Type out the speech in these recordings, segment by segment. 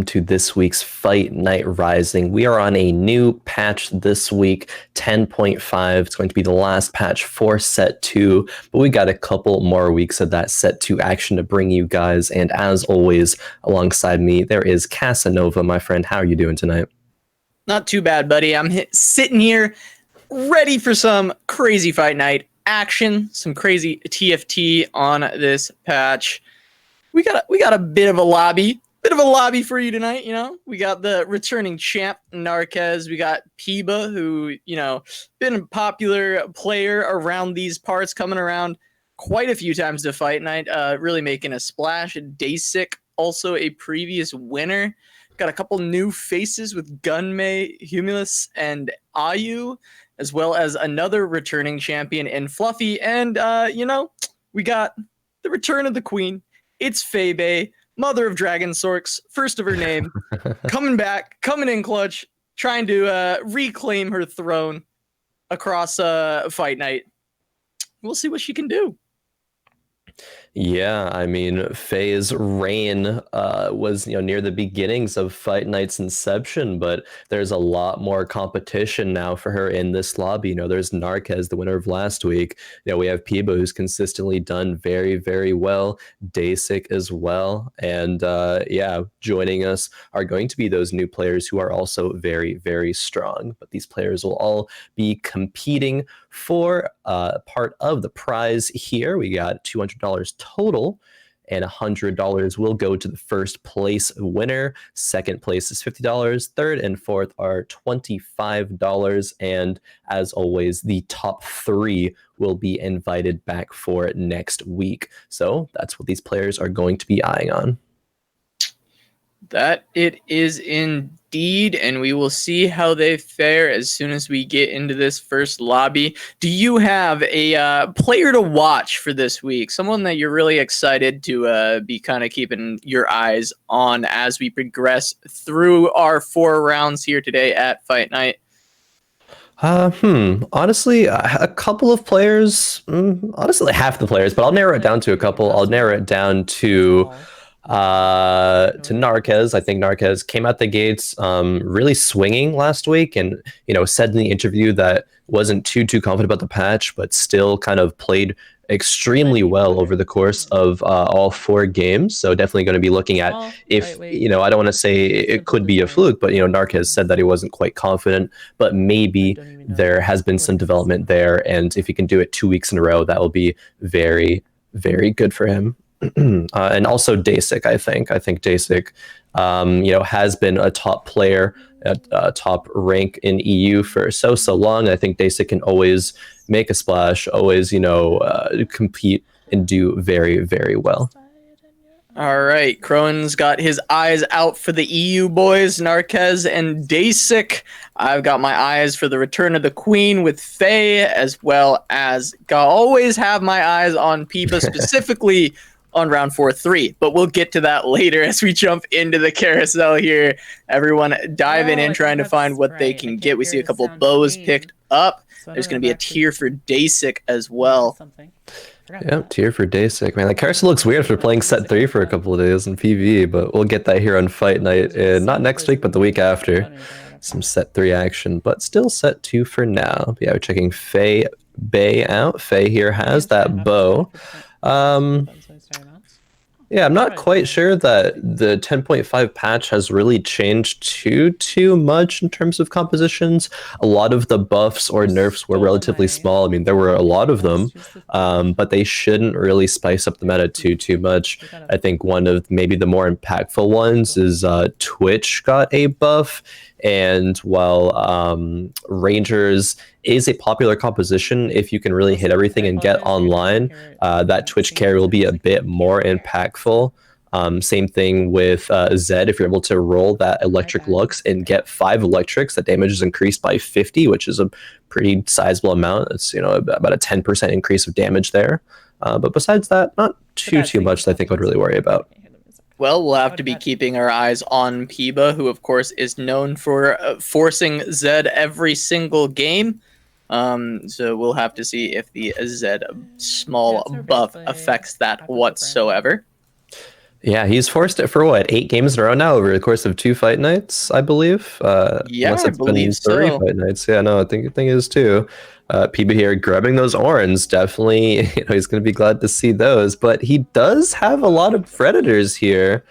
to this week's Fight Night Rising. We are on a new patch this week, 10.5. It's going to be the last patch for Set 2, but we got a couple more weeks of that Set 2 action to bring you guys. And as always, alongside me, there is Casanova, my friend. How are you doing tonight? Not too bad, buddy. I'm sitting here ready for some crazy Fight Night action, some crazy TFT on this patch. We got a bit of a lobby for you tonight. We got the returning champ Narkez. We got impeeba, who been a popular player around these parts, coming around quite a few times to Fight Night, really making a splash. Deisik, also a previous winner. Got a couple new faces with Gunmay, Humilis, and Ayu, as well as another returning champion in Fluffy. And we got the return of the queen. It's Faye, mother of Dragon Sorks, first of her name, coming back, coming in clutch, trying to reclaim her throne across Fight Night. We'll see what she can do. Yeah, I mean, Faye's reign was near the beginnings of Fight Night's inception, but there's a lot more competition now for her in this lobby. There's Narkez, the winner of last week. We have impeeba, who's consistently done very, very well. Deisik as well, and joining us are going to be those new players who are also very, very strong. But these players will all be competing for part of the prize here. We got $200 total, and $100 will go to the first place winner. Second place is $50. Third and fourth are $25. And as always, the top 3 will be invited back for next week. So that's what these players are going to be eyeing on. That it is indeed, and we will see how they fare as soon as we get into this first lobby. Do you have a player to watch for this week? Someone that you're really excited to be kind of keeping your eyes on as we progress through our 4 rounds here today at Fight Night? Honestly, a couple of players, honestly, half the players, but I'll narrow it down to a couple. I'll narrow it down to Narkez. I think Narkez came out the gates really swinging last week, and said in the interview that wasn't too confident about the patch, but still kind of played extremely well over the course of all 4 games. So definitely going to be looking at if I don't want to say it could be a fluke, but Narkez said that he wasn't quite confident, but maybe there has been some development there, and if he can do it 2 weeks in a row, that will be very, very good for him. And also Deisik, I think Deisik, has been a top player at top rank in EU for so long. I think Deisik can always make a splash, always, compete and do very, very well. All right, Khroen's got his eyes out for the EU boys, Narkez and Deisik. I've got my eyes for the return of the queen with Faye, as well as always have my eyes on impeeba, specifically on round 4-3, but we'll get to that later as we jump into the carousel here. Everyone diving in, trying to find what they can get. We see a couple bows picked up. There's going to be a tier for Deisik as well. Yeah, tier for Deisik. Man, the carousel looks weird for playing set 3 for a couple of days in PvE, but we'll get that here on Fight Night. Not next week, but the week after. Some set 3 action, but still set 2 for now. Yeah, we're checking Faye Bay out. Faye here has that bow. Yeah, I'm not quite sure that the 10.5 patch has really changed too much in terms of compositions. A lot of the buffs or nerfs were relatively small. I mean, there were a lot of them, but they shouldn't really spice up the meta too much. I think one of maybe the more impactful ones is Twitch got a buff, and while Rangers is a popular composition, if you can really hit everything and get online, that Twitch carry will be a bit more impactful. Same thing with Zed. If you're able to roll that electric lux and get 5 electrics, that damage is increased by 50, which is a pretty sizable amount. It's about a 10% increase of damage there. But besides that, not too much that I think I would really worry about. Well, we'll have to be keeping our eyes on impeeba, who of course is known for forcing Zed every single game. So we'll have to see if the Zed small buff affects that whatsoever. Yeah, he's forced it for what, 8 games in a row now over the course of 2 fight nights, I believe. Yeah, Unless I it's been believe 3 fight so. nights. Yeah, no, I think it is too. Peeba here grabbing those Orans, definitely, he's gonna be glad to see those. But he does have a lot of predators here,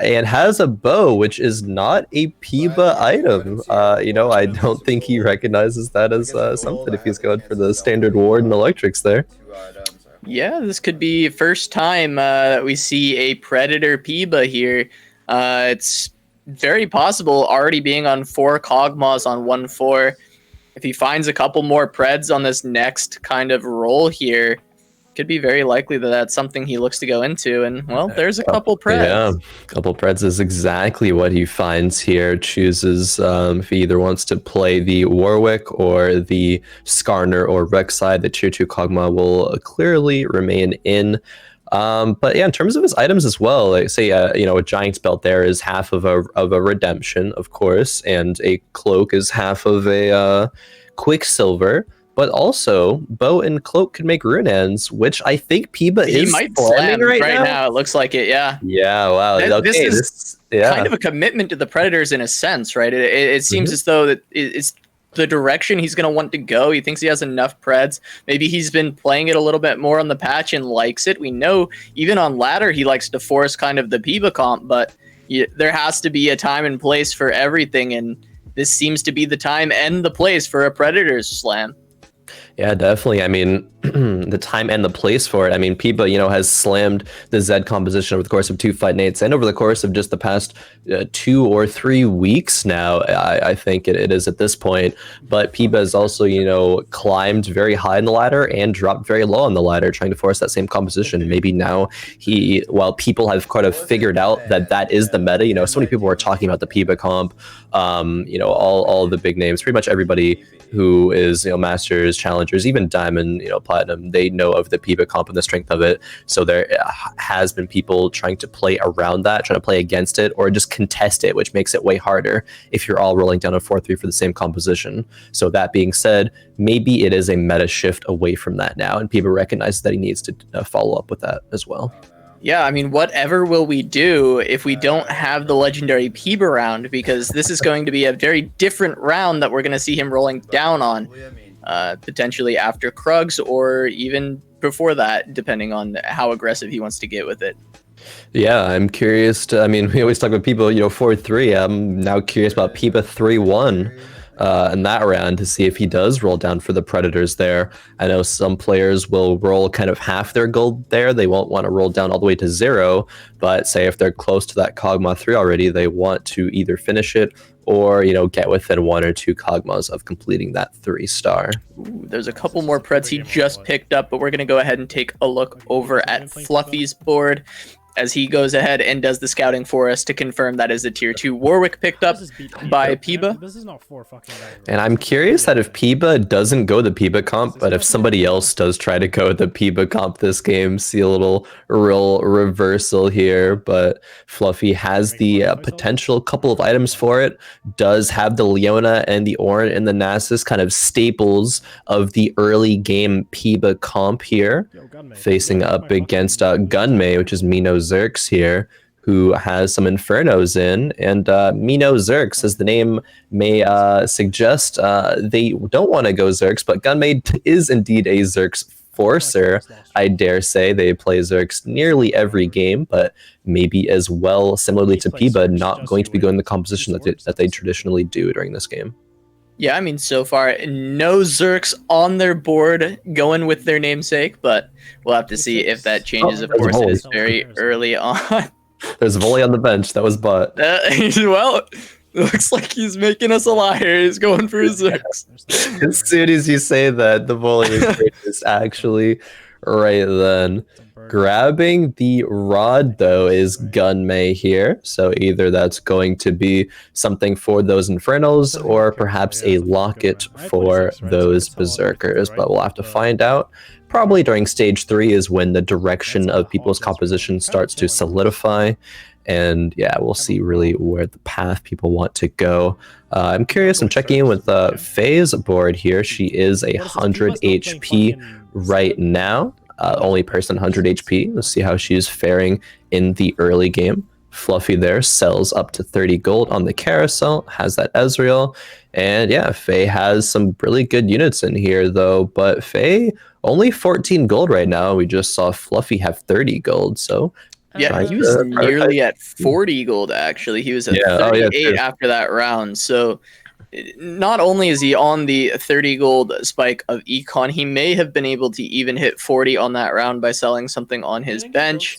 and has a bow, which is not a Peeba item. I don't think he recognizes that as something if he's going for the standard ward and electrics there. Yeah, this could be first time that we see a Predator Peeba here. It's very possible already being on 4 Kog'Maws on 1-4. If he finds a couple more Preds on this next kind of roll here, could be very likely that that's something he looks to go into. And, well, there's a couple Preds. Yeah, a couple Preds is exactly what he finds here. Chooses if he either wants to play the Warwick or the Skarner or Rek'Sai. The tier 2 Kog'Maw will clearly remain in. But yeah, in terms of his items as well, like say, a Giant's Belt there is half of a Redemption, of course, and a Cloak is half of a Quicksilver. But also, Bow and Cloak can make rune ends, which I think Peeba He is might slamming slam right now. It looks like it, yeah. Yeah, wow. This Okay, is yeah. kind of a commitment to the Predators in a sense, right? It seems as though that it's the direction he's going to want to go. He thinks he has enough Preds. Maybe he's been playing it a little bit more on the patch and likes it. We know even on ladder he likes to force kind of the Peeba comp, but there has to be a time and place for everything, and this seems to be the time and the place for a Predators slam. Yeah, definitely. I mean, the time and the place for it. I mean, Peeba, has slammed the Zed composition over the course of 2 fight nights and over the course of just the past 2 or 3 weeks now. I think it is at this point. But Peeba has also, climbed very high in the ladder and dropped very low on the ladder, trying to force that same composition. Maybe now while people have kind of figured out that is the meta, so many people were talking about the Peeba comp, all the big names, pretty much everybody who is, Masters, Challengers, even Diamond, Platinum, they know of the Peeba comp and the strength of it. So there has been people trying to play around that, trying to play against it, or just contest it, which makes it way harder if you're all rolling down a 4-3 for the same composition. So that being said, maybe it is a meta shift away from that now, and Peeba recognizes that he needs to follow up with that as well. Yeah, I mean, whatever will we do if we don't have the legendary Peeba round? Because this is going to be a very different round that we're going to see him rolling down on, potentially after Krugs or even before that, depending on how aggressive he wants to get with it. Yeah, I'm curious we always talk about people, 4-3. I'm now curious about Peeba 3-1. In that round to see if he does roll down for the Predators there. I know some players will roll kind of half their gold there. They won't want to roll down all the way to 0, but say if they're close to that Kog'Maw 3 already, they want to either finish it or, get within 1 or 2 Kog'Maws of completing that 3-star. Ooh, there's a couple more Preds he just picked up, but we're going to go ahead and take a look over at Fluffy's board as he goes ahead and does the scouting for us to confirm that is a tier 2 Warwick picked up by Peeba. This is not 4 fucking diamonds. And I'm curious that if Peeba doesn't go the Peeba comp, but if somebody else does try to go the Peeba comp this game, see a little real reversal here. But Fluffy has the potential couple of items for it, does have the Leona and the Orin and the Nasus, kind of staples of the early game Peeba comp here, facing up against Gunmay, which is Mino Zerx here, who has some Infernos in, and Mino Zerx, as the name may suggest, they don't want to go Zerx, but Gunmay is indeed a Zerx forcer, I dare say. They play Zerx nearly every game, but maybe as well, similarly to Peeba, not going to be going the composition that they traditionally do during this game. Yeah, I mean, so far, no Zerx on their board going with their namesake, but we'll have to see if that changes. Of course, it is very early on. There's Volley on the bench. That was bot. Well, it looks like he's making us a liar. He's going for his Zerx. As soon as you say that, the Volley is actually right then. Grabbing the rod, though, is Gunmay here. So either that's going to be something for those Infernals or perhaps a locket for those Berserkers. But we'll have to find out. Probably during stage 3 is when the direction of people's composition starts to solidify. And yeah, we'll see really where the path people want to go. I'm curious, I'm checking in with Faye's board here. She is 100 HP right now. only person 100 HP. Let's see how she's faring in the early game. Fluffy there sells up to 30 gold on the carousel, has that Ezreal. And yeah, Faye has some really good units in here though, but Faye only 14 gold right now. We just saw Fluffy have 30 gold, so yeah, he was nearly at 40 gold actually. He was at 38 after that round. So not only is he on the 30 gold spike of econ, he may have been able to even hit 40 on that round by selling something on his bench.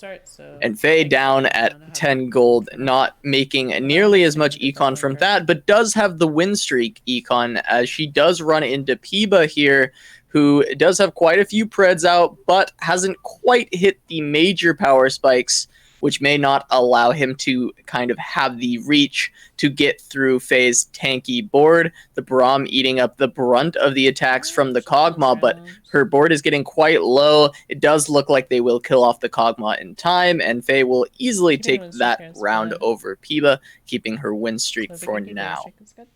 And Faye down at 10 gold, not making nearly as much econ from that, but does have the win streak econ, as she does run into impeeba here, who does have quite a few preds out, but hasn't quite hit the major power spikes, which may not allow him to kind of have the reach to get through Faye's tanky board. The Braum eating up the brunt of the attacks from the Kog'Maw, but her board is getting quite low. It does look like they will kill off the Kog'Maw in time, and Faye will easily take that round over impeeba, keeping her win streak for now.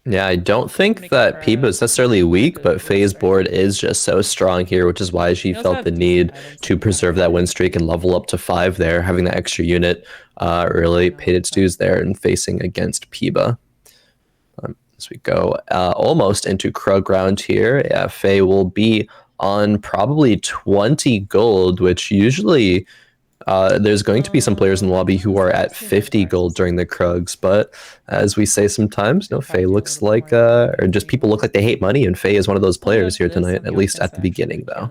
Yeah, I don't think that impeeba is necessarily weak, but Faye's board is just so strong here, which is why she felt the need to preserve that win streak and level up to 5 there, having that extra unit really paid its dues there and facing against impeeba. As we go almost into Khroen round here, yeah, Faye will be on probably 20 gold, which usually there's going to be some players in the lobby who are at 50 gold during the Khrogs, but as we say sometimes, Faye looks like, or just people look like they hate money, and Faye is one of those players here tonight, at least at the beginning, though.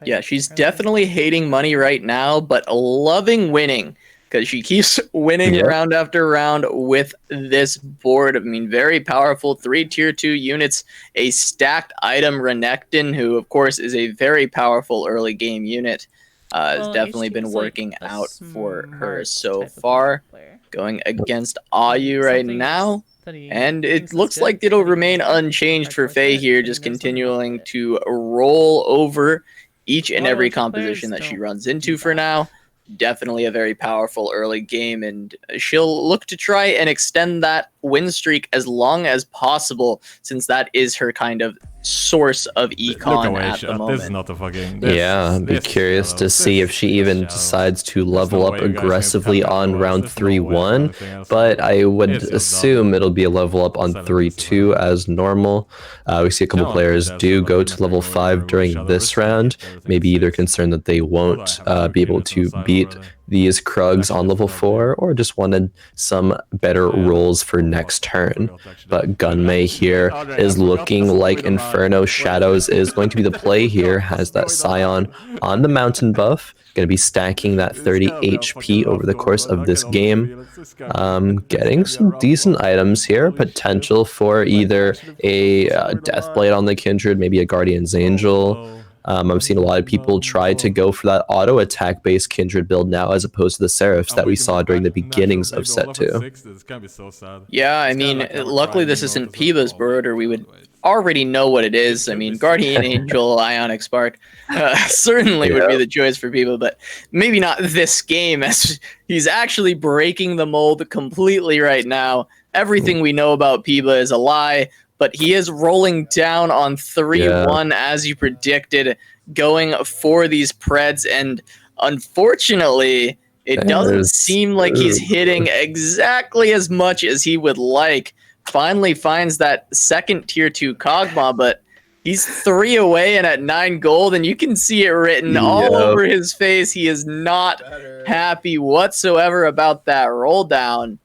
Yeah, she's definitely hating money right now, but loving winning, because she keeps winning round after round with this board. I mean, very powerful 3 tier 2 units, a stacked item Renekton, who of course is a very powerful early game unit. Has definitely been working out for her so far. Going against Ayu right now. And it looks like it'll remain unchanged for Faye here, just continuing to roll over each and every composition that she runs into for now. Definitely a very powerful early game, and she'll look to try and extend that win streak as long as possible, since that is her kind of source of econ at the moment. This is not a fucking... I'd be curious to see if she even decides to level up aggressively on round 3-1, but I would assume it'll be a level up on 3-2 as normal. We see a couple players do go to level 5 during this round, maybe either concerned that they won't be able to beat these Khrogs on level 4, or just wanted some better rolls for next turn. But Gunmay here is looking like Inferno Shadows is going to be the play here, has that Scion on the mountain buff, going to be stacking that 30 HP over the course of this game. Getting some decent items here, potential for either a Deathblade on the Kindred, maybe a Guardian's Angel. I've seen a lot of people try to go for that auto attack based Kindred build now, as opposed to the Seraphs that we saw during the beginnings of set 2. Yeah, I mean, luckily this isn't impeeba's board, or we would already know what it is. I mean, Guardian Angel, Ionic Spark certainly would be the choice for people, but maybe not this game, as he's actually breaking the mold completely right now. Everything we know about impeeba is a lie. But he is rolling down on 3-1 as you predicted, going for these Preds, and unfortunately, it doesn't seem like he's hitting exactly as much as he would like. Finally finds that second tier 2 Kog'Maw, but he's 3 away and at 9 gold, and you can see it written all over his face. He is not happy whatsoever about that roll down.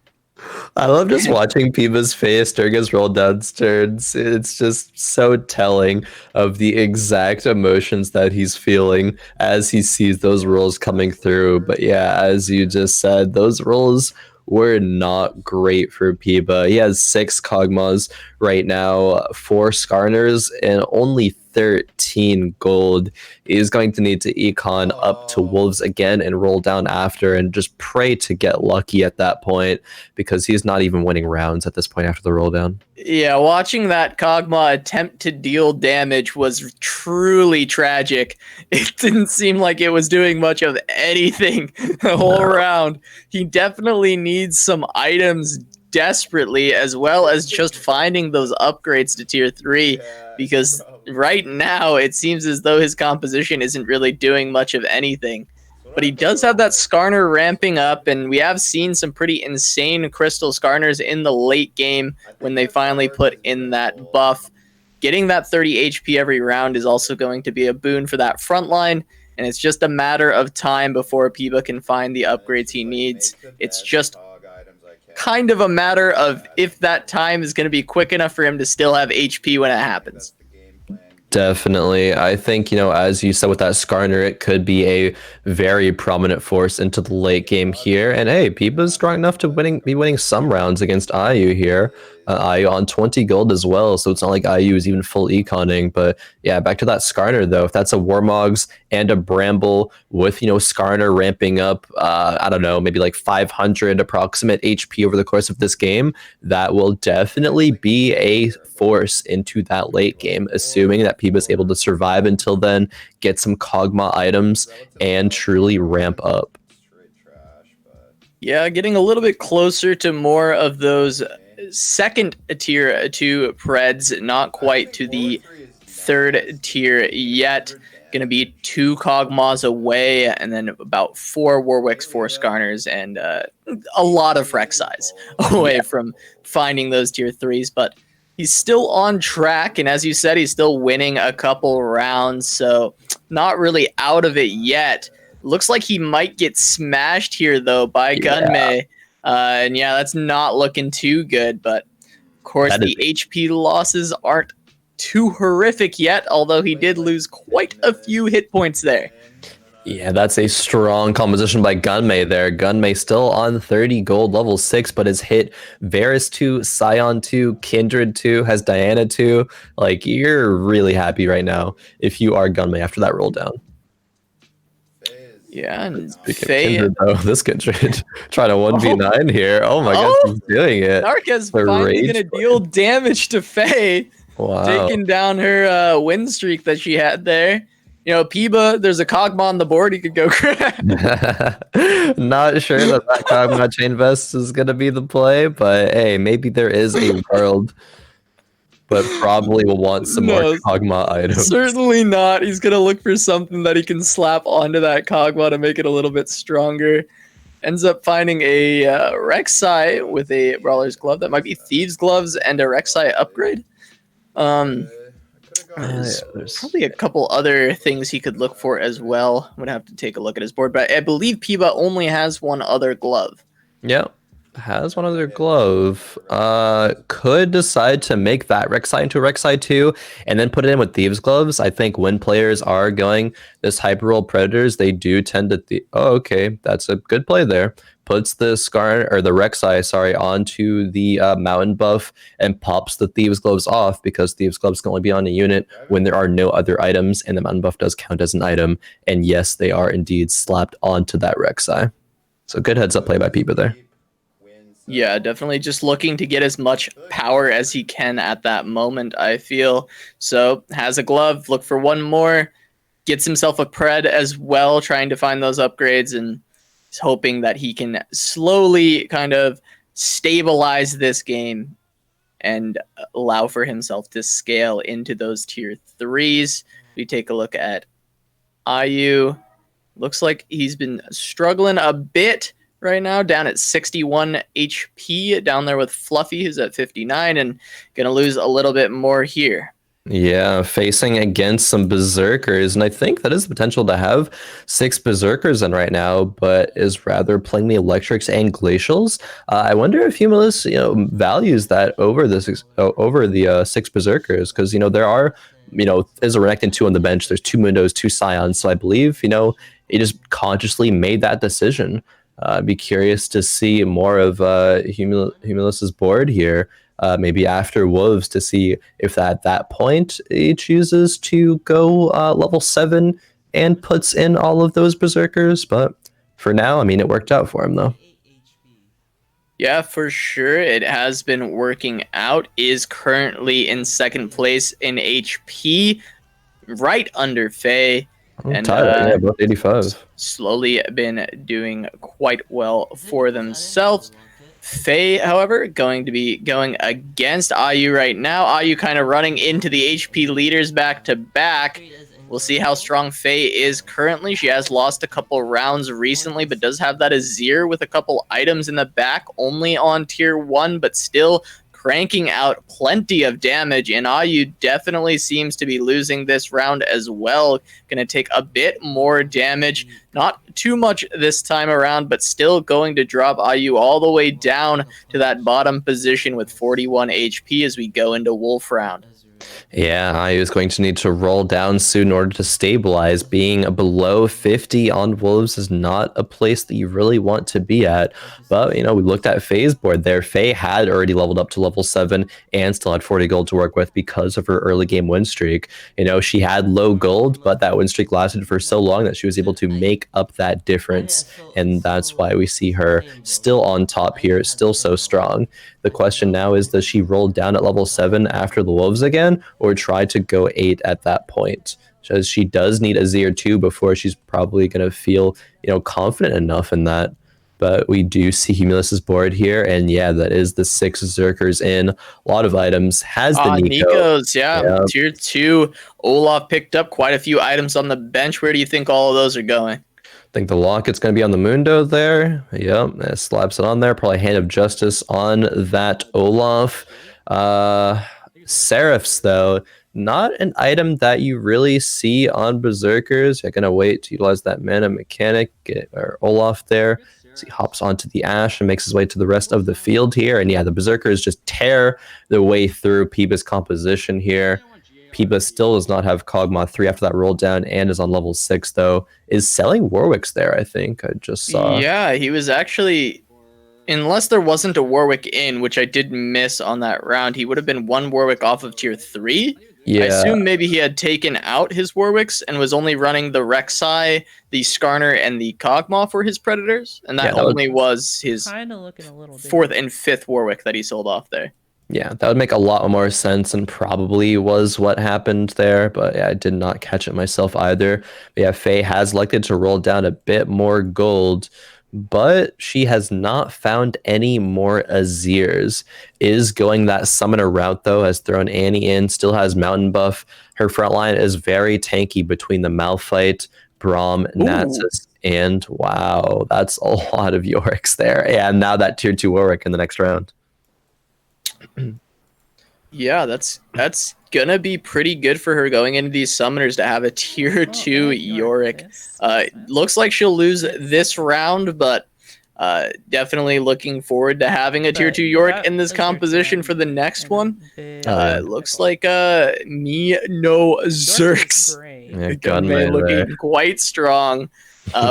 I love just watching impeeba's face during his roll down turns. It's just so telling of the exact emotions that he's feeling as he sees those rolls coming through. But yeah, as you just said, those rolls were not great for impeeba. He has 6 Kog'Maws right now, 4 Skarners, and only 13 gold. Is going to need to econ up to Wolves again and roll down after, and just pray to get lucky at that point, because he's not even winning rounds at this point after the roll down. Yeah, watching that Kog'Maw attempt to deal damage was truly tragic. It didn't seem like it was doing much of anything the whole round. He definitely needs some items desperately, as well as just finding those upgrades to tier 3, because right now it seems as though his composition isn't really doing much of anything. But he does have that Skarner ramping up, and we have seen some pretty insane Crystal Skarners in the late game when they finally put in that buff. Getting that 30 HP every round is also going to be a boon for that front line, and it's just a matter of time before impeeba can find the upgrades he needs. It's just kind of a matter of if that time is going to be quick enough for him to still have HP when it happens. Definitely. I think, as you said with that Skarner, it could be a very prominent force into the late game here. And hey, Peeba's strong enough to be winning some rounds against IU here. IU on 20 gold as well, so it's not like IU is even full econing. But yeah, back to that Skarner though. If that's a Warmogs and a Bramble with, Skarner ramping up, I don't know, maybe like 500 approximate HP over the course of this game, that will definitely be a force into that late game, assuming that Peeba is able to survive until then, get some Kog'Maw items, and truly ramp up. Yeah, getting a little bit closer to more of those second tier 2 Preds, not quite to the third tier yet. Going to be 2 Kog'Maws away, and then about 4 Warwicks, 4 Skarners, and a lot of Rek'Sais away from finding those tier 3s. But he's still on track, and as you said, he's still winning a couple rounds, so not really out of it yet. Looks like he might get smashed here, though, by Gunmay. And yeah, that's not looking too good, but of course the HP losses aren't too horrific yet, although he did lose quite a few hit points there. Yeah, that's a strong composition by Gunmay there. Gunmay still on 30 gold, level 6, but has hit Varus 2, Scion 2, Kindred 2, has Diana 2. Like, you're really happy right now if you are Gunmay after that roll down. Yeah, and Faye, Kindred, though, this Kindred trying to 1v9 here. Oh my god, he's doing it. Narkez finally going to deal damage to Faye. Wow. Taking down her win streak that she had there. Peeba, there's a Kog'Maw on the board. He could go grab. Not sure that Kog'Maw Chain Vest is going to be the play, but hey, maybe there is a world. But probably will want some more Kog'Maw items. Certainly not. He's going to look for something that he can slap onto that Kog'Maw to make it a little bit stronger. Ends up finding a Rek'Sai with a Brawler's Glove. That might be Thieves' Gloves and a Rek'Sai upgrade. There's probably a couple other things he could look for as well. I'm going to have to take a look at his board. But I believe Peeba only has one other glove. Yep. Has one other glove. Could decide to make that Rek'Sai into a Rek'Sai 2 and then put it in with Thieves' Gloves. I think when players are going this hyper roll Predators, they do tend to oh, okay, that's a good play there. Puts the Scar or the Rek'Sai, sorry, onto the mountain buff and pops the Thieves' Gloves off, because Thieves' Gloves can only be on a unit when there are no other items, and the mountain buff does count as an item. And yes, they are indeed slapped onto that Rek'Sai. So good heads up play by Peeba there. Yeah, definitely just looking to get as much power as he can at that moment, I feel. So, has a glove, look for one more, gets himself a pred as well, trying to find those upgrades, and he's hoping that he can slowly kind of stabilize this game and allow for himself to scale into those tier 3s. We take a look at IU. Looks like he's been struggling a bit right now, down at 61 HP, down there with Fluffy, who's at 59, and gonna lose a little bit more here. Yeah, facing against some Berserkers, and I think that is the potential to have 6 Berserkers in right now, but is rather playing the Electrics and Glacials. I wonder if Humilis, values that over the 6 Berserkers, because there are, there's a Renekton 2 on the bench, there's 2 Mundos, 2 Scions, so I believe he just consciously made that decision. I'd be curious to see more of Humilis's board here, maybe after Wolves, to see if at that point he chooses to go level 7 and puts in all of those Berserkers. But for now, it worked out for him, though. Yeah, for sure. It has been working out. Is currently in second place in HP, right under Faye. And both 85. Slowly been doing quite well for themselves. Faye, however, going to be going against IU right now. IU kind of running into the HP leaders back to back. We'll see how strong Faye is currently. She has lost a couple rounds recently, but does have that Azir with a couple items in the back, only on tier 1, but still cranking out plenty of damage. And IU definitely seems to be losing this round as well. Going to take a bit more damage. Not too much this time around, but still going to drop IU all the way down to that bottom position with 41 HP as we go into Wolf round. Yeah, IU is going to need to roll down soon in order to stabilize. Being below 50 on Wolves is not a place that you really want to be at. But, we looked at Faye's board there. Faye had already leveled up to level 7 and still had 40 gold to work with because of her early game win streak. She had low gold, but that win streak lasted for so long that she was able to make up that difference. And that's why we see her still on top here, still so strong. The question now is, does she roll down at level 7 after the Wolves again, or try to go 8 at that point? Because she does need Azir 2 before she's probably going to feel, confident enough in that. But we do see Humilis' board here, and yeah, that is the 6 Zerkers in. A lot of items. Has the Nico. Nikos, yeah. Tier 2. Olaf picked up quite a few items on the bench. Where do you think all of those are going? I think the locket's going to be on the Mundo there. Yep, it slaps it on there. Probably Hand of Justice on that Olaf. Seraphs, though, not an item that you really see on Berserkers. You're going to wait to utilize that mana mechanic. Get our Olaf there. So he hops onto the Ash and makes his way to the rest of the field here. And yeah, the Berserkers just tear their way through impeeba's composition here. impeeba still does not have Kog'Maw 3 after that roll down and is on level 6, though. Is selling Warwick's there, I think. I just saw. Yeah, he was actually... Unless there wasn't a Warwick in, which I did miss on that round, he would have been 1 Warwick off of tier 3. Yeah. I assume maybe he had taken out his Warwicks and was only running the Rek'Sai, the Skarner, and the Kog'Maw for his Predators. And that only was his 4th and 5th Warwick that he sold off there. Yeah, that would make a lot more sense and probably was what happened there. But yeah, I did not catch it myself either. But yeah, Faye has elected to roll down a bit more gold, but she has not found any more Azirs. Is going that summoner route, though, has thrown Annie in, still has mountain buff. Her front line is very tanky between the Malphite, Braum, Nasus, and wow, that's a lot of Yoriks there. And now that tier 2 Warwick in the next round. Yeah, that's gonna be pretty good for her going into these summoners to have a tier 2 Yorick. Looks like she'll lose this round, but definitely looking forward to having a tier 2 Yorick in this composition for the next one. Looks like me no Zerks. Yeah, Gunmay looking quite strong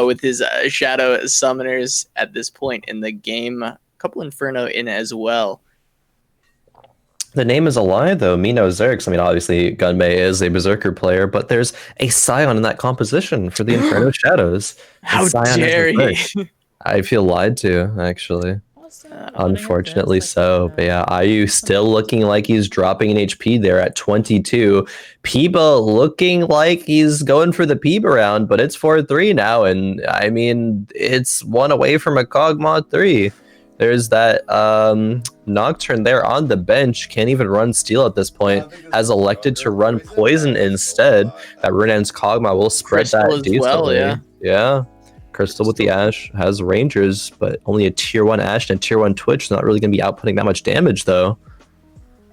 with his shadow summoners at this point in the game. A couple Inferno in as well. The name is a lie, though. Mino Zerx. I mean, obviously, Gunmay is a Berserker player, but there's a Scion in that composition for the Inferno Shadows. How dare he? I feel lied to, actually. Unfortunately so. But yeah, IU still looking like he's dropping an HP there at 22. impeeba looking like he's going for the impeeba round, but it's 4-3 now. And I mean, it's 1 away from a Kog'Maw 3. There's that Nocturne there on the bench. Can't even run Steel at this point. Has elected to run Poison instead. That Runan's Kog'Maw will spread Crystal that as decently. well, yeah. Crystal with the Ash has Rangers, but only a tier 1 Ash and a tier 1 Twitch. Not really going to be outputting that much damage, though.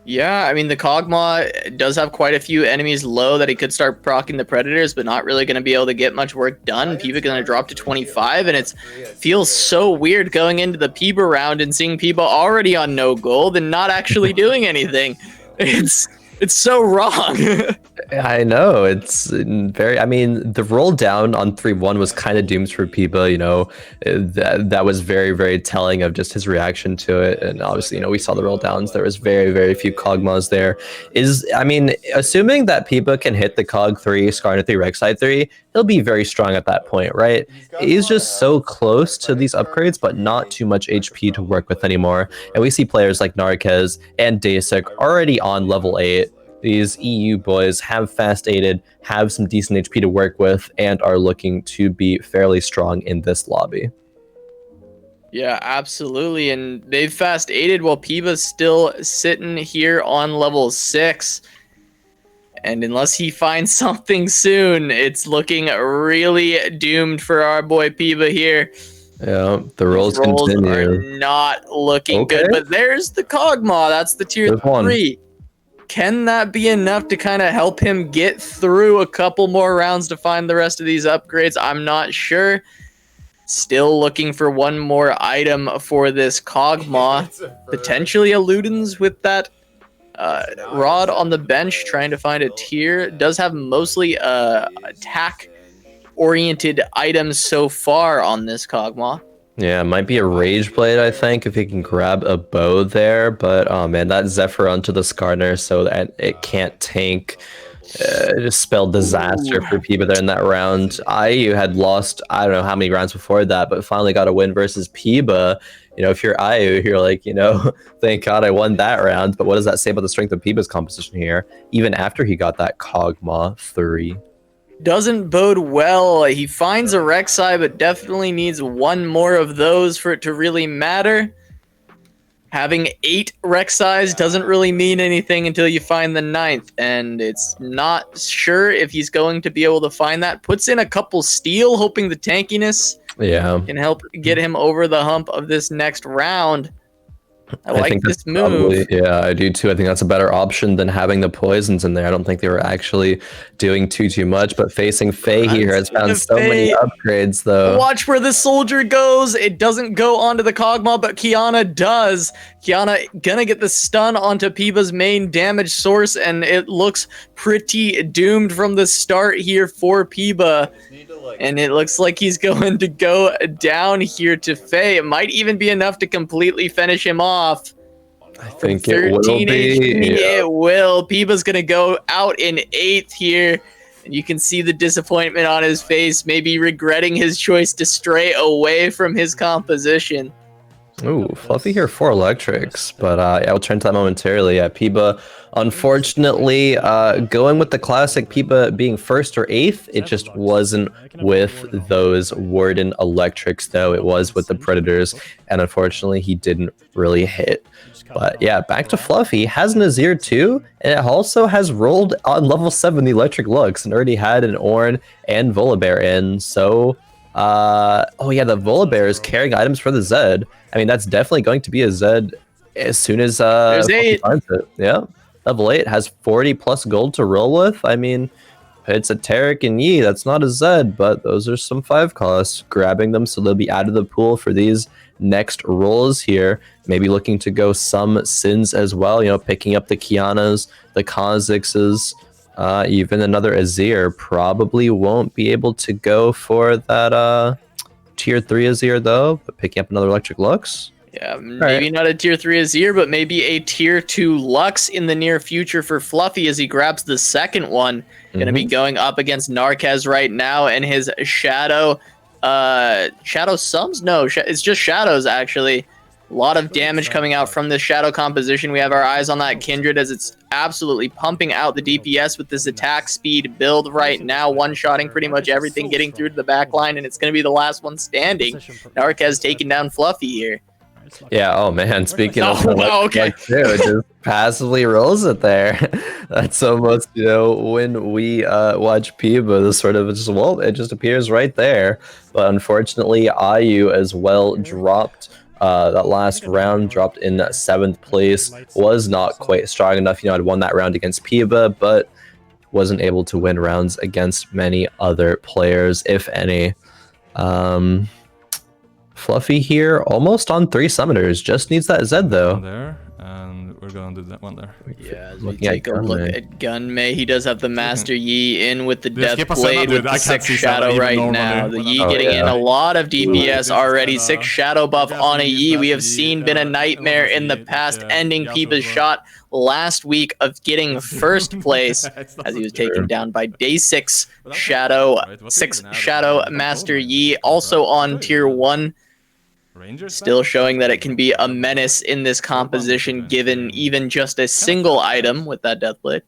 Yeah, I mean, the Kog'Maw does have quite a few enemies low that he could start proccing the Predators, but not really going to be able to get much work done. impeeba going to drop to 25, and it feels so weird going into the impeeba round and seeing impeeba already on no gold and not actually doing anything. It's so wrong. I know, it's very... I mean, the roll down on 3-1 was kind of doomed for impeeba, that was very, very telling of just his reaction to it. And obviously, we saw the roll downs. There was very, very few Kog'Maws there. I mean, assuming that impeeba can hit the Cog 3, Skarner 3, Rek'Sai 3, he'll be very strong at that point, right? He's just so close to these upgrades, but not too much HP to work with anymore. And we see players like Narkez and Deisik already on level 8. These EU boys have fast aided, have some decent HP to work with, and are looking to be fairly strong in this lobby. Yeah, absolutely. And they've fast aided while Piba's still sitting here on level 6. And unless he finds something soon, it's looking really doomed for our boy Piba here. Yeah, the rolls Rolls are continue. not looking Okay. good. But there's the Kog'Maw. That's the tier There's one. 3. Can that be enough to kind of help him get through a couple more rounds to find the rest of these upgrades? I'm not sure. Still looking for one more item for this Kog'Maw. Potentially a Ludens with that rod on the bench, trying to find a tier. Does have mostly attack-oriented items so far on this Kog'Maw. Yeah, it might be a Rage Blade, I think, if he can grab a bow there. But, oh man, that Zephyr onto the Skarner so that it can't tank. Just spelled disaster for Piba there in that round. IU had lost, I don't know how many rounds before that, but finally got a win versus Piba. You know, if you're IU, you're like, you know, thank God I won that round. But what does that say about the strength of Piba's composition here, even after he got that Kog'Maw 3? Doesn't bode well. He finds a Rek'Sai, but definitely needs one more of those for it to really matter. Having 8 Rek'Sais doesn't really mean anything until you find the 9th, and it's not sure if he's going to be able to find that. Puts in a couple steal, hoping the tankiness can help get him over the hump of this next round. I like this move. Yeah, I do too. I think that's a better option than having the poisons in there. I don't think they were actually doing too much, but facing Faye here has found so many upgrades though. Watch where the soldier goes. It doesn't go onto the Kog'Maw, but Qiyana does. Qiyana gonna get the stun onto Piba's main damage source, and it looks pretty doomed from the start here for Piba. And it looks like he's going to go down here to Faye. It might even be enough to completely finish him off. I think it will be. It will. Piba's going to go out in 8th here. And you can see the disappointment on his face, maybe regretting his choice to stray away from his composition. Ooh, Fluffy here 4 electrics, but I'll turn to that momentarily. Yeah, Piba, unfortunately, going with the classic Piba being 1st or 8th, it just wasn't with those Warden electrics, though. It was with the Predators, and unfortunately, he didn't really hit. But yeah, back to Fluffy. Has an Azir too, and it also has rolled on level 7 the Electric Lux, and already had an Ornn and Volibear in, so... oh yeah, the Volibear is carrying items for the Zed. I mean, that's definitely going to be a Zed as soon as There's finds it. Yeah, level 8 has 40 plus gold to roll with. I mean, it's a Taric and Yi. That's not a Zed, but those are some 5 costs. Grabbing them so they'll be out of the pool for these next rolls here. Maybe looking to go some Sins as well. You know, picking up the Kianas, the Kha'Zixes. Even another Azir probably won't be able to go for that tier 3 Azir though, but picking up another Electric Lux. Yeah, maybe not a tier 3 Azir, but maybe a tier 2 Lux in the near future for Fluffy as he grabs the second one. Going to be going up against Narkez right now and his Shadow. Shadow Sums? No, it's just Shadows actually. A lot of damage coming out from this Shadow composition. We have our eyes on that Kindred as it's absolutely pumping out the DPS with this attack speed build right now, one-shotting pretty much everything, getting through to the back line, and it's going to be the last one standing. Narkez taking down Fluffy here. Yeah, oh man, speaking of okay. it just passively rolls it there. That's almost, you know, when we watch Piba, the sort of just, well, it just appears right there. But unfortunately, IU as well dropped. That last round, dropped in 7th place, was not quite strong enough. You know, I'd won that round against Piba, but wasn't able to win rounds against many other players, if any. Fluffy here, almost on 3 summoners, just needs that Zed though. There, and we're gonna do that one there. Yeah, as we take a look at Gunmay, he does have the Master Yi in with the Death skip a Blade setup, with dude. the I 6 can't see Shadow that right even now. normally. The Yi Oh, getting in a lot of DPS already. Just, 6 Shadow buff on a Yi. We have Yi, seen been a nightmare in the past, ending Piba's shot last week of getting 1st place as he was taken down by Deisik's Shadow. 6 Shadow Master Yi, also on tier 1. Still showing that it can be a menace in this composition, given even just a single item with that Deathblade.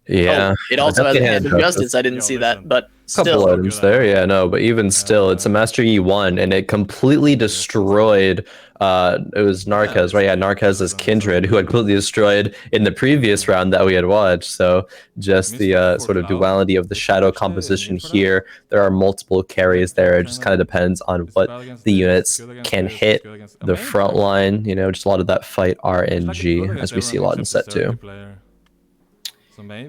Yeah. Oh, it also has a Hand of Justice. I didn't see that, but Couple Still, items there, yeah, no, but even still, it's a Master Yi 1, and it completely destroyed. It was Narkez, right? Yeah, Narkez's Kindred, who had completely destroyed in the previous round that we had watched. So just the sort of duality of the shadow composition here. There are multiple carries there. It just kind of depends on what the units can hit the front line. You know, just a lot of that fight RNG, as we see a lot in set 2.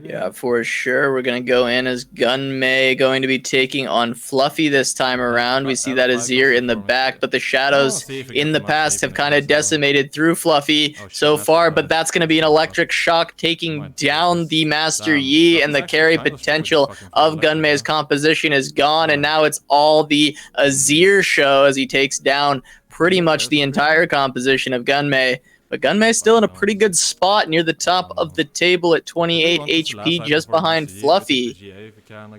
Yeah, for sure. We're going to go in as Gunmay, going to be taking on Fluffy this time around. We see that Azir in the back, but the shadows in the past have kind of decimated through Fluffy so far, but that's going to be an electric shock taking down the Master Yi, and the carry potential of Gunmay's composition is gone, and now it's all the Azir show as he takes down pretty much the entire composition of Gunmay. But Gunmay's still in a pretty good spot near the top of the table at 28 HP, just behind Fluffy.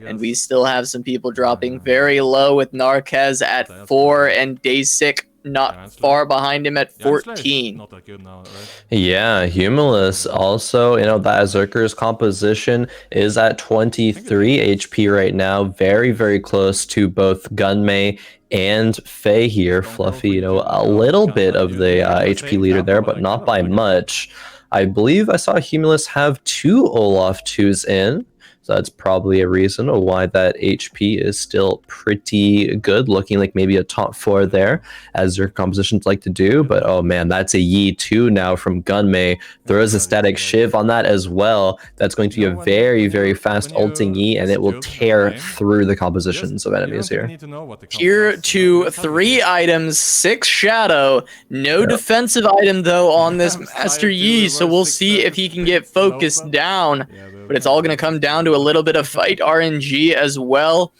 And we still have some people dropping very low, with Narkez at 4 and Deisik not far behind him at 14. Yeah, Humilis also, you know, that Azurker's composition is at 23 HP right now. Very, very close to both Gunmay and Faye here. Fluffy, you know, a little bit of the HP leader there, but not by much. I believe I saw Humilis have 2 Olaf 2s in. So that's probably a reason why that HP is still pretty good, looking like maybe a top 4 there, as their compositions like to do. But oh man, that's a Yi 2 now from Gunmay. Throws a static Shiv on that as well. That's going to be a very, very fast ulting Yi, and it will tear through the compositions of enemies here. Here to 3 items, 6 shadow, no defensive item though on this Master Yi, so we'll see if he can get focused down. But it's all going to come down to a little bit of fight RNG as well.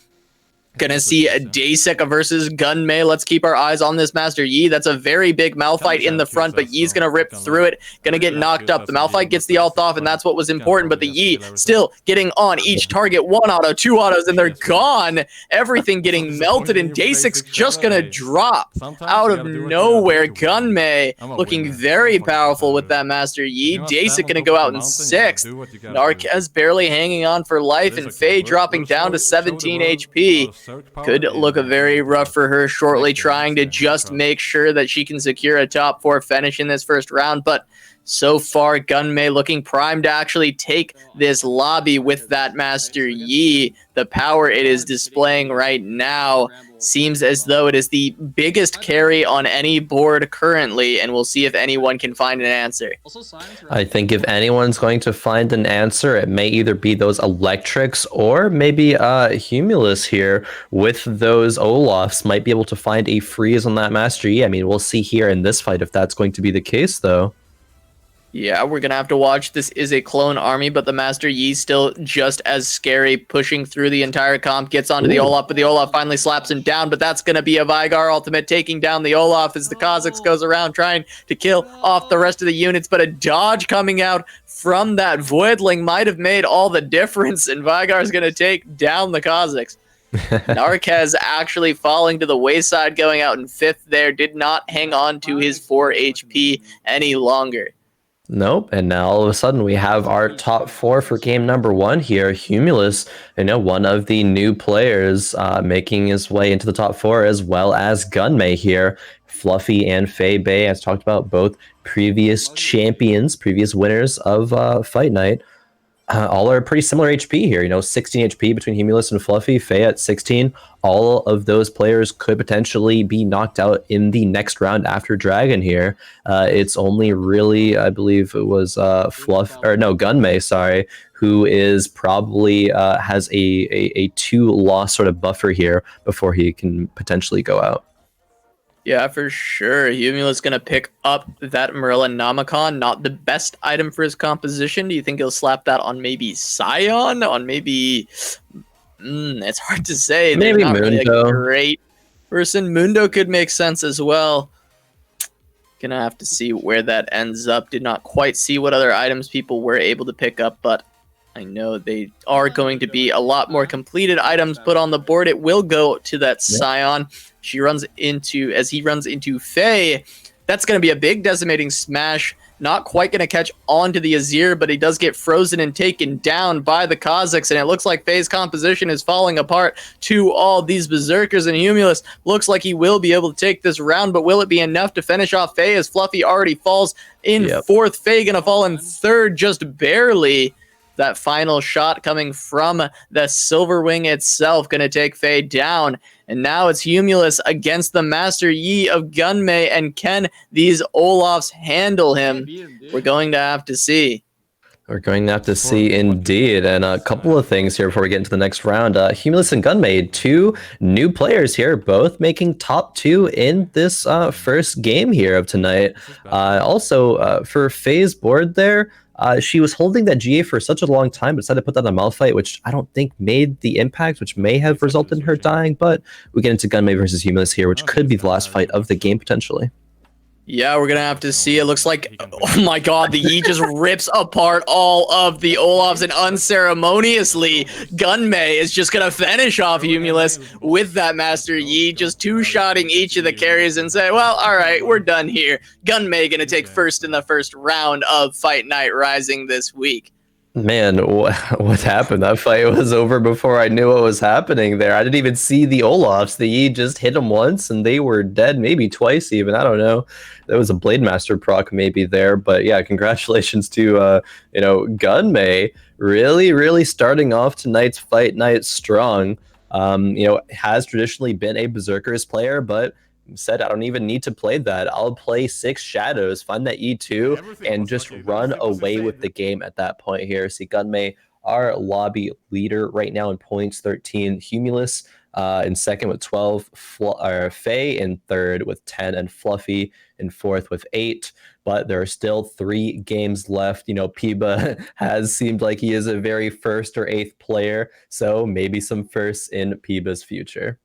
Gonna see a Deisik versus Gunmay. Let's keep our eyes on this Master Yi. That's a very big Malphite in the front, but Yi's gonna rip through it, gonna get knocked up. The Malphite gets the ult off, and that's what was important, but the Yi still getting on each target. 1 auto, 2 autos, and they're gone. Everything getting melted, and Deisik's just gonna drop out of nowhere. Gunmay looking very powerful with that Master Yi. Deisik gonna go out in 6th. Narkez barely hanging on for life, and Faye dropping down to 17 HP. Could look very rough for her shortly, trying to just make sure that she can secure a top 4 finish in this first round. But so far, Gunmay looking primed to actually take this lobby with that Master Yi. The power it is displaying right now seems as though it is the biggest carry on any board currently, and we'll see if anyone can find an answer. I think if anyone's going to find an answer, it may either be those electrics or maybe Humilis here with those Olafs might be able to find a freeze on that Master Yi. I mean, we'll see here in this fight if that's going to be the case, though. Yeah, we're going to have to watch. This is a clone army, but the Master Yi still just as scary, pushing through the entire comp, gets onto the Olaf, but the Olaf finally slaps him down, but that's going to be a Veigar ultimate, taking down the Olaf as the Kha'Zix goes around trying to kill off the rest of the units, but a dodge coming out from that Voidling might have made all the difference, and Veigar's going to take down the Kha'Zix. Narkez actually falling to the wayside, going out in 5th there, did not hang on to his 4 HP any longer. Nope, and now all of a sudden we have our top 4 for game number 1 here. Humilis, you know, one of the new players making his way into the top 4, as well as Gunmay here. Fluffy and Faye Bay, as talked about, both previous champions, previous winners of Fight Night. All are pretty similar HP here, you know, 16 HP between Humilis and Fluffy, Faye at 16. All of those players could potentially be knocked out in the next round after Dragon here. It's only really, I believe it was Gunmay, sorry, who is probably has a 2-loss sort of buffer here before he can potentially go out. Yeah, for sure. Humilis going to pick up that Marilla Namicon. Not the best item for his composition. Do you think he'll slap that on maybe Scion? On maybe... it's hard to say. Maybe not Mundo. Really a great person. Mundo could make sense as well. Gonna have to see where that ends up. Did not quite see what other items people were able to pick up, but I know they are going to be a lot more completed items put on the board. It will go to that Scion. As he runs into Faye, that's going to be a big decimating smash. not quite going to catch on to the Azir, but he does get frozen and taken down by the Kazakhs, and it looks like Faye's composition is falling apart to all these Berserkers, and Humilis looks like he will be able to take this round, but will it be enough to finish off Faye as Fluffy already falls in fourth? Faye going to fall in third, just barely. That final shot coming from the Silver Wing itself going to take Faye down. And now it's Humilis against the Master Yi of Gunmay. And can these Olafs handle him? We're going to have to see. We're going to have to see indeed. And a couple of things here before we get into the next round. Humilis and Gunmay, two new players here, both making top 2 in this first game here of tonight. Also, for Faye's board there, she was holding that GA for such a long time, but decided to put that on Malphite, which I don't think made the impact, which may have resulted in her dying. But we get into Gunmay versus Humilis here, which could be the last fight of the game potentially. Yeah, we're going to have to see. It looks like, oh my god, the Yi just rips apart all of the Olafs, and unceremoniously, Gunmay is just going to finish off Humilis with that Master Yi, just two-shotting each of the carries and say, well, all right, we're done here. Gunmay going to take first in the first round of Fight Night Rising this week. Man, what happened? That fight was over before I knew what was happening there. I didn't even see the Olafs. The Yi just hit them once and they were dead, maybe twice even. I don't know. There was a Blade Master proc maybe there. But yeah, congratulations to, Gunmay. Really starting off tonight's Fight Night strong. Has traditionally been a Berserkers player, but said I don't even need to play that. I'll play 6 shadows, find that E2, and just run away with the game at that point here. See, Gunmay, our lobby leader right now in points, 13. Humilis in second with 12. Faye in third with 10, and Fluffy in fourth with 8. But there are still 3 games left. Impeeba has seemed like he is a very first or 8th player, so maybe some firsts in Impeeba's future.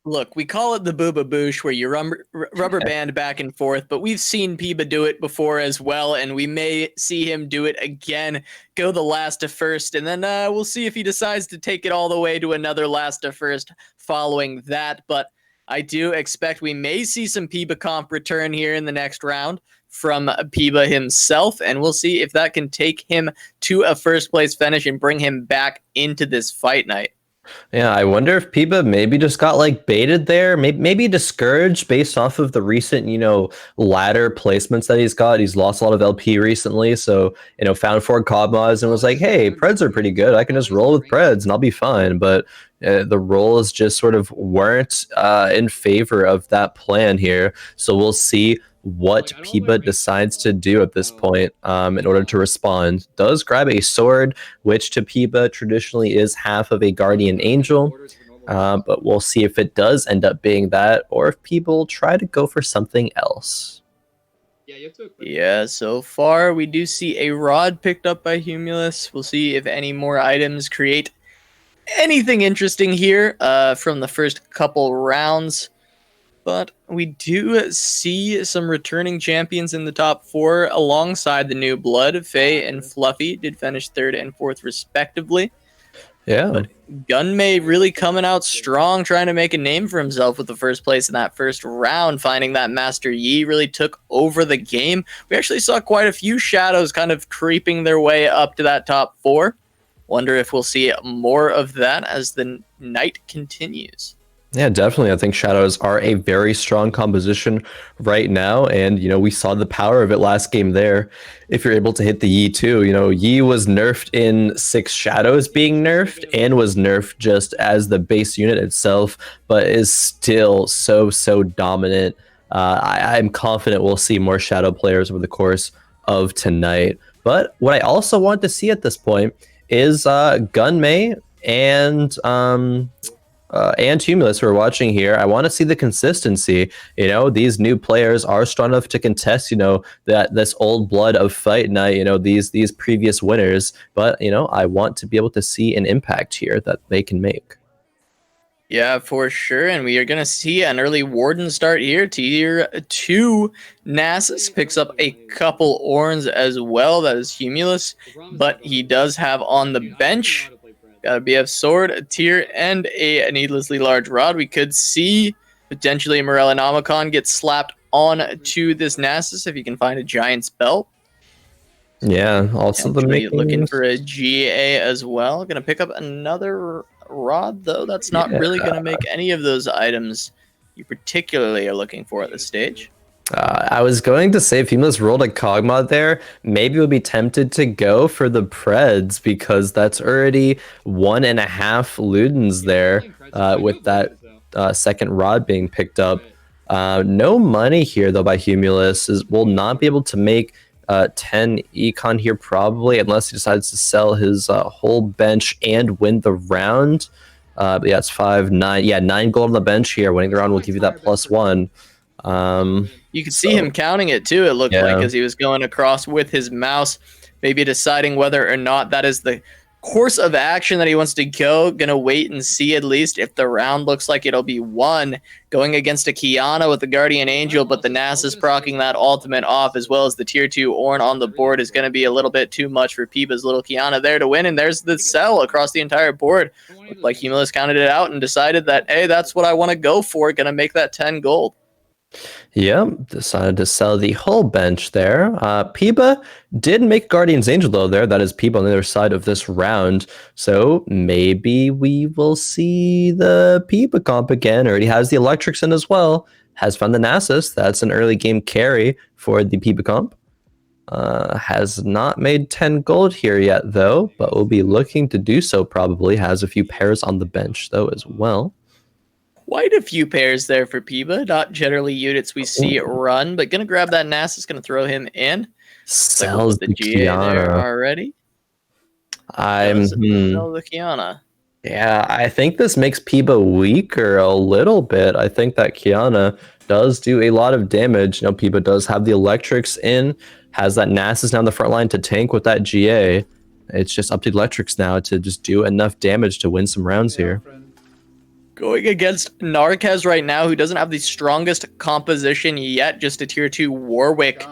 Look, we call it the Booba Boosh, where you rubber band back and forth, but we've seen Impeeba do it before as well, and we may see him do it again, go the last to first, and then we'll see if he decides to take it all the way to another last to first following that. But I do expect we may see some Impeeba comp return here in the next round from Impeeba himself, and we'll see if that can take him to a first place finish and bring him back into this fight night. Yeah, I wonder if Impeeba maybe just got baited there, maybe discouraged based off of the recent, ladder placements that he's got. He's lost a lot of LP recently, so, found 4 Cobmas and was like, hey, Preds are pretty good. I can just roll with Preds and I'll be fine. But the rolls just sort of weren't in favor of that plan here. So we'll see what Impeeba decides to do at this point in order to respond. Does grab a sword, which to Impeeba traditionally is half of a guardian angel, but we'll see if it does end up being that, or if people try to go for something else. Yeah, so far we do see a rod picked up by Humilis. We'll see if any more items create anything interesting here from the first couple rounds. But we do see some returning champions in the top 4 alongside the new blood. Faye and Fluffy did finish 3rd and 4th respectively. Yeah. But Gunmay really coming out strong, trying to make a name for himself with the first place in that first round, finding that Master Yi really took over the game. We actually saw quite a few shadows kind of creeping their way up to that top 4. Wonder if we'll see more of that as the night continues. Yeah, definitely. I think shadows are a very strong composition right now, and we saw the power of it last game there. If you're able to hit the Yi too, Yi was nerfed in 6 shadows being nerfed, and was nerfed just as the base unit itself, but is still so dominant. I'm confident we'll see more shadow players over the course of tonight. But what I also want to see at this point is Gunmay and Humilis who are watching here. I want to see the consistency. These new players are strong enough to contest, that this old blood of Fight Night, these previous winners. But, I want to be able to see an impact here that they can make. Yeah, for sure. And we are going to see an early Warden start here. Tier 2 Nasus picks up a couple Orns as well. That is Humilis. But he does have on the bench got a BF sword, a tier, and a needlessly large rod. We could see potentially Morellonomicon get slapped on to this Nasus if he can find a Giant's Belt. Yeah, also the Potentially looking makings. for a GA as well. Gonna pick up another rod though. That's not really gonna make any of those items you particularly are looking for at this stage. I was going to say if Humilis rolled a Cogmod there, maybe we'll be tempted to go for the Preds because that's already 1.5 Ludens there with that second rod being picked up. No money here though by Humilis. Will not be able to make 10 econ here probably unless he decides to sell his whole bench and win the round. But yeah, it's 5, 9. Yeah, 9 gold on the bench here. Winning the round will give you that +1. You could see him counting it too, it looked like, as he was going across with his mouse, maybe deciding whether or not that is the course of action that he wants to go. Gonna wait and see at least if the round looks like it'll be won. Going against a Kiana with the Guardian Angel, but the Nasus procking that ultimate off, as well as the tier 2 Ornn on the board, is going to be a little bit too much for Peeba's little Kiana there to win. And there's the sell across the entire board. Looked like Humilis counted it out and decided that, hey, that's what I want to go for. Gonna make that 10 gold. Yep, decided to sell the whole bench there. Peeba did make Guardian's Angel though there. That is Peeba on the other side of this round. So maybe we will see the Peeba comp again. Already has the Electrics in as well. Has found the Nasus. That's an early game carry for the Peeba comp. Has not made 10 gold here yet though, but will be looking to do so probably. Has a few pairs on the bench though as well. Quite a few pairs there for Peeba. Not generally units we see it run, but gonna grab that Nasus, gonna throw him in. Sells the GA there already. Sell the Kiana. Yeah, I think this makes Peeba weaker a little bit. I think that Kiana does do a lot of damage. You know, Peeba does have the Electrics in, has that Nasus down the front line to tank with that GA. It's just up to Electrics now to just do enough damage to win some rounds here. Going against Narkez right now, who doesn't have the strongest composition yet, just a tier 2 Warwick.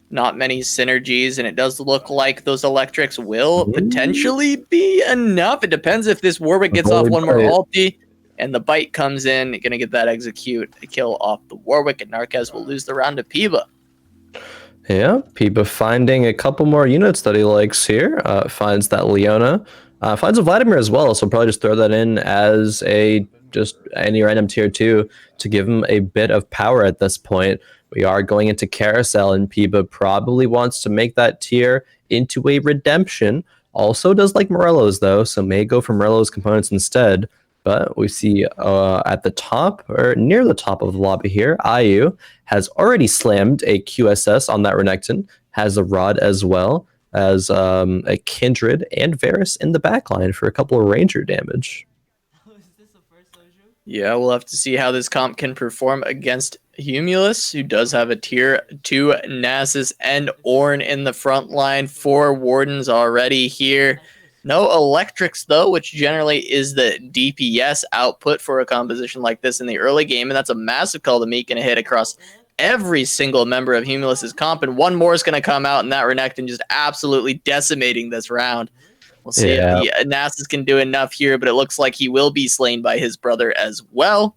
Not many synergies, and it does look like those Electrics will potentially be enough. It depends if this Warwick gets off one more ulti, and the bite comes in, gonna get that execute, a kill off the Warwick, and Narkez will lose the round to Peeba. Yeah, Peeba finding a couple more units that he likes here. Finds that Leona. Finds a Vladimir as well, so probably just throw that in as a just any random tier 2 to give him a bit of power at this point. We are going into Carousel, and Peeba probably wants to make that tier into a redemption. Also does like Morello's though, so may go for Morello's components instead. But we see at the top, or near the top of the lobby here, IU has already slammed a QSS on that Renekton, has a Rod as well as a Kindred and Varus in the backline for a couple of Ranger damage. Yeah, we'll have to see how this comp can perform against Humilis, who does have a tier 2 Nasus and Ornn in the front line. 4 Wardens already here. No Electrics, though, which generally is the DPS output for a composition like this in the early game, and that's a massive call to meet, going to hit across every single member of Humilis' comp, and one more is going to come out, and that Renekton just absolutely decimating this round. We'll see if the Nasus can do enough here, but it looks like he will be slain by his brother as well.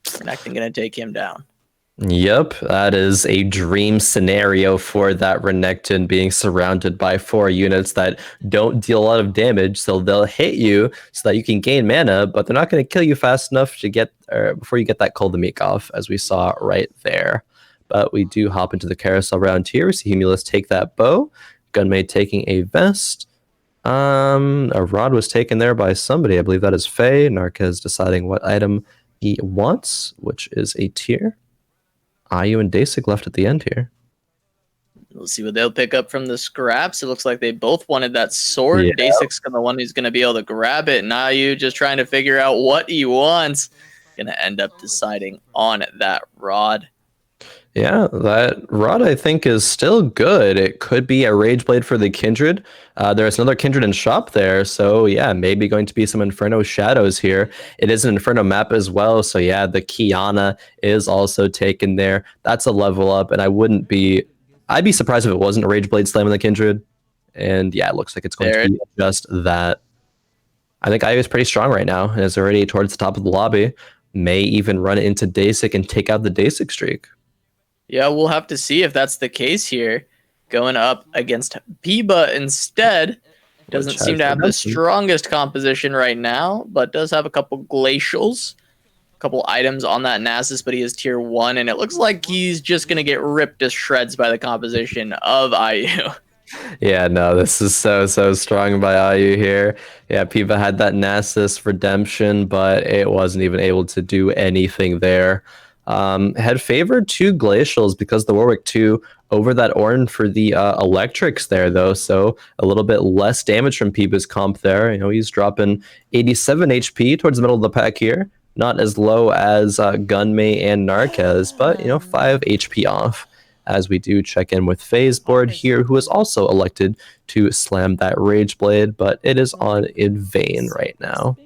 Renekton going to take him down. Yep, that is a dream scenario for that Renekton, being surrounded by 4 units that don't deal a lot of damage, so they'll hit you so that you can gain mana, but they're not going to kill you fast enough to get before you get that Call the Meek off, as we saw right there. But we do hop into the carousel round here. We see Humilis take that bow, Gunmay taking a vest. A rod was taken there by somebody. I believe that is Faye. Narkez deciding what item he wants, which is a tier. IU and Deisik left at the end here. We'll see what they'll pick up from the scraps. It looks like they both wanted that sword. Yeah. Deisik's the one who's going to be able to grab it. And IU just trying to figure out what he wants. Going to end up deciding on that rod. Yeah, that rod I think is still good. It could be a Rage Blade for the Kindred. There's another Kindred in shop there, so yeah, maybe going to be some Inferno Shadows here. It is an Inferno map as well, so yeah, the Kiana is also taken there. That's a level up, and I'd be surprised if it wasn't a Rage Blade slamming the Kindred. And yeah, it looks like it's going to be just that. I think IU is pretty strong right now, and is already towards the top of the lobby. May even run into Deisik and take out the Deisik streak. Yeah, we'll have to see if that's the case here. going up against impeeba instead. Doesn't Which seem has to have the redemption. strongest composition right now, but does have a couple glacials, a couple items on that Nasus, but he is tier 1, and it looks like he's just going to get ripped to shreds by the composition of IU. Yeah, no, this is so strong by IU here. Yeah, Piva had that Nasus redemption, but it wasn't even able to do anything there. Had favored 2 glacials because the Warwick 2 over that Ornn for the electrics there, though, so a little bit less damage from Piva's comp there. You know, he's dropping 87 HP towards the middle of the pack here. Not as low as Gunmay and Narkez, but, you know, 5 HP off. As we do check in with Faye's board here, who has also elected to slam that Rage Blade, but it is on in vain right now.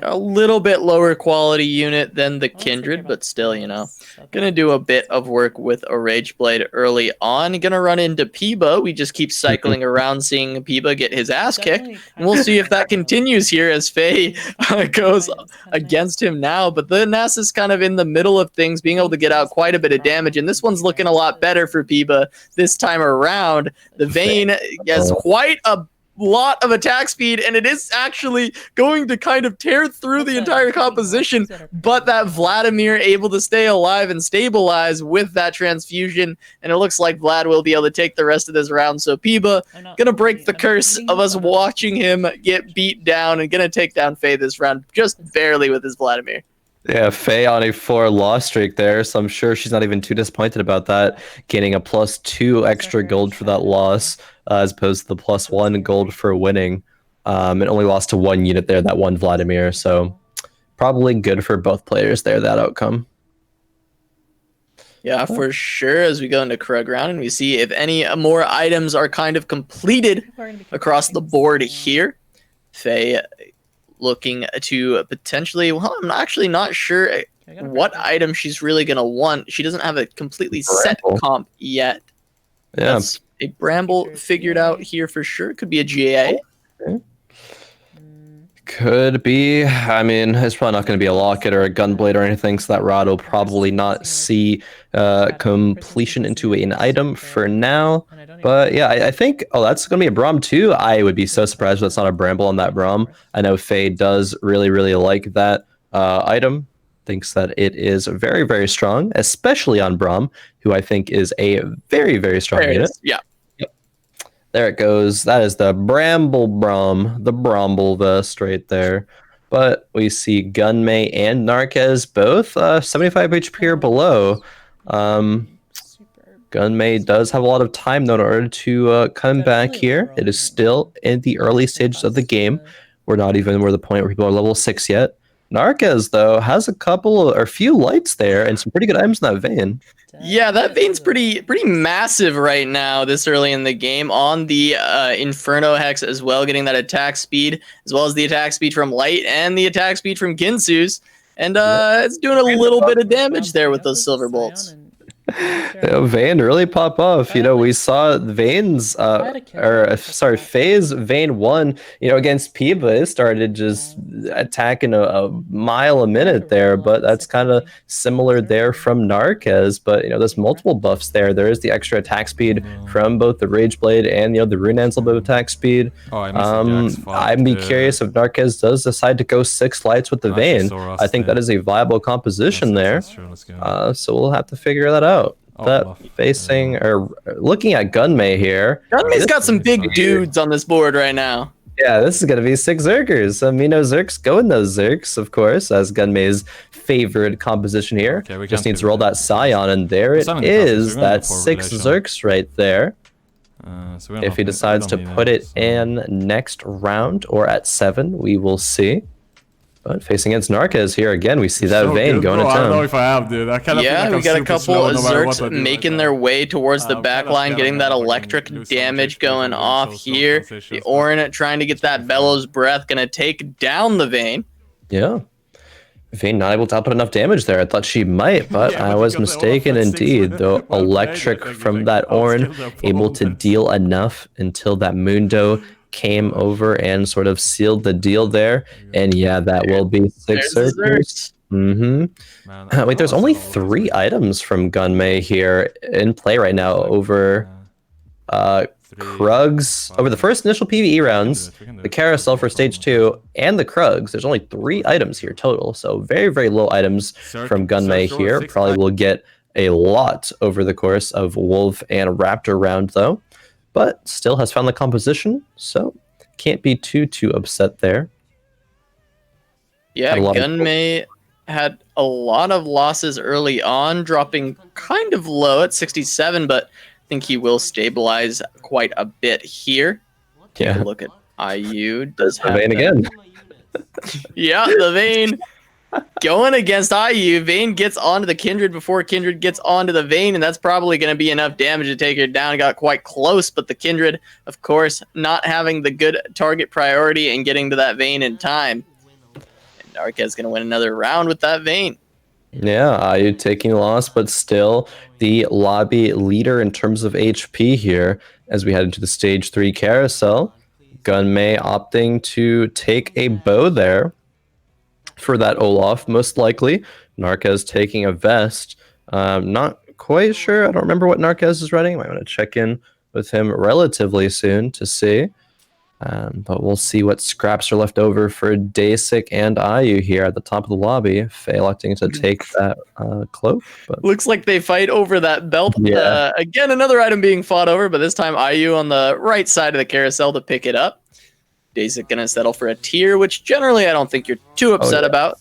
A little bit lower quality unit than the Kindred, but still, you know, gonna do a bit of work with a Rage Blade early on. Gonna run into impeeba. We just keep cycling around seeing impeeba get his ass kicked, and we'll see if that continues here as Faye goes against him now. But the Nasus is kind of in the middle of things, being able to get out quite a bit of damage, and this one's looking a lot better for impeeba this time around. The Vayne has quite a lot of attack speed, and it is actually going to kind of tear through the entire composition, but that Vladimir able to stay alive and stabilize with that transfusion, and it looks like Vlad will be able to take the rest of this round. So impeeba gonna break the curse of us watching him get beat down, and gonna take down Faye this round just barely with his Vladimir. Yeah, Faye on a 4 loss streak there, so I'm sure she's not even too disappointed about that, gaining a +2 extra gold for that loss, as opposed to the +1 gold for winning. And only lost to 1 unit there, that one Vladimir, so probably good for both players there, that outcome. Yeah, for sure, as we go into Khroen round, and we see if any more items are kind of completed across the board here. Faye looking to potentially, well, I'm actually not sure what item she's really going to want. She doesn't have a completely set comp yet. Yeah. That's a Bramble figured out here for sure. Could be a GA. Could be. I mean, it's probably not going to be a Locket or a Gunblade or anything, so that rod will probably not see completion into an item for now. But yeah, I think, oh, that's going to be a Braum too. I would be so surprised if that's not a Bramble on that Braum. I know Faye does really like that item. Thinks that it is very, very strong, especially on Braum, who I think is a very strong unit. Yeah. There it goes. That is the Bramble Braum, the Bramble vest right there. But we see Gunmay and Narkez both 75 HP or below. Gunmay does have a lot of time though in order to come back here. It is still in the early stages of the game. We're not even the point where people are level 6 yet. Narkez though has a couple or a few lights there and some pretty good items in that Vayne. Yeah, that Vayne's pretty massive right now this early in the game on the Inferno Hex as well, getting that attack speed as well as the attack speed from Light and the attack speed from Ginsu's. And it's doing a little bit of damage there with those silver bolts. Vayne really pop off. You know, we saw Vayne's Faye's Vayne 1, you know, against impeeba. It started just attacking a mile a minute there, but that's kind of similar there from Narkez. But you know, there's multiple buffs there. There is the extra attack speed from both the Rage Blade and, you know, the Runan's little bit of attack speed. I'd be curious if Narkez does decide to go 6 lights with the Vayne. I think that is a viable composition there. So we'll have to figure that out. Facing or looking at Gunmay here. Gunmay's got some big dudes on this board right now. Yeah, this is gonna be 6 Zerkers. Amino Zerks go in those Zerks, of course, as Gunmay's favored composition here. Just needs to roll that Scion, and there it is. That's 6 Zerks right there. If he decides to put it in next round or at 7, we will see. But facing against Narkez here again, we see that Vayne going to town. I don't know if I have, dude. Yeah, we got a couple of Zerks making their way towards the back line, getting that electric damage going off here. The Ornn trying to get that Bellows Breath, gonna take down the Vayne. Yeah. Vayne not able to output enough damage there. I thought she might, but I was mistaken indeed. Though electric from that Ornn, able to deal enough until that Mundo came over and sort of sealed the deal there. And yeah, that will be 6 Zerkers. Wait, there's only 3 items from Gunmay here in play right now over Krugs over the first initial PvE rounds, the carousel for stage 2, and the Krugs. There's only 3 items here total, so very, very low items from Gunmay here. Probably will get a lot over the course of Wolf and Raptor round though, but still has found the composition, so can't be too upset there. Yeah, Gunmay had a lot of losses early on, dropping kind of low at 67, but I think he will stabilize quite a bit here. Take a look at IU. Does have Vayne again. Yeah, the Vayne going against IU. Vayne gets onto the Kindred before Kindred gets onto the Vayne, and that's probably going to be enough damage to take her down. Got quite close, but the Kindred, of course, not having the good target priority and getting to that Vayne in time. Narkez going to win another round with that Vayne. Yeah, IU taking a loss, but still the lobby leader in terms of HP here as we head into the stage 3 carousel. Gunmay opting to take a bow there for that Olaf, most likely. Narkez taking a vest. Not quite sure. I don't remember what Narkez is running. Might want to check in with him relatively soon to see. But we'll see what scraps are left over for Deisik and IU here at the top of the lobby. Faye electing to take that cloak. But looks like they fight over that belt. Yeah. Again, another item being fought over, but this time IU on the right side of the carousel to pick it up. Deisik going to settle for a tier, which generally I don't think you're too upset about.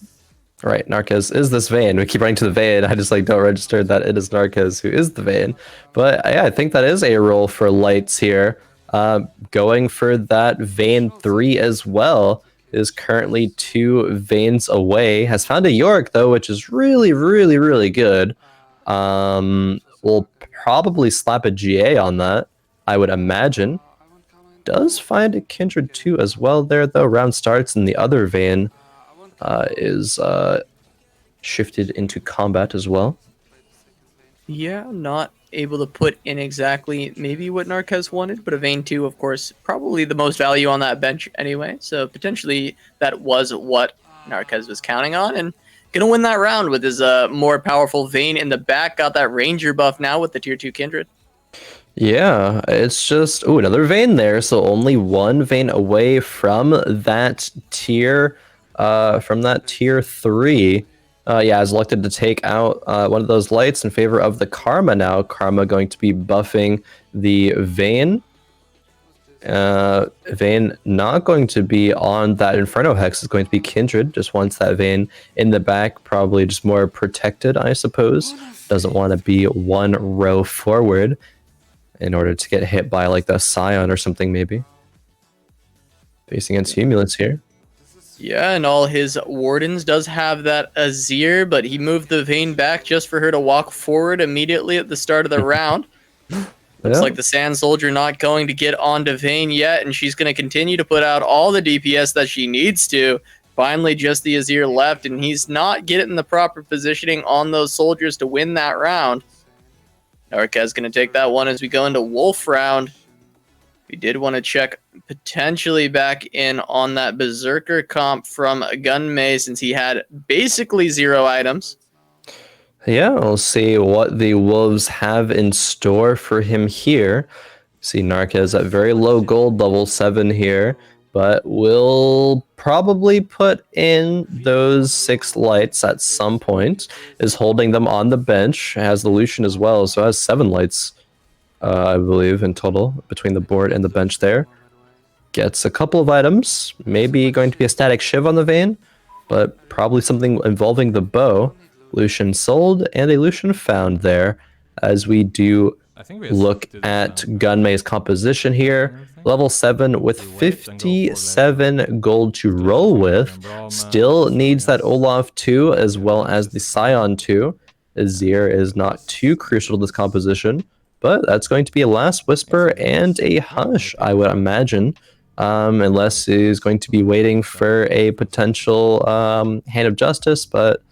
Right, Narkez is this Vayne. We keep running to the Vayne. I just don't register that it is Narkez who is the Vayne. But yeah, I think that is a role for Lights here. Going for that Vayne 3 as well. Is currently 2 Vaynes away. Has found a Yorick though, which is really, really, really good. We'll probably slap a GA on that, I would imagine. Does find a Kindred 2 as well there though. Round starts and the other Vayne is shifted into combat as well. Yeah, not able to put in exactly maybe what Narkez wanted, but a Vayne 2, of course, probably the most value on that bench anyway. So potentially that was what Narkez was counting on, and gonna win that round with his more powerful Vayne in the back. Got that Ranger buff now with the tier 2 Kindred. Yeah, it's just another Vayne there, so only 1 Vayne away from that tier 3. Yeah, has elected to take out one of those lights in favor of the Karma now. Karma going to be buffing the Vayne. Vayne not going to be on that Inferno Hex. Is going to be Kindred. Just wants that Vayne in the back, probably just more protected, I suppose. Doesn't want to be 1 row forward in order to get hit by like the Scion or something maybe. Facing against Humilis here. Yeah, and all his Wardens does have that Azir, but he moved the Vayne back just for her to walk forward immediately at the start of the round. Looks like the Sand Soldier not going to get onto Vayne yet, and she's going to continue to put out all the DPS that she needs to. Finally, just the Azir left, and he's not getting the proper positioning on those soldiers to win that round. Narkez going to take that one as we go into Wolf round. We did want to check potentially back in on that Berserker comp from Gunmay since he had basically 0 items. Yeah, we'll see what the Wolves have in store for him here. See Narkez at very low gold, level 7 here, but will probably put in those 6 lights at some point. Is holding them on the bench, has the Lucian as well, so has 7 lights. I believe in total between the board and the bench there. Gets a couple of items, maybe going to be a static Shiv on the Vayne, but probably something involving the bow. Lucian sold and a Lucian found there as we do look at Gunmay's composition here. Level 7 with 57 gold to roll with. Still needs that Olaf 2 as well as the Scion 2. Azir is not too crucial to this composition. But that's going to be a Last Whisper and a Hush, I would imagine. Unless he's going to be waiting for a potential Hand of Justice. But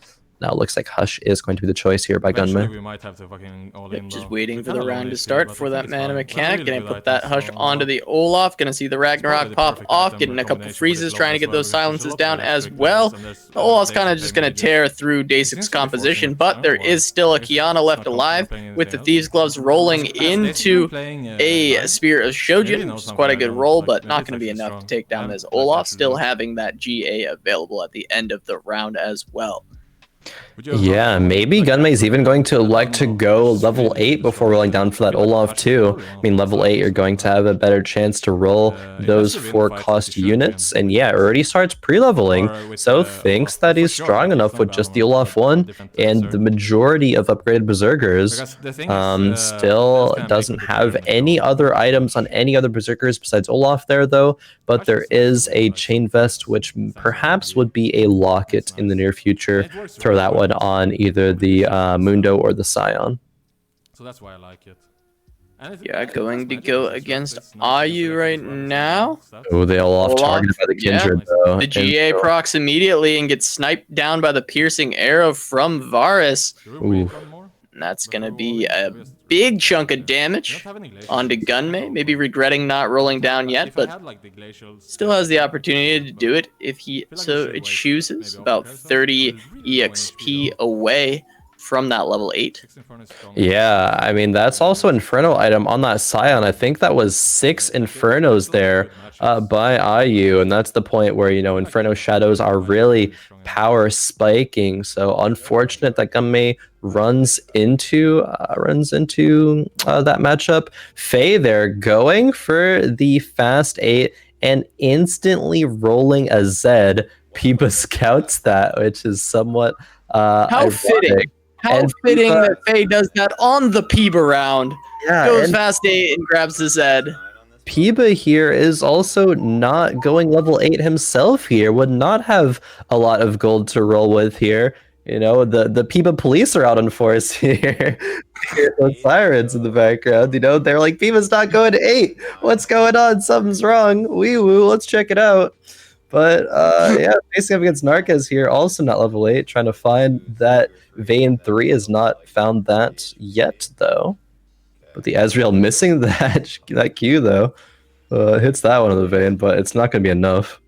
Now it looks like Hush is going to be the choice here by Eventually, Gunmay. we might have to fucking all in, Just though. waiting We for the kinda round lonely to still, start but I for think that it's mana fine. mechanic. That's a Gonna really put good that item, Hush so, onto the Olaf. Gonna see the Ragnarok the pop perfect off, item getting a couple combination for freezes, this trying to load get as those well, because silences there's a lot down of as electric well. players, and there's, Olaf's Deisik kind of just gonna playing tear through He Daisik's seems to be composition, forcing it. but I there don't know why. is still a I guess Kiana he's left not comfortable alive playing with the anything Thieves' else. Gloves rolling Deisik playing, into a Live. Spirit of Maybe Shojin, know which is something quite a I good don't, roll, like, but maybe not it's going to be actually enough to strong. take down I'm, this like, Olaf, actually still lost. having that GA available at the end of the round as well. Would you have Yeah, Hush maybe like that? Gunmay's even going to I don't elect to know. go Hush is level really, 8 really before strong. rolling down for I that feel like Olaf Hush is too. probably one I of mean, the level best 8, you're items going to have a better chance to roll it those has to win 4 fights that cost you should units. win, And which yeah, is already starts pre-leveling. or with So thinks Olaf. that For he's sure, strong like, it's enough not with bad just on the a Olaf lot 1. different And berserk. the majority of upgraded berserkers Because the thing is, still that's doesn't kinda make have or break the any team, other items on any other berserkers besides Olaf there though. But Hush there is actually is really a nice chain with vest, fights. which It's actually perhaps really would be a locket That's in the nice. near future. And it works Throw really that well one with on either the competition, Mundo so or the Scion. that's why I like it. And Yeah, it going has to magic go resist, right? against It's nice against Ayu electric right as well, so now. stuff. Oh, they all off Olaf, targeted by the yeah. Kindred though. The GA procs immediately and gets sniped down by the piercing arrow from Varus. Should we wait one more? And that's Before going to we be all in? a We just big really chunk of don't damage have any glacials, onto so it's kinda Gunmay. Maybe awkward. regretting not rolling down Like, yet, if I but had, like, the glacials, still has the that's opportunity good, to but do it if he I feel like we so should wait chooses. maybe About off Carousel. 30 It's really low in HP EXP though. away from that level 8. 6 Inferno is strong. Yeah, I mean that's also Inferno item on that Scion. I think that was 6 Infernos there by IU, and that's the point where Inferno shadows are really power spiking. So unfortunate that Gunmay runs into that matchup. Faye there going for the fast 8 and instantly rolling a Zed. Peeba scouts that, which is somewhat How ironic. fitting. How And fitting Peeba- that Faye does that on the Peeba round. Yeah, Goes and fast 8 and grabs the Zed. Peeba here is also not going level 8 himself here, would not have a lot of gold to roll with here. The Peeba police are out on force here. Hear those sirens in the background, they're like, Peeba's not going to 8. What's going on? Something's wrong. Wee woo, let's check it out. But yeah, facing up against Narkez here, also not level 8, trying to find that Vayne 3 has not found that yet, though. But the Ezreal missing that Q, though. Hits that one on the Vayne, but it's not going to be enough.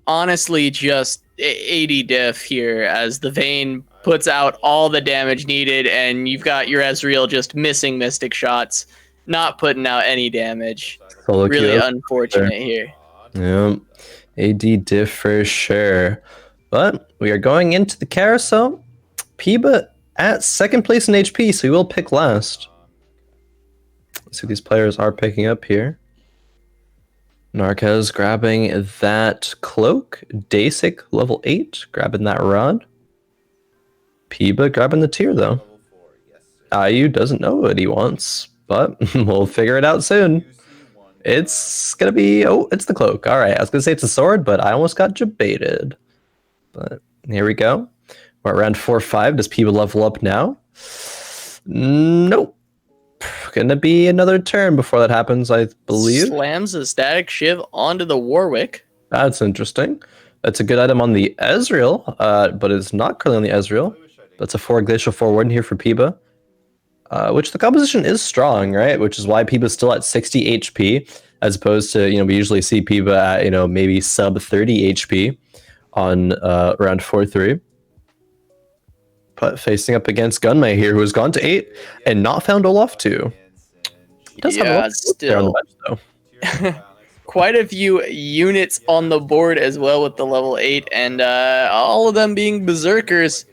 Honestly, just 80 diff here as the Vayne puts out all the damage needed, and you've got your Ezreal just missing Mystic shots, not putting out any damage. Solo Really Q. unfortunate here. Yeah, AD diff for sure. But we are going into the carousel. Peeba at second place in HP, so he will pick last. Let's see what these players are picking up here. Narkez grabbing that cloak. Deisik level 8, grabbing that rod. Peeba grabbing the tier though. IU doesn't know what he wants, but we'll figure it out soon. It's gonna be it's the cloak. All right, I was gonna say it's a sword, but I almost got jebaited. But here we go. We're at round 4-5. Does Peeba level up now? Nope. Gonna be another turn before that happens, I believe. Slams a static shiv onto the Warwick. That's interesting. That's a good item on the Ezreal, but it's not currently on the Ezreal. That's a 4 glacial forward here for Peeba. Which the composition is strong, right? Which is why Peeba's still at 60 HP, as opposed to, we usually see Peeba at, maybe sub 30 HP on round 4-3. But facing up against Gunmay here, who has gone to 8 and not found Olaf 2. He does have a lot of there on the bench, though. Quite a few units on the board as well with the level 8, and all of them being berserkers,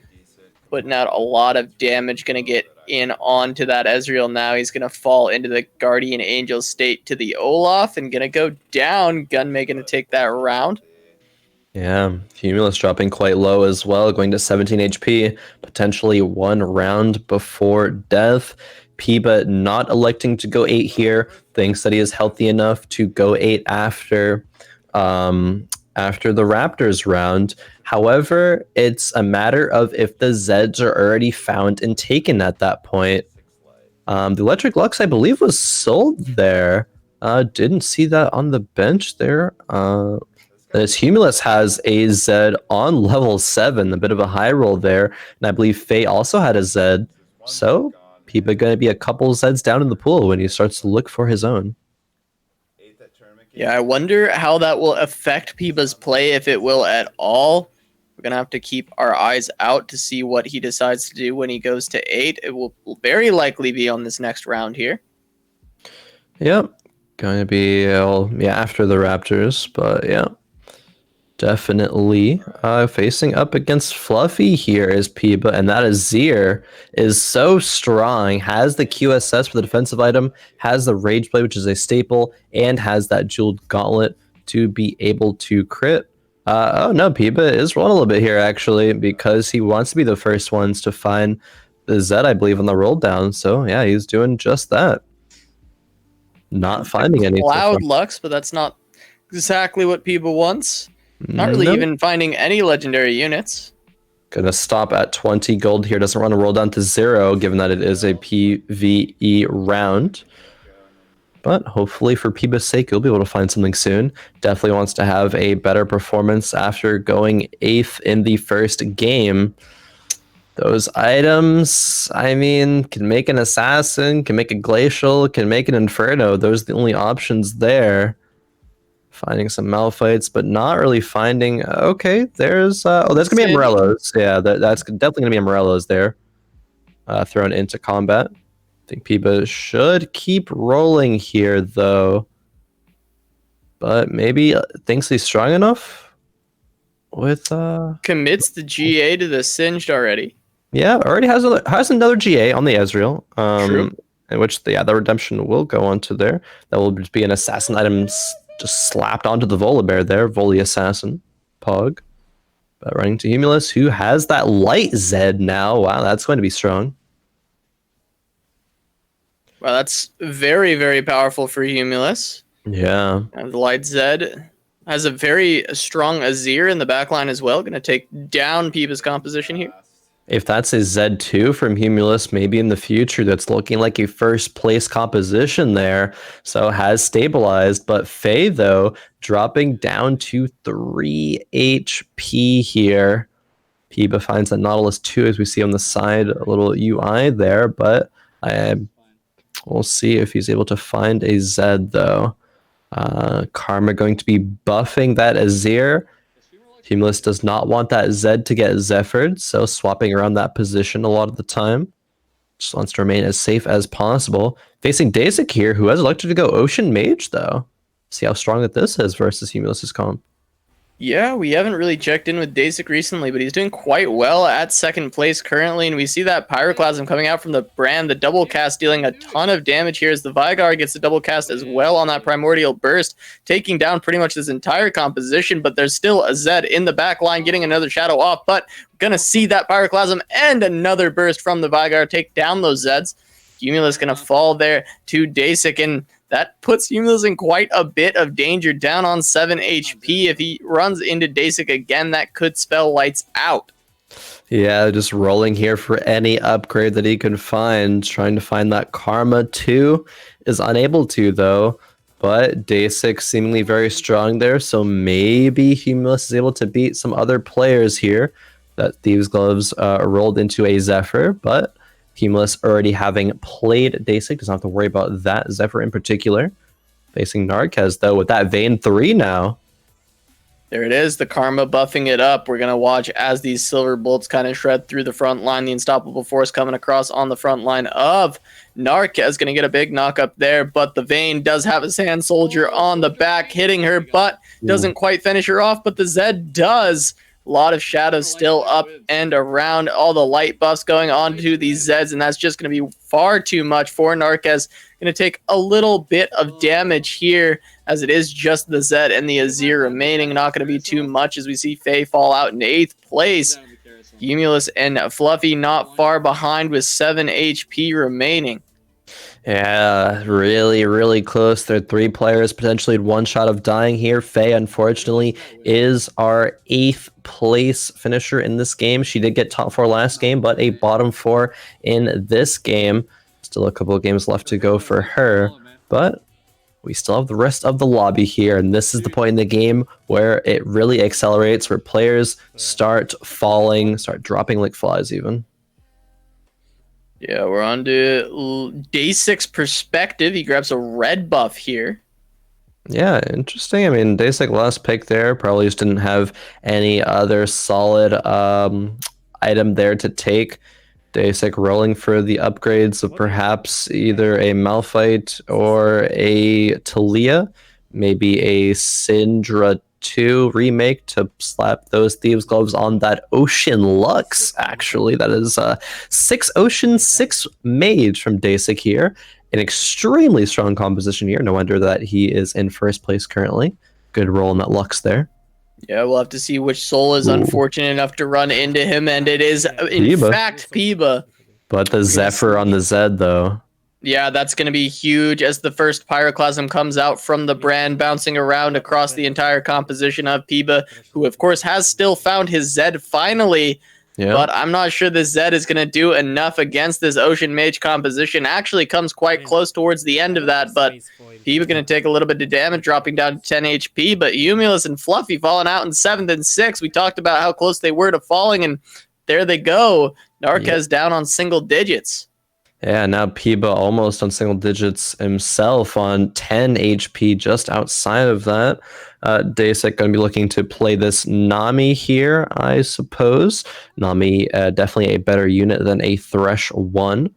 putting out a lot of damage. Gonna get in onto that Ezreal now. He's gonna fall into the Guardian Angel state to the Olaf and gonna go down. Gunmay gonna take that round. Yeah, Humilis dropping quite low as well, going to 17 HP, potentially 1 round before death. Peeba not electing to go 8 here, thinks that he is healthy enough to go 8 after the Raptors round. However, it's a matter of if the Zeds are already found and taken at that point. The Electric Lux, I believe, was sold there. Didn't see that on the bench there. As Humilis has a Z on level 7, a bit of a high roll there. And I believe Faye also had a Z. So, Peeba going to be a couple Zs down in the pool when he starts to look for his own. Yeah, I wonder how that will affect Peeba's play, if it will at all. We're going to have to keep our eyes out to see what he decides to do when he goes to 8. It will very likely be on this next round here. Yep. Going to be after the Raptors, but yeah. Definitely facing up against Fluffy here is Peeba, and that Azir is so strong, has the QSS for the defensive item, has the Rage Blade, which is a staple, and has that Jeweled Gauntlet to be able to crit. Oh no, Peeba is rolling a little bit here actually, because he wants to be the first ones to find the Z, I believe, on the roll down. So yeah, he's doing just that. Not finding any. Cloud Lux, but that's not exactly what Peeba wants. Not really even finding any legendary units. Gonna stop at 20 gold here. Doesn't want to roll down to 0, given that it is a PvE round. But hopefully for Peeba's sake, you'll be able to find something soon. Definitely wants to have a better performance after going 8th in the first game. Those items, I mean, can make an Assassin, can make a Glacial, can make an Inferno. Those are the only options there. Finding some Malphites, but not really finding... Okay, there's gonna be Morellos. Yeah, that's definitely gonna be Morellos there. Thrown into combat. I think Peeba should keep rolling here, though. But maybe thinks he's strong enough? With... Commits the GA to the Singed already. Yeah, already has another GA on the Ezreal. True. In which, the redemption will go onto there. That will just be an Assassin item just slapped onto the Volibear there. Volley Assassin. Pog. But running to Humilis, who has that light Zed now. Wow, that's going to be strong. Well, that's very, very powerful for Humilis. Yeah. And the light Zed has a very strong Azir in the backline as well. Going to take down Peeba's composition here. If that's a Z2 from Humilis, maybe in the future, that's looking like a first place composition there. So has stabilized. But Faye, though, dropping down to 3 HP here. Peeba finds that Nautilus 2, as we see on the side, a little UI there. But we'll see if he's able to find a Z, though. Karma going to be buffing that Azir. Humilis does not want that Zed to get Zephyr'd, so swapping around that position a lot of the time. Just wants to remain as safe as possible. Facing Deisik here, who has elected to go Ocean Mage, though. See how strong that this is versus Humilis' comp. Yeah, we haven't really checked in with Deisik recently, but he's doing quite well at 2nd place currently, and we see that Pyroclasm coming out from the Brand, the double cast dealing a ton of damage here as the Vigar gets the double cast as well on that Primordial Burst, taking down pretty much this entire composition, but there's still a Zed in the back line getting another Shadow off, but we're going to see that Pyroclasm and another Burst from the Vigar take down those Zeds. Humilis going to fall there to Deisik, and that puts Humilis in quite a bit of danger, down on 7 HP. If he runs into Deisik again, that could spell lights out. Yeah, just rolling here for any upgrade that he can find. Trying to find that Karma 2. Is unable to, though. But Deisik seemingly very strong there, so maybe Humilis is able to beat some other players here. That Thieves' Gloves rolled into a Zephyr, but Humilis already having played Deisik does not have to worry about that Zephyr in particular. Facing Narkez, though, with that Vayne 3 now. There it is, the Karma buffing it up. We're going to watch as these Silver Bolts kind of shred through the front line. The Unstoppable Force coming across on the front line of Narkez. Going to get a big knock up there, but the Vayne does have a Sand Soldier on the back, hitting her, but doesn't quite finish her off, but the Zed does. A lot of shadows still up and around, all the light buffs going on to these Zeds, and that's just going to be far too much for Narkez. Going to take a little bit of damage here, as it is just the Zed and the Azir remaining. Not going to be too much as we see Faye fall out in 8th place. Humilis and Fluffy not far behind with 7 HP remaining. Yeah, really, really close. There are 3 players potentially in one shot of dying here. Faye, unfortunately, is our 8th place finisher in this game. She did get top 4 last game, but a bottom 4 in this game. Still a couple of games left to go for her, but we still have the rest of the lobby here, and this is the point in the game where it really accelerates, where players start falling, start dropping like flies even. Yeah, we're on to Deisik's perspective. He grabs a red buff here. Yeah, interesting. I mean, Deisik last pick there, probably just didn't have any other solid item there to take. Deisik rolling for the upgrades of perhaps either a Malphite or a Talia, maybe a Syndra 2 remake to slap those Thieves Gloves on that Ocean Lux, actually. That is 6 Ocean, 6 Mage from Deisik here. An extremely strong composition here. No wonder that he is in first place currently. Good roll in that Lux there. Yeah, we'll have to see which soul is unfortunate enough to run into him, and it is, in fact, impeeba. But the Zephyr on the Zed, though. Yeah, that's going to be huge as the first Pyroclasm comes out from the brand, bouncing around across the entire composition of impeeba, who, of course, has still found his Zed finally. Yeah. But I'm not sure the Zed is going to do enough against this Ocean Mage composition. Actually comes quite close towards the end of that, but impeeba going to take a little bit of damage, dropping down to 10 HP. But Humilis and Fluffy falling out in 7th and 6th. We talked about how close they were to falling, and there they go. Narkez down on single digits. Yeah, now impeeba almost on single digits himself on 10 HP just outside of that. Deisik going to be looking to play this Nami here, I suppose. Nami definitely a better unit than a Thresh 1.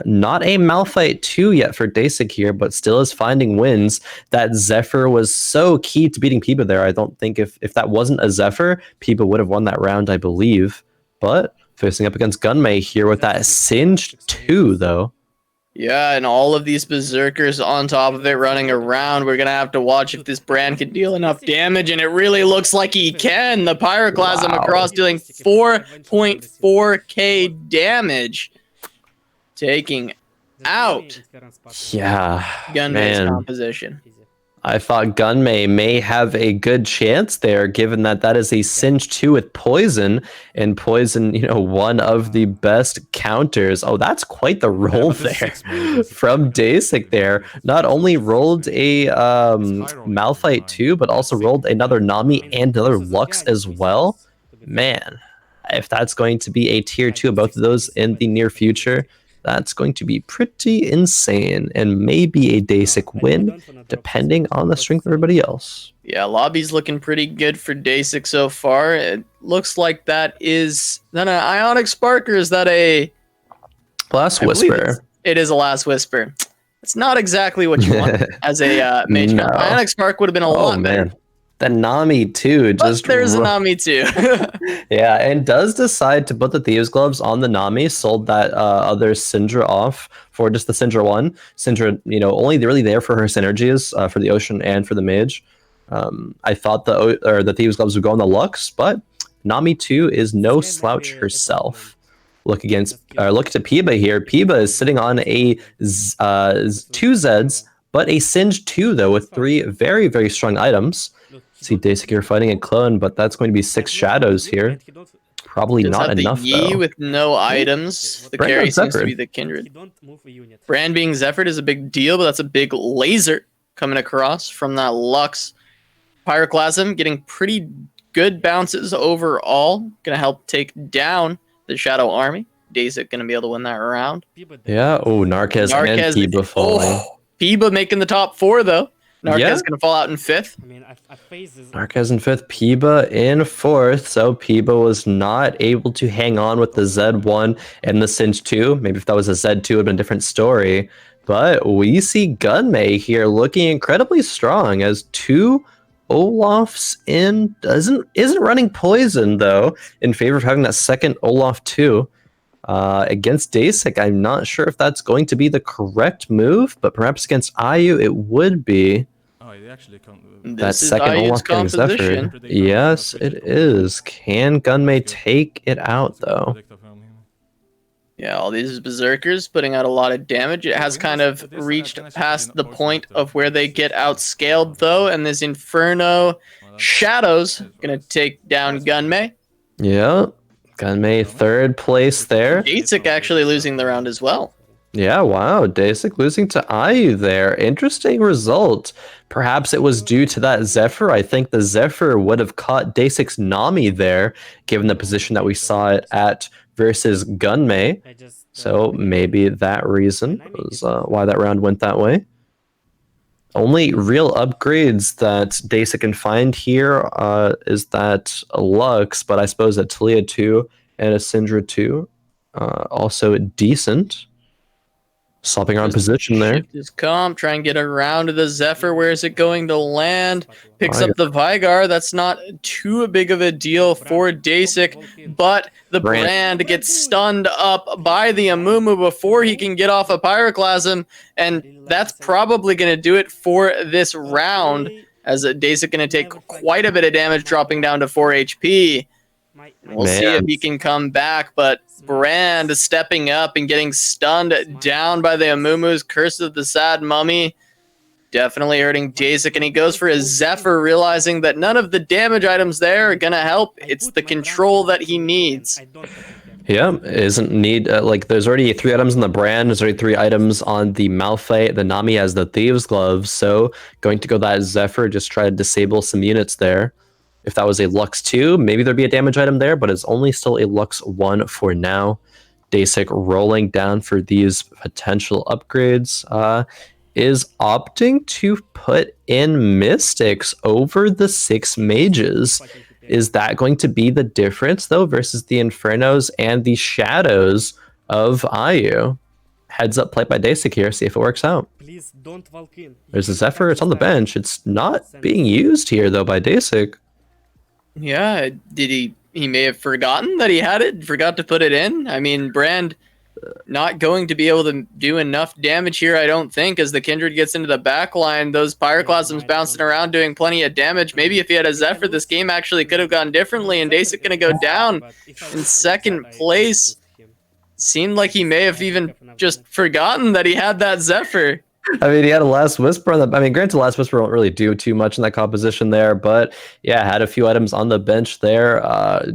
Not a Malphite 2 yet for Deisik here, but still is finding wins. That Zephyr was so key to beating impeeba there. I don't think if that wasn't a Zephyr, impeeba would have won that round, I believe. But facing up against Gunmay here with that Singed 2, though. Yeah, and all of these Berserkers on top of it running around. We're going to have to watch if this brand can deal enough damage, and it really looks like he can. The Pyroclasm across dealing 4.4k damage. Taking out Gunmay's composition. I thought Gunmay may have a good chance there, given that that is a Singe 2 with Poison, and Poison, you know, one of the best counters. Oh, that's quite the roll there from Deisik there. Not only rolled a Malphite 2, but also rolled another Nami and another Lux as well. Man, if that's going to be a tier 2 of both of those in the near future, that's going to be pretty insane, and maybe a Deisik win, depending on the strength of everybody else. Yeah, lobby's looking pretty good for Deisik so far. It looks like that is that an Ionic Spark, or is that a Last Whisper? It is a Last Whisper. It's not exactly what you want as a mage. No. Ionic Spark would have been a lot better. The Nami too, just there's a Nami too. Yeah, and does decide to put the Thieves Gloves on the Nami, sold that other Syndra off for just the Syndra 1. Syndra, you know, only really there for her synergies for the Ocean and for the Mage. I thought the Thieves Gloves would go on the Lux, but Nami 2 is no slouch herself. Look to impeeba here. Impeeba is sitting on a 2 Zeds, but a Singe 2 though, with 3 very, very strong items. See Deisik here fighting a Khroen, but that's going to be 6 shadows here. Probably not enough, though. With no items. The carry seems to be the Kindred. Brand being Zephyred is a big deal, but that's a big laser coming across from that Lux. Pyroclasm getting pretty good bounces overall. Going to help take down the Shadow Army. Deisik going to be able to win that round. Yeah, Narkez and impeeba falling. impeeba making the top 4, though. Narkez going to fall out in 5th. Narkez in 5th, impeeba in 4th. So impeeba was not able to hang on with the Z1 and the Singe 2. Maybe if that was a Z2, it would have been a different story. But we see Gunmay here looking incredibly strong as 2 Olafs in. Isn't running Poison, though, in favor of having that second Olaf 2. Against Deisik, I'm not sure if that's going to be the correct move, but perhaps against Ayu it would be. That second Olaf getting Zephyr. Yes, it is. Can Gunmay take it out, though? Yeah, all these Berserkers putting out a lot of damage. It has kind of reached past the point of where they get outscaled, though, and this Inferno Shadows going to take down Gunmay. Yeah. Gunmay 3rd place there. Deisik actually losing the round as well. Yeah, wow. Deisik losing to Ayu there. Interesting result. Perhaps it was due to that Zephyr. I think the Zephyr would have caught Deisik's Nami there, given the position that we saw it at versus Gunmay. So maybe that reason was why that round went that way. Only real upgrades that Deisik can find here is that a Lux, but I suppose a Talia 2 and a Syndra 2. Also decent. Swapping around Just position there. shift his comp, try and get around to the Zephyr. Where is it going to land? Picks Vigar. up the Vigar. That's not too big of a deal for Deisik, but the Brand gets stunned up by the Amumu before he can get off a Pyroclasm, and that's probably going to do it for this round, as Deisik going to take quite a bit of damage, dropping down to 4 HP. We'll see if Man. he can come back, but Brand stepping up and getting stunned down by the Amumu's Curse of the Sad Mummy. Definitely hurting Deisik, and he goes for his Zephyr, realizing that none of the damage items there are going to help. It's the control that he needs. Yeah, isn't need like there's already 3 items on the brand, there's already 3 items on the Malphite, the Nami has the Thieves Gloves, so going to go that Zephyr, just try to disable some units there. If that was a Lux 2, maybe there'd be a damage item there, but it's only still a Lux 1 for now. Deisik rolling down for these potential upgrades. Is opting to put in Mystics over the 6 Mages. Is that going to be the difference, though, versus the Infernos and the Shadows of Ayu? Heads up play by Deisik here, see if it works out. There's a Zephyr, it's on the bench. It's not being used here, though, by Deisik. Yeah, did he may have forgotten that he had it, forgot to put it in? I mean, Brand not going to be able to do enough damage here, I don't think, as the Kindred gets into the back line. Those Pyroclasms bouncing around doing plenty of damage. Maybe if he had a Zephyr, this game actually could have gone differently, and Deisik going to go down in second place. Seemed like he may have even just forgotten that he had that Zephyr. I mean, he had a Last Whisper on the. I mean, granted, Last Whisper won't really do too much in that composition there, but yeah, had a few items on the bench there.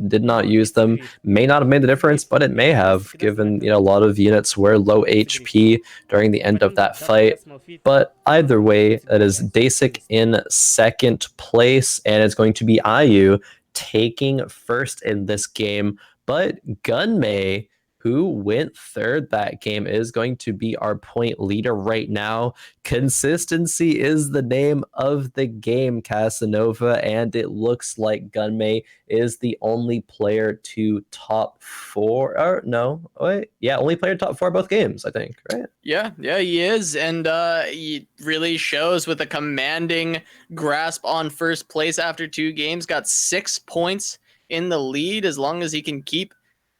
Did not use them. May not have made the difference, but it may have, given a lot of units were low HP during the end of that fight. But either way, that is Deisik in second place, and it's going to be Ayu taking first in this game. But Gunmay, who went third that game, is going to be our point leader right now. Consistency is the name of the game, Casanova, and it looks like Gunmay is the only player to top 4. Or no, wait, yeah, only player top 4 both games, I think, right? Yeah, he is, and he really shows with a commanding grasp on first place after 2 games. Got 6 points in the lead. As long as he can keep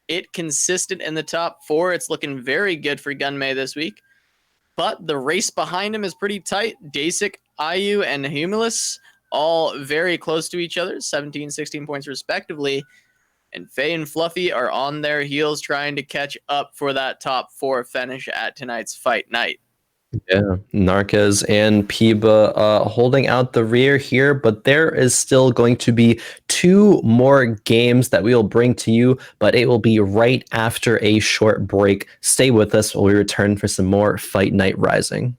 it consistent in the top 4, it's looking very good for Gunmay this week. But the race behind him is pretty tight. Deisik, Ayu, and Humilis all very close to each other, 17, 16 points respectively. And Faye and Fluffy are on their heels trying to catch up for that top 4 finish at tonight's fight night. Yeah, Narkez and Impeeba holding out the rear here, but there is still going to be 2 more games that we will bring to you, but it will be right after a short break. Stay with us while we return for some more Fight Night Rising.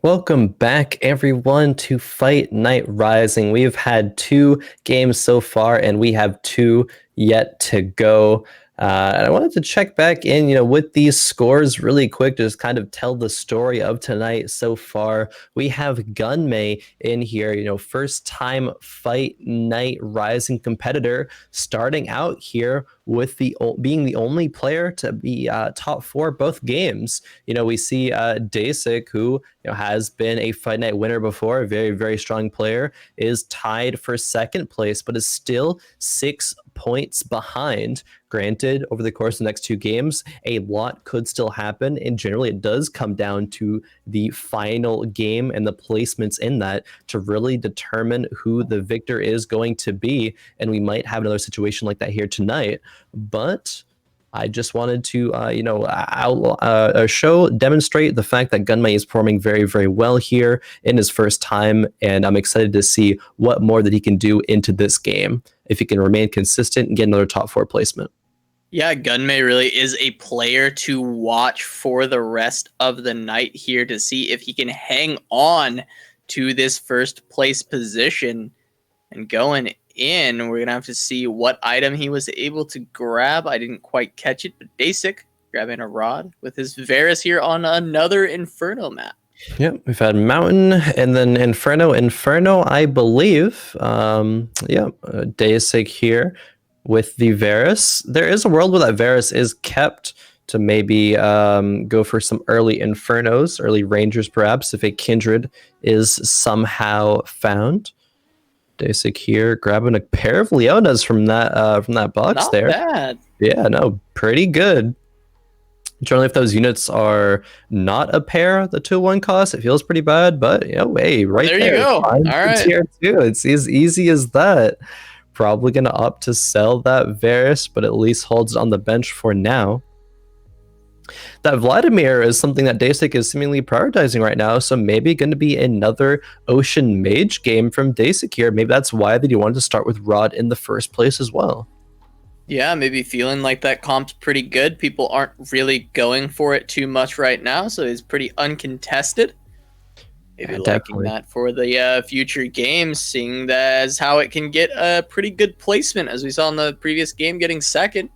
Welcome back, everyone, to Fight Night Rising. We've had 2 games so far, and we have 2 yet to go. And I wanted to check back in, with these scores really quick to just kind of tell the story of tonight so far. We have Gunmay in here, first time Fight Night Rising competitor, starting out here with being the only player to be top 4 both games. We see Deisik, who has been a Fight Night winner before, a very, very strong player, is tied for second place, but is still 6 points behind. Granted, over the course of the next 2 games, a lot could still happen, and generally it does come down to the final game and the placements in that to really determine who the victor is going to be, and we might have another situation like that here tonight. But I just wanted to, demonstrate the fact that Gunmay is performing very, very well here in his first time, and I'm excited to see what more that he can do into this game if he can remain consistent and get another top 4 placement. Yeah, Gunmay really is a player to watch for the rest of the night here to see if he can hang on to this first place position. And going in, we're going to have to see what item he was able to grab. I didn't quite catch it, but Deisik grabbing a rod with his Varus here on another Inferno map. Yep, we've had Mountain and then Inferno. Inferno, I believe. Deisik here with the Varus. There is a world where that Varus is kept to maybe go for some early Infernos, early Rangers perhaps, if a Kindred is somehow found. Deisik here grabbing a pair of Leonas from that box. Not there. bad. Yeah, no, pretty good. Generally, if those units are not a pair, the 2-1 cost, it feels pretty bad. But hey, right there there. You go. All right. Tier 2. It's as easy as that. Probably going to opt to sell that Varus, but at least holds it on the bench for now. That Vladimir is something that Deisik is seemingly prioritizing right now, so maybe going to be another Ocean Mage game from Deisik here. Maybe that's why that he wanted to start with Rod in the first place as well. Yeah, maybe feeling like that comp's pretty good. People aren't really going for it too much right now, so it's pretty uncontested. Maybe liking definitely. that for the future games, seeing that as how it can get a pretty good placement, as we saw in the previous game, getting second.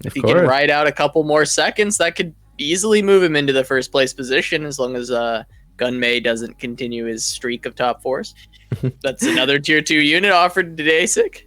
If he can ride out a couple more seconds, that could easily move him into the first place position, as long as Gunmay doesn't continue his streak of top 4s. That's another tier 2 unit offered to Deisik.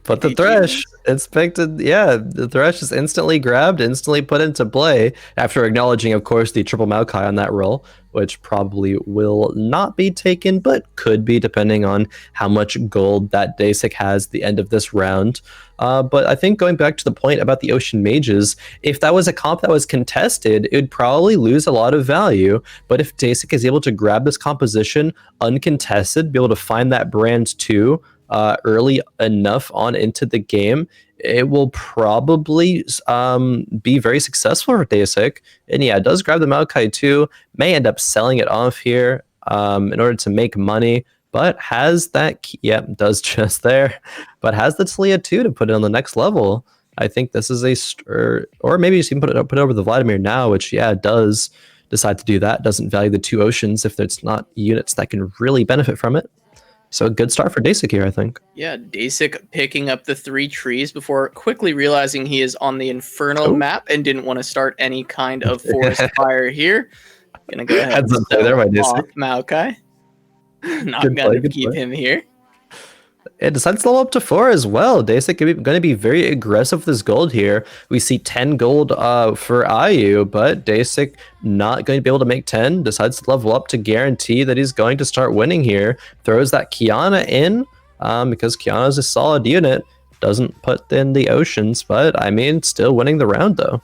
But the Thresh expected, the Thresh is instantly grabbed, instantly put into play after acknowledging, of course, the triple Maokai on that roll, which probably will not be taken, but could be depending on how much gold that Deisik has at the end of this round. But I think going back to the point about the Ocean Mages, if that was a comp that was contested, it would probably lose a lot of value. But if Deisik is able to grab this composition uncontested, be able to find that brand too, early enough on into the game, it will probably be very successful for Deisik. And yeah, it does grab the Maokai too, may end up selling it off here in order to make money, but has that, does just there, but has the Talia too to put it on the next level. I think this is or maybe you can put it over the Vladimir now, which does decide to do that. Doesn't value the 2 oceans if it's not units that can really benefit from it. So a good start for Deisik here, I think. Yeah, Deisik picking up the 3 trees before quickly realizing he is on the Infernal map and didn't want to start any kind of forest fire here. Gonna go ahead and there by off Maokai. Not gonna keep him here. It decides to level up to 4 as well. Deisik going to be very aggressive with his gold here. We see 10 gold for Ayu, but Deisik not going to be able to make 10. Decides to level up to guarantee that he's going to start winning here. Throws that Kiana in because Kiana is a solid unit. Doesn't put in the oceans, but I mean, still winning the round though.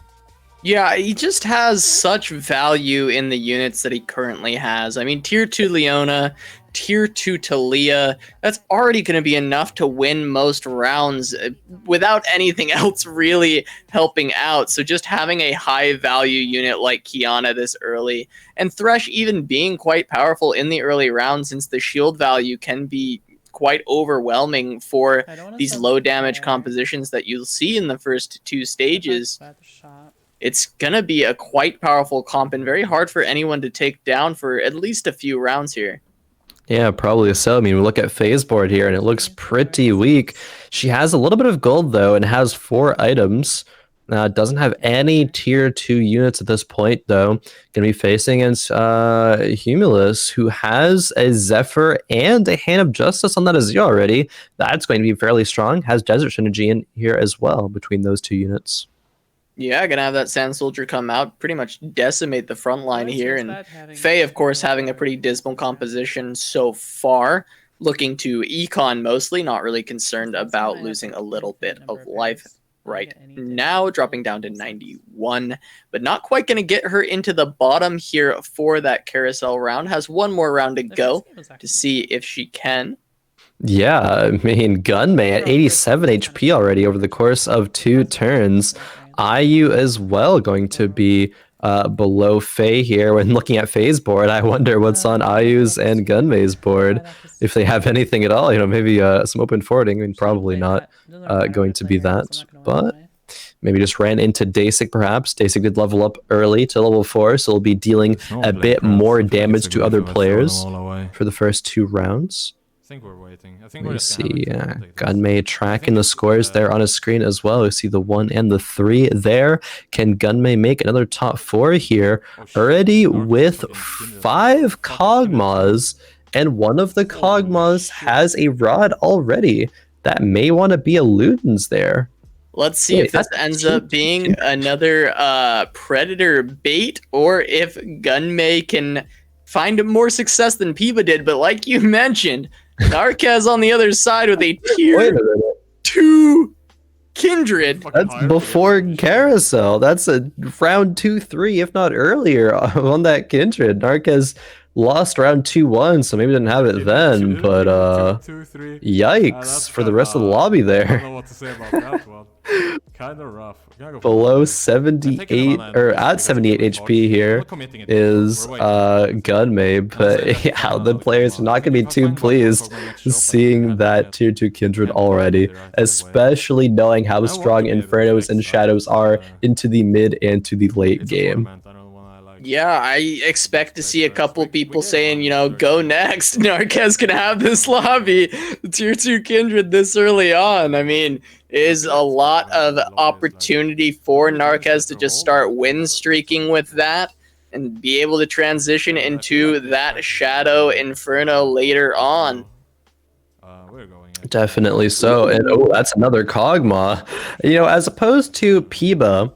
Yeah, he just has such value in the units that he currently has. I mean, tier 2 Leona, tier 2 Talia, that's already going to be enough to win most rounds without anything else really helping out. So just having a high value unit like Kiana this early, and Thresh even being quite powerful in the early rounds, since the shield value can be quite overwhelming for these low damage compositions that you'll see in the first 2 stages. It's going to be a quite powerful comp and very hard for anyone to take down for at least a few rounds here. Yeah, probably so. I mean, we look at Faye's board here and it looks pretty weak. She has a little bit of gold though and has 4 items. Doesn't have any tier 2 units at this point though. Going to be facing against Humilis, who has a Zephyr and a Hand of Justice on that as well already. That's going to be fairly strong. Has Desert Synergy in here as well between those 2 units. Yeah, gonna have that Sand Soldier come out, pretty much decimate the front line here. And Faye, of course, having a pretty dismal composition so far. Looking to econ mostly, not really concerned about losing a little bit of life right now, dropping down to 91. But not quite going to get her into the bottom here for that carousel round. Has one more round to go to see if she can. Yeah, I mean, Gunmay at 87 HP already over the course of 2 turns. Ayu as well going to be below Faye here. When looking at Faye's board, I wonder what's on Ayu's and Gunmay's board. If they have anything at all, maybe some open forwarding. I mean, probably not going to be that. But Maybe just ran into Deisik, perhaps. Deisik did level up early to level 4, so will be dealing a bit more damage to other players for the first 2 rounds. I think we're waiting. I think Let we're me just gonna see. have it. Gunmay tracking the scores there on his screen as well. You see the 1 and the 3 there. Can Gunmay make another top 4 here? Already with 5 Kog'Maws, and one of the Kog'Maws has a rod already. That may want to be a Ludens there. Let's see if this ends up being another Predator bait, or if Gunmay can find more success than impeeba did. But like you mentioned, Narkez on the other side with a tier 2 Kindred. That's before Carousel. That's a round 2-3, if not earlier, on that Kindred. Narkez lost round 2-1, so maybe didn't have it then, but yikes for the rest of the lobby there. I don't know what to say about that one. Kind of rough. Below 78 or at 78 HP here is Gunmay, but yeah, the players are not going to be too pleased seeing that tier 2 Kindred already, especially knowing how strong Infernos and Shadows are into the mid and to the late game. Yeah, I expect to see a couple people saying, you know, go next. Narkez can have this lobby. The tier 2 Kindred this early on. I mean, is a lot of opportunity for Narkez to just start win streaking with that and be able to transition into that Shadow Inferno later on. Definitely so. And oh, that's another Kog'Maw. You know, as opposed to impeeba,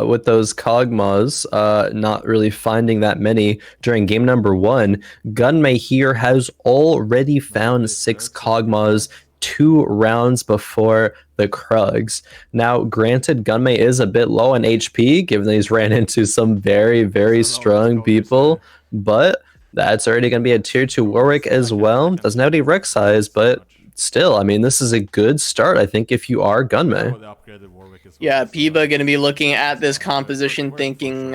with those Kog'Maws not really finding that many during game number 1, Gunmay here has already found 6 Kog'Maws 2 rounds before the Krugs. Now, granted, Gunmay is a bit low on HP, given that he's ran into some very, very strong people, but that's already going to be a tier 2 Warwick as well. Doesn't have any wreck size, but still, I mean, this is a good start, I think, if you are Gunmay. Yeah, impeeba going to be looking at this composition thinking,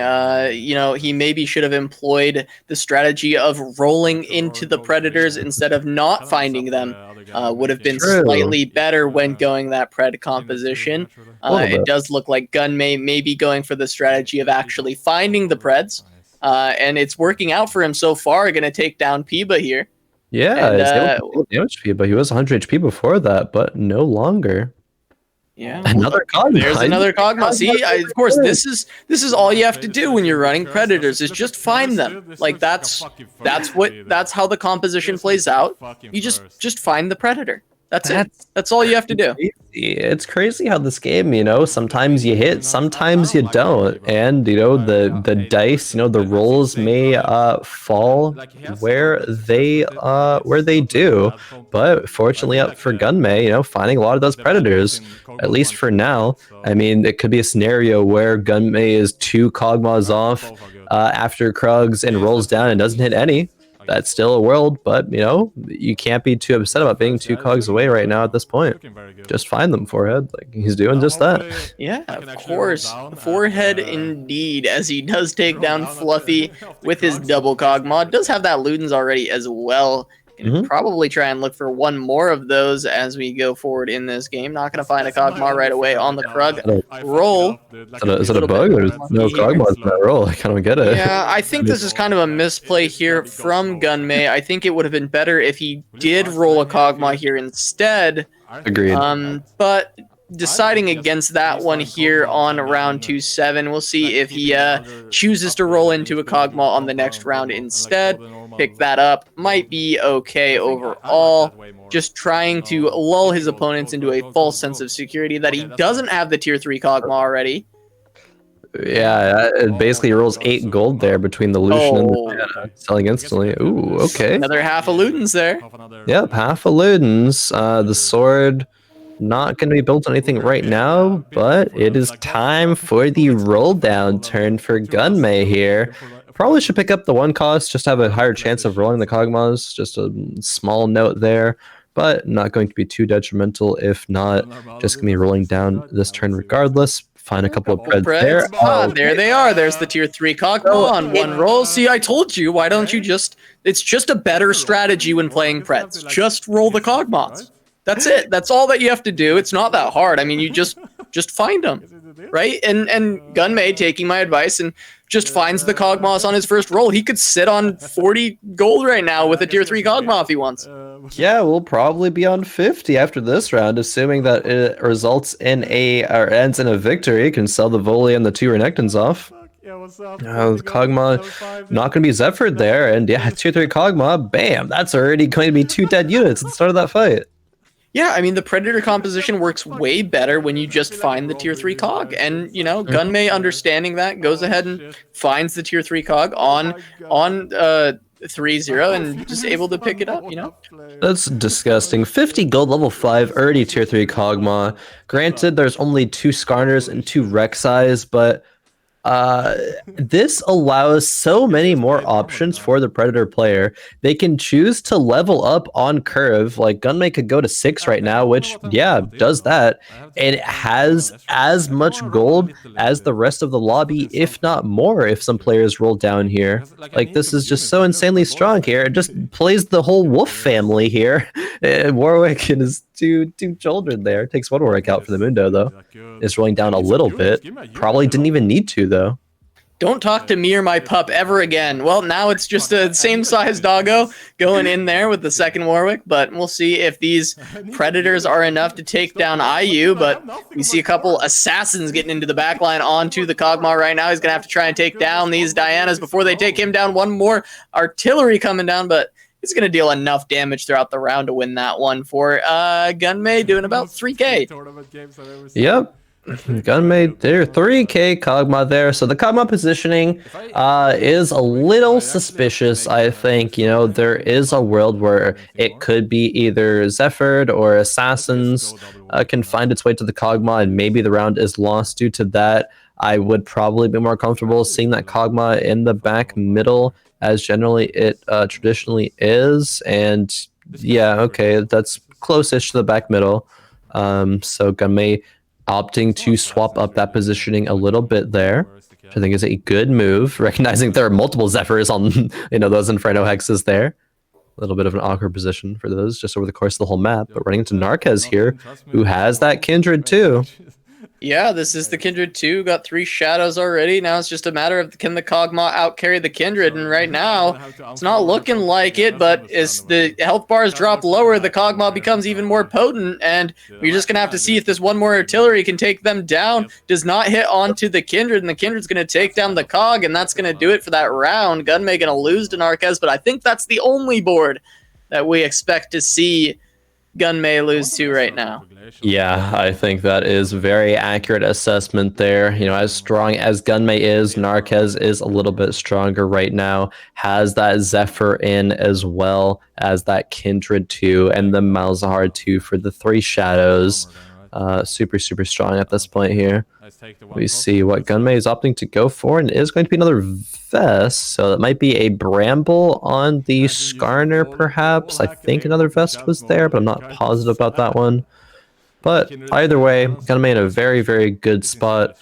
you know, he maybe should have employed the strategy of rolling into the Predators instead of not finding them. Would have been slightly better when going that Pred composition. It does look like Gunmay may be going for the strategy of actually finding the Preds, and it's working out for him so far. Going to take down impeeba here. Yeah, damage HP, but he was 100 HP before that, but no longer. Yeah, another Kog'Maw. There's another Kog'Maw. See, of course, this is all you have to do when you're running Predators is just find them. Like that's how the composition plays out. You just find the Predator. That's it. That's all you have to do. It's crazy how this game, you know, sometimes you hit, sometimes you don't, and you know the dice, you know, the rolls may fall where they do, but fortunately up for Gunmay, you know, finding a lot of those Predators, at least for now. I mean, it could be a scenario where Gunmay is 2 Kog'Maws off after Krugs and rolls down and doesn't hit any. That's still a world, but you know, you can't be too upset about being 2 cogs away right now at this point. Just find them, Forehead. Like, he's doing just that. Yeah, of course. Forehead indeed, as he does take down Fluffy with his double Kog'Maw. Does have that Ludens already as well. Gonna probably try and look for one more of those as we go forward in this game. Not gonna find a Kog'Maw right away on the Krug roll. Is it a bug? There's no Kog'Maws in that roll. I don't get it. Yeah, I think this is kind of a misplay here from Gunmay. I think it would have been better if he did roll a Kog'Maw here instead. Agreed. But deciding against that one here on round 2-7. We'll see if he chooses to roll into a Kog'Maw on the next round instead. Pick that up. Might be okay overall. Just trying to lull his opponents into a false sense of security that he doesn't have the tier 3 Kog'Maw already. Yeah, it basically rolls 8 gold there between the Lucian and the selling instantly. Ooh, okay. Another half a Ludens there. Yep, half a Ludens. The sword not going to be built on anything right now, but it is time for the roll down turn for Gunmay here. Probably should pick up the 1 cost, just to have a higher chance of rolling the Kog'Maws. Just a small note there, but not going to be too detrimental. If not, just going to be rolling down this turn regardless. Find a couple of Preds there. There they are. There's the tier 3 Kog'Maw on 1 roll. See, I told you. Why don't you just... It's just a better strategy when playing Preds. Just roll the Kog'Maws. That's it. That's all that you have to do. It's not that hard. I mean, you just find them. right? And Gunmay taking my advice and just finds the Cogmoss on his first roll. He could sit on 40 gold right now with a tier 3 Cogmoss if he wants. Yeah, we'll probably be on 50 after this round, assuming that it results in or ends in a victory. Can sell the volley and the 2 Renekton's off. Yeah, what's up? Kog'Maw not going to be Zephyred there, and yeah, tier 3 Kog'Maw, bam, that's already going to be 2 dead units at the start of that fight. Yeah, I mean, the Predator composition works way better when you just find the tier 3 cog. And, you know, Gunmay understanding that goes ahead and finds the tier 3 cog on 3-0 and just able to pick it up, you know? That's disgusting. 50 gold, level 5, already tier 3 Kog'Maw. Granted, there's only 2 Skarners and 2 Rek'Sais, but this allows so many more options for the Predator player. They can choose to level up on curve. Like Gunmay could go to 6 right now, which yeah, does that, and it has as much gold as the rest of the lobby, if not more, if some players roll down here. Like, this is just so insanely strong here. It just plays the whole Wolf family here. Warwick and his two children there. Takes one Warwick out for the Mundo though. Is rolling down a little bit. Probably didn't even need to though. Don't talk to me or my pup ever again. Well, now it's just a same size doggo going in there with the second Warwick, but we'll see if these Predators are enough to take down IU, but we see a couple Assassins getting into the backline onto the Kog'Maw right now. He's going to have to try and take down these Dianas before they take him down. One more artillery coming down, but he's going to deal enough damage throughout the round to win that one for Gunmay, doing about 3k. Yep. Gunmay there, 3k Kog'Maw there. So the Kog'Maw positioning is a little suspicious, I think. You know, there is a world where it could be either Zephyred or Assassins can find its way to the Kog'Maw, and maybe the round is lost due to that. I would probably be more comfortable seeing that Kog'Maw in the back middle, as generally it traditionally is. And yeah, okay, that's close-ish to the back middle. So Gunmay opting to swap up that positioning a little bit there, which I think is a good move, recognizing there are multiple Zephyrs on, you know, those Inferno Hexes there. A little bit of an awkward position for those just over the course of the whole map, but running into Narkez here, who has that Kindred too. Yeah, this is the Kindred 2. Got 3 shadows already. Now it's just a matter of can the Kog'Maw outcarry the Kindred, and right now it's not looking like it, but as the health bars drop lower, the Kog'Maw becomes even more potent, and we're just going to have to see if this one more artillery can take them down. Does not hit onto the Kindred, and the Kindred's going to take down the Cog, and that's going to do it for that round. Gunmay going to lose to Narkez, but I think that's the only board that we expect to see Gunmay lose to right now. Yeah, I think that is very accurate assessment there. You know, as strong as Gunmay is, Narkez is a little bit stronger right now. Has that Zephyr in as well as that Kindred 2 and the Malzahar 2 for the 3 shadows. Super strong at this point here. We see what Gunmay is opting to go for, and it is going to be another vest, so that might be a bramble on the Skarner perhaps. I think another vest was there, but I'm not positive about that one. But either way, Gunmay in a very good spot.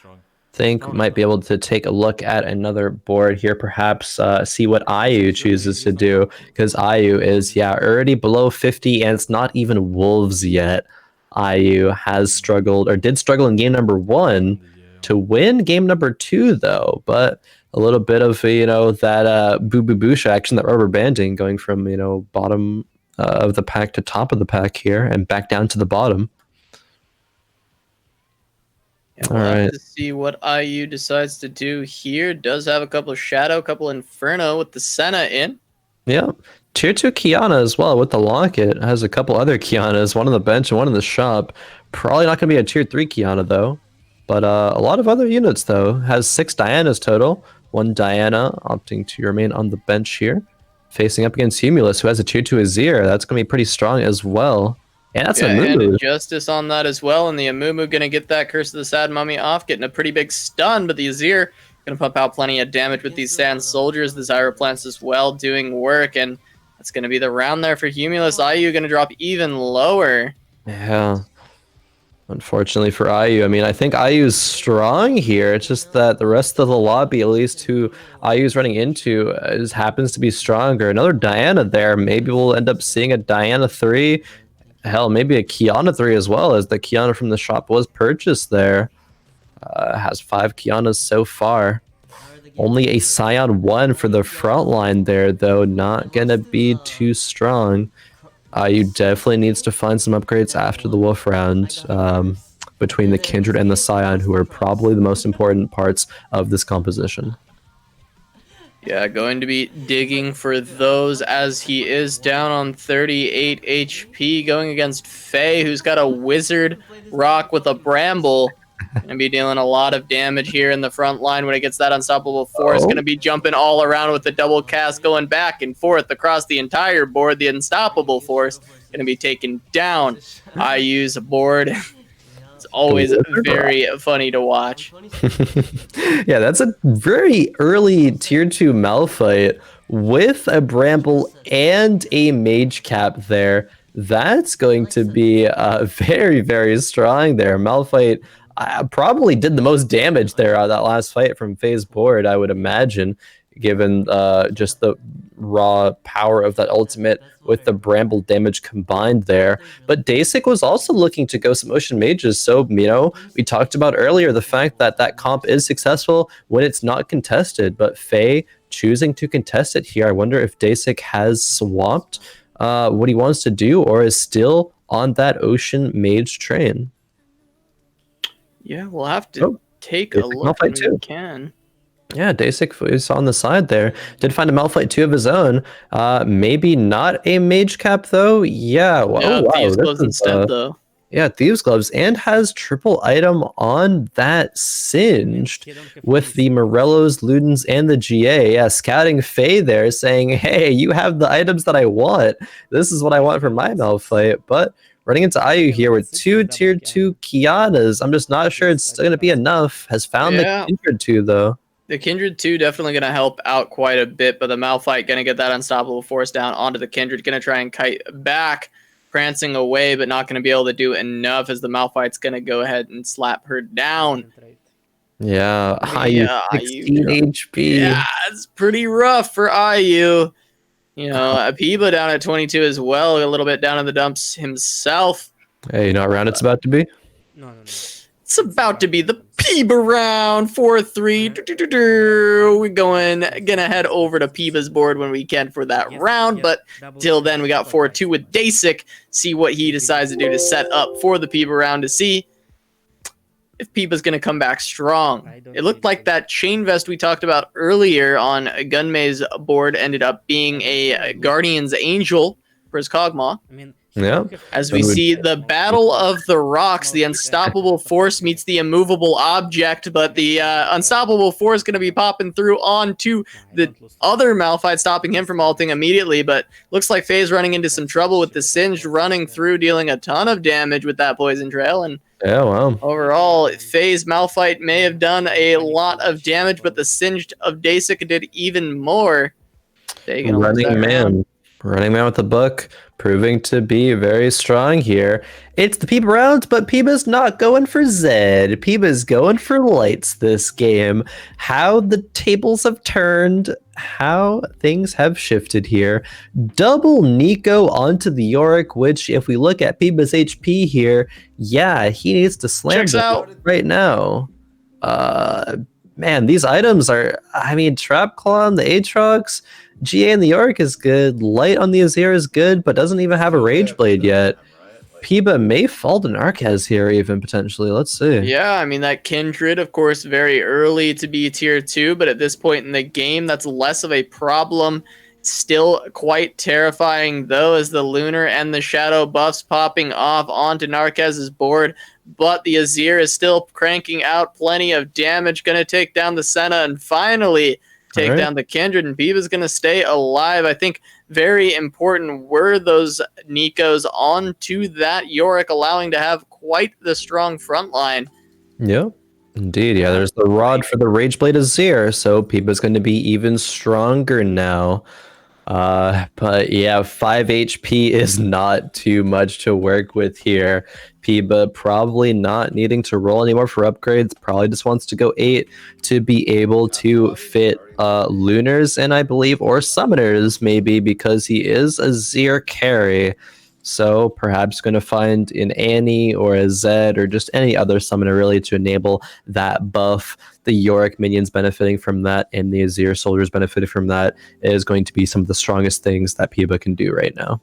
Think might be able to take a look at another board here, perhaps see what IU chooses to do, because IU is already below 50, and it's not even Wolves yet. IU has struggled, or did struggle in game number 1 to win game number 2 though, but a little bit of, you know, that boo action, that rubber banding, going from, you know, bottom of the pack to top of the pack here and back down to the bottom. We'll have to see what IU decides to do here. Does have a couple of Shadow, a couple Inferno with the Senna in. Yeah. Tier 2 Kiana as well with the Locket. Has a couple other Kianas, one on the bench and one in the shop. Probably not going to be a Tier 3 Kiana though. But a lot of other units though. Has 6 Dianas total. 1 Diana opting to remain on the bench here. Facing up against Humilis, who has a Tier 2 Azir. That's going to be pretty strong as well. And that's Amumu. And Justice on that as well, and the Amumu going to get that Curse of the Sad Mummy off, getting a pretty big stun, but the Azir going to pump out plenty of damage with these Sand Soldiers, the Zyroplants as well doing work, and that's going to be the round there for Humilis. IU going to drop even lower. Yeah. Unfortunately for IU. I mean, I think IU's strong here. It's just that the rest of the lobby, at least who IU's running into, happens to be stronger. Another Diana there. Maybe we'll end up seeing a Diana 3. Hell, maybe a Kiana 3 as well, as the Kiana from the shop was purchased there. Has 5 Kianas so far. Only a Scion 1 for the front line there, though. Not gonna be too strong. You definitely needs to find some upgrades after the Wolf round between the Kindred and the Scion, who are probably the most important parts of this composition. Yeah, going to be digging for those as he is down on 38 HP, going against Faye, who's got a Wizard Rock with a Bramble. Gonna be dealing a lot of damage here in the front line when it gets that Unstoppable Force. Gonna be jumping all around with the double cast, going back and forth across the entire board. The Unstoppable Force gonna be taken down. IU's board. It's always very funny to watch. Yeah, that's a very early tier 2 Malphite with a Bramble and a Mage Cap there. That's going to be very, very strong there. Malphite probably did the most damage there on that last fight from Faye's board, I would imagine, given just the raw power of that ultimate with the Bramble damage combined there. But Deisik was also looking to go some Ocean Mages, so, you know, we talked about earlier the fact that that comp is successful when it's not contested, but Faye choosing to contest it here. I wonder if Deisik has swapped what he wants to do, or is still on that Ocean Mage train. Yeah, we'll have to take a look when we can. Yeah, Deisik is on the side there. Did find a Malphite 2 of his own. Maybe not a Mage Cap, though. Yeah, well, Yeah, wow. Thieves Gloves instead, though. Yeah, Thieves Gloves, and has triple item on that Singed with the Morellos, Ludens, and the GA. Yeah, scouting Faye there, saying, hey, you have the items that I want. This is what I want for my Malphite. But running into IU here with 2 tier 2 Kianas. I'm just not sure it's going to be enough. Has found the Kindred 2, though. The Kindred 2 definitely going to help out quite a bit, but the Malphite going to get that Unstoppable Force down onto the Kindred. Going to try and kite back, prancing away, but not going to be able to do enough as the Malphite's going to go ahead and slap her down. Yeah, IU 16 HP. Yeah, it's pretty rough for IU. You know, impeeba down at 22 as well, a little bit down in the dumps himself. Hey, you know what round it's about to be? No. It's about to be the Peeba round, 4-3. We're gonna head over to Peeba's board when we can for that round, but till then we got 4-2 with Deisik. See what he decides to do to set up for the Peeba round to see if Peeba's gonna come back strong. It looked like that chain vest we talked about earlier on Gunmay's board ended up being a Guardian's Angel for his Kog'Maw. Yeah. As we see the battle of the rocks, the Unstoppable Force meets the immovable object, but the Unstoppable Force is going to be popping through onto the other Malphite, stopping him from ulting immediately, but looks like Faye's running into some trouble with the Singed running through, dealing a ton of damage with that Poison Trail, and yeah, wow. Overall, Faye's Malphite may have done a lot of damage, but the Singed of Deisik did even more. Running man with the book, proving to be very strong here. It's the Peeba round, but Peeba's not going for Zed. Peeba's going for lights this game. How the tables have turned, how things have shifted here. Double Nico onto the Yorick, which if we look at Peeba's HP here, yeah, he needs to slam Checks out right now. Man, these items are, I mean, Trap Claw on the Aatrox, GA and the Yorick is good, Light on the Azir is good, but doesn't even have a Rage Blade yet. Peeba may fall to Narkez here even, potentially. Let's see. Yeah, I mean, that Kindred, of course, very early to be tier 2, but at this point in the game, that's less of a problem. Still quite terrifying, though, as the Lunar and the Shadow buffs popping off onto Narkez's board, but the Azir is still cranking out plenty of damage, going to take down the Senna, and finally take down the Kindred, and Peeba's going to stay alive. I think very important were those Nikos onto that Yorick, allowing to have quite the strong front line. Yep, indeed. Yeah, there's the rod for the Rage Blade Azir, so Peeba's going to be even stronger now. But yeah, 5 HP is not too much to work with here. Peeba probably not needing to roll anymore for upgrades, probably just wants to go 8 to be able to fit Lunars in, I believe, or Summoners maybe, because he is a Azir carry. So perhaps going to find an Annie or a Zed or just any other summoner really to enable that buff. The Yorick minions benefiting from that and the Azir soldiers benefiting from that is going to be some of the strongest things that impeeba can do right now.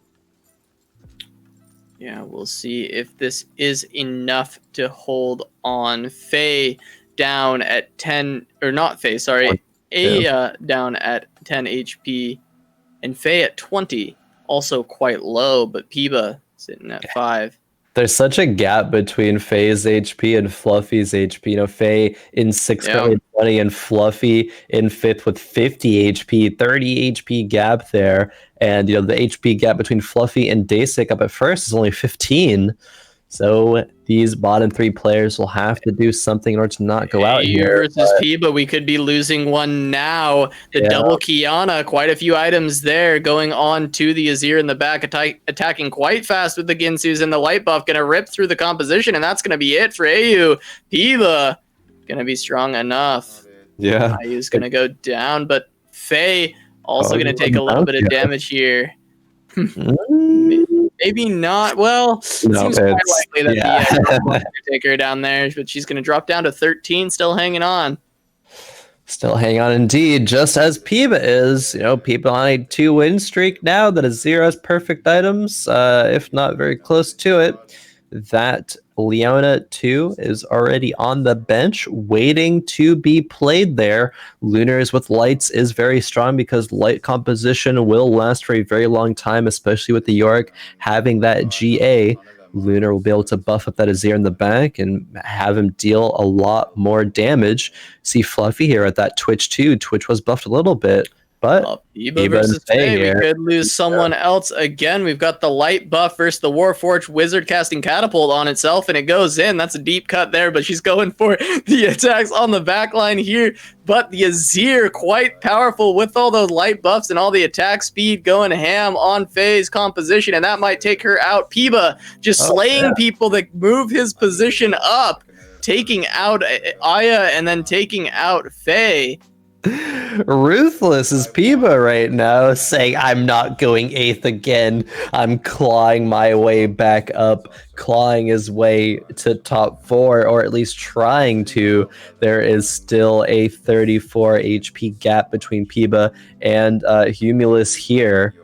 Yeah, we'll see if this is enough to hold on. Faye down at 10, or not Faye, sorry. Aya down at 10 HP, and Faye at 20. Also quite low, but impeeba sitting at 5. There's such a gap between Faye's HP and Fluffy's HP. You know, Faye in 6th, currently 20, and Fluffy in 5th with 50 HP, 30 HP gap there. And, you know, the HP gap between Fluffy and Deisik up at first is only 15. So these bottom 3 players will have to do something in order to not go out here. Versus impeeba, we could be losing one now. The double Kiana, quite a few items there going on to the Azir in the back, attacking quite fast with the Ginsus, and the light buff going to rip through the composition, and that's going to be it for AU. impeeba going to be strong enough. Yeah. IU's going to go down, but Faye also going to take a little bit of damage here. Maybe not. Well, no, seems quite likely that the take her down there, but she's going to drop down to 13, still hanging on. Still hanging on indeed, just as impeeba is. You know, impeeba on a 2-win streak now that is 0 perfect items, if not very close to it. That Leona 2 is already on the bench waiting to be played there. Lunars with lights is very strong because light composition will last for a very long time, especially with the Yorick having that GA. Lunar will be able to buff up that Azir in the back and have him deal a lot more damage. See Fluffy here at that Twitch too. Twitch was buffed a little bit. But impeeba versus Faye, we could lose someone else again. We've got the light buff versus the Warforged Wizard casting Catapult on itself, and it goes in. That's a deep cut there, but she's going for the attacks on the back line here. But the Azir, quite powerful with all those light buffs and all the attack speed going ham on Faye's composition, and that might take her out. impeeba just slaying people that move his position up, taking out Aya and then taking out Faye. Ruthless is impeeba right now, saying, I'm not going 8th again. I'm clawing my way back up, clawing his way to top 4, or at least trying to. There is still a 34 HP gap between impeeba and Humilis here.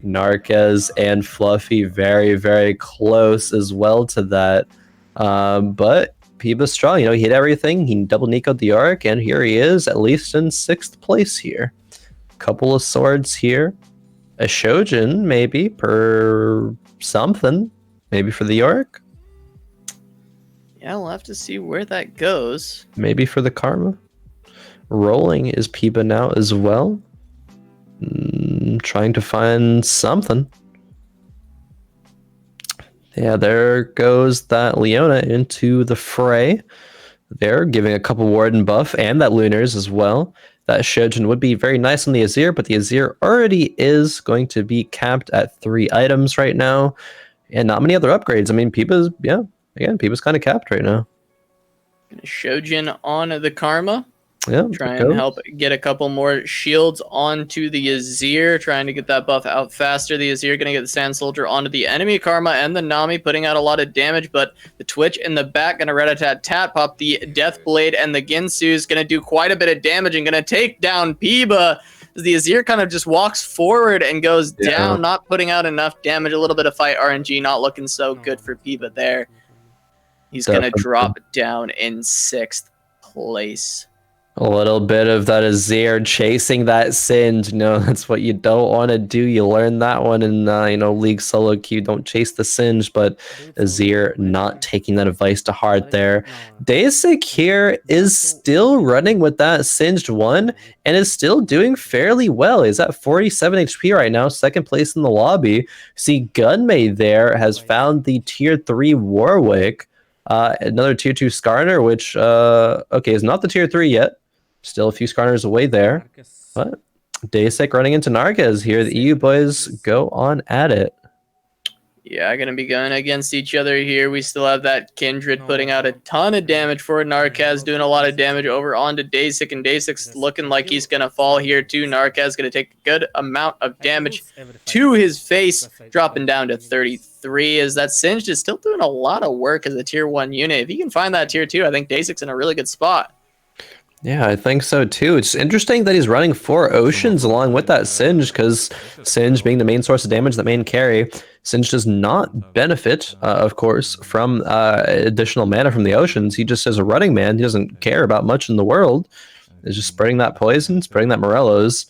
Narkez and Fluffy very, very close as well to that. But impeeba's strong. You know, he hit everything. He double Nico'd the Arc, and here he is, at least in 6th place here. Couple of swords here. A Shojin, maybe, per something. Maybe for the Arc. Yeah, we'll have to see where that goes. Maybe for the Karma. Rolling is impeeba now as well. Trying to find something. Yeah, there goes that Leona into the fray. They're giving a couple Warden buff and that Lunars as well. That Shojin would be very nice on the Azir, but the Azir already is going to be capped at 3 items right now. And not many other upgrades. I mean, impeeba's, yeah, again, impeeba's kind of capped right now. Shojin on the Karma. Yeah, try and help get a couple more shields onto the Azir, trying to get that buff out faster. The Azir going to get the Sand Soldier onto the enemy Karma, and the Nami putting out a lot of damage, but the Twitch in the back going to rat-a-tat-tat pop the Death Blade, and the Ginsu is going to do quite a bit of damage and going to take down impeeba. The Azir kind of just walks forward and goes down, not putting out enough damage. A little bit of fight RNG, not looking so good for impeeba there. He's going to drop down in 6th place. A little bit of that Azir chasing that Singed. You know, that's what you don't want to do. You learn that one in, you know, League solo queue. Don't chase the Singed, but Azir not taking that advice to heart there. Deisik here is still running with that Singed one and is still doing fairly well. He's at 47 HP right now, 2nd place in the lobby. See, Gunmay there has found the tier 3 Warwick. Another tier 2 Skarner, which, okay, is not the tier 3 yet. Still a few Skarners away there. But Deisik running into Narkez here. The EU boys go on at it. Yeah, going to be going against each other here. We still have that Kindred putting out a ton of damage for Narkez, doing a lot of damage over onto Deisik, and Deisik's looking like he's going to fall here too. Narkez going to take a good amount of damage to his face, dropping down to 33, as that Singed is still doing a lot of work as a tier 1 unit. If he can find that tier 2, I think Deisik's in a really good spot. Yeah, I think so too. It's interesting that he's running 4 Oceans along with that Singe, because Singe being the main source of damage, the main carry, Singe does not benefit, of course, from additional mana from the Oceans. He just is a running man. He doesn't care about much in the world. He's just spreading that poison, spreading that Morellos.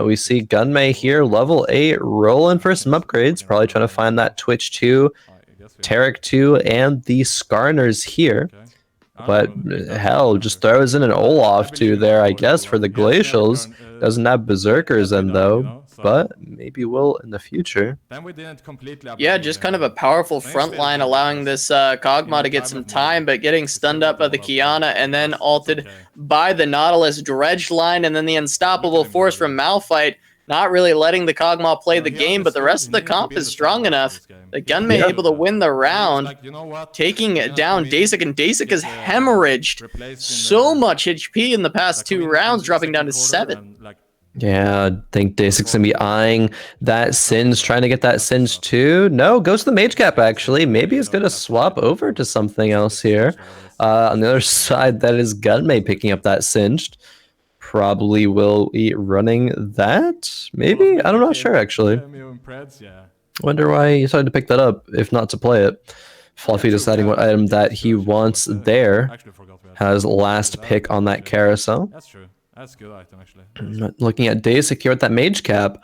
We see Gunmay here, level 8, rolling for some upgrades, probably trying to find that Twitch 2, Tarek 2, and the Skarners here. But hell, just throws in an Olaf 2 there, I guess, for the Glacials. Doesn't have Berserkers in, though, but maybe will in the future. Yeah, just kind of a powerful front line, allowing this Kog'Maw to get some time, but getting stunned up by the Kiana and then ulted by the Nautilus Dredge line, and then the Unstoppable Force from Malphite, not really letting the Kog'Maw play the game, but the rest of the comp is strong enough. The Gunmay able to win the round, taking down Deisik, and Deisik has hemorrhaged so much HP in the past 2 rounds, dropping down to 7. Yeah, I think Deisik's gonna be eyeing that Singe, trying to get that Singe too. No, goes to the Mage Cap, actually. Maybe he's gonna swap over to something else here. On the other side, that is Gunmay picking up that Singed. Probably will be running that, maybe? I'm not sure, actually. Wonder why he decided to pick that up, if not to play it. Fluffy deciding what item that he wants there. Has last pick on that carousel. That's true. That's a good item, actually. Looking at Deisik here with that Mage Cap.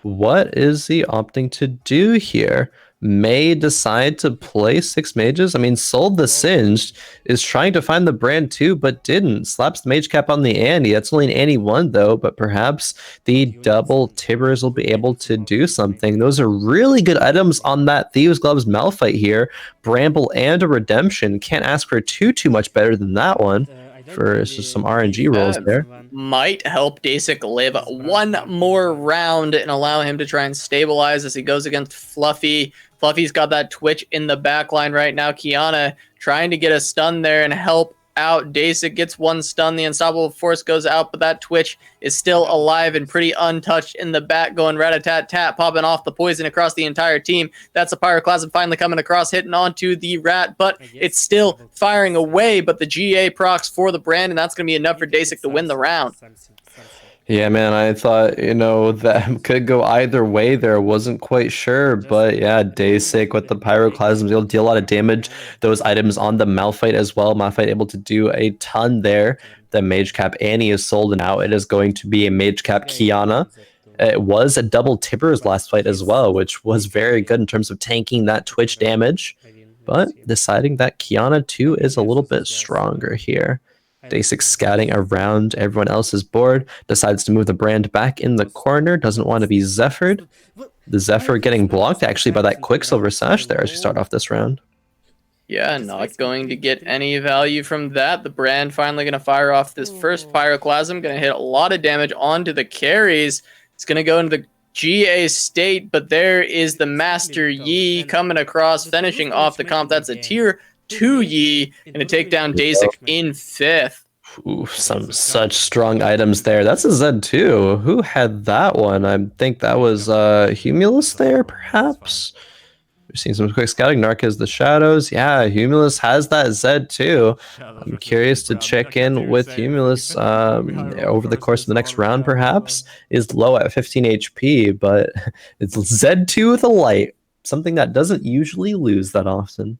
What is he opting to do here? May decide to play 6 mages. I mean, sold the Singed, is trying to find the brand too, but didn't. Slaps the Mage Cap on the Annie. That's only an Annie 1 though, but perhaps the double Tibbers will be able to do something. Those are really good items on that Thieves Gloves Malphite here. Bramble and a Redemption. Can't ask for too much better than that one. For just some RNG rolls there. Might help Deisik live 1 more round and allow him to try and stabilize as he goes against Fluffy. Fluffy's got that Twitch in the back line right now. Kiana trying to get a stun there and help out. Deisik gets 1 stun. The Unstoppable Force goes out, but that Twitch is still alive and pretty untouched in the back, going rat-a-tat-tat, popping off the poison across the entire team. That's a Pyroclasm finally coming across, hitting onto the rat, but it's still firing away, but the GA procs for the brand, and that's going to be enough for Deisik to win the round. Yeah, man, I thought, that could go either way there. Wasn't quite sure, but yeah, Deisik with the Pyroclasms, he'll deal a lot of damage. Those items on the Malphite as well. Malphite able to do a ton there. The Mage Cap Annie is sold, and now it is going to be a Mage Cap Kiana. It was a double Tibbers last fight as well, which was very good in terms of tanking that Twitch damage. But deciding that Kiana too is a little bit stronger here. Deisik scouting around everyone else's board, decides to move the brand back in the corner, doesn't want to be Zephyr'd. The Zephyr getting blocked actually by that Quicksilver Sash there as we start off this round. Yeah, not going to get any value from that. The brand finally going to fire off this first Pyroclasm, going to hit a lot of damage onto the carries. It's going to go into the GA state, but there is the Master Yi coming across, finishing off the comp. That's a tier 2 Yi, and to take down Deisik in 5th. Ooh, some such strong items there. That's a Z2. Who had that one? I think that was Humilis there, perhaps? We're seeing some quick scouting. Narkez the Shadows. Yeah, Humilis has that Z2. I'm curious to check in with Humilis over the course of the next round, perhaps. Is low at 15 HP, but it's Z2 with a light. Something that doesn't usually lose that often.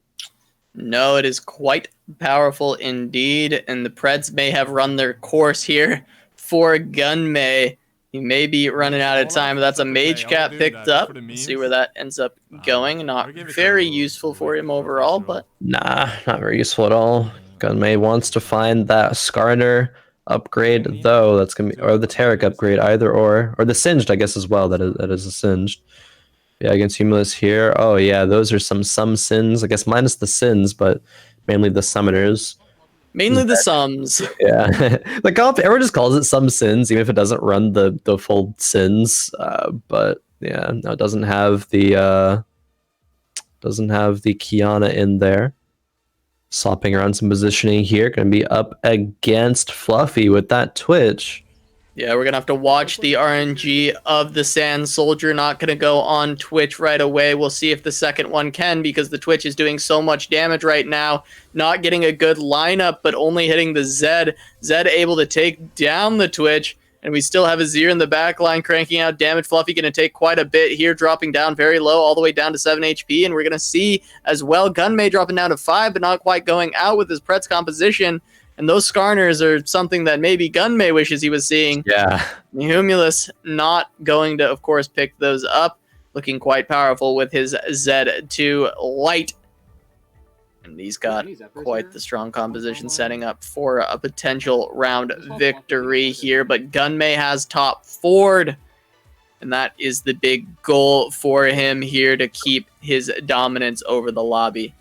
No, it is quite powerful indeed, and the Preds may have run their course here for Gunmay. He may be running out of time, but that's a Mage Cap picked up. Let's see where that ends up going. Not very useful for him overall, but... Nah, not very useful at all. Gunmay wants to find that Skarner upgrade, though. That's gonna be, or the Tarek upgrade, either or the Singed, I guess, as well. That is a Singed. Yeah, against Humilis here. Oh yeah, those are some sins. I guess minus the sins, but mainly the summoners. Mainly the sums. Yeah, the comp, everyone just calls it some sins, even if it doesn't run the full sins. But yeah, no, it doesn't have the Doesn't have the Kiana in there. Swapping around some positioning here. Going to be up against Fluffy with that Twitch. Yeah, we're going to have to watch the RNG of the Sand Soldier. Not going to go on Twitch right away. We'll see if the second one can, because the Twitch is doing so much damage right now. Not getting a good lineup, but only hitting the Zed. Zed able to take down the Twitch. And we still have Azir in the back line cranking out damage. Fluffy going to take quite a bit here, dropping down very low, all the way down to 7 HP. And we're going to see as well Gunmay dropping down to 5, but not quite going out with his Pretz composition. And those Skarners are something that maybe Gunmay wishes he was seeing. Yeah. Humilis not going to, of course, pick those up. Looking quite powerful with his Z2 light. And he's got quite the strong composition setting up for a potential round victory here. But Gunmay has top forward. And that is the big goal for him here, to keep his dominance over the lobby.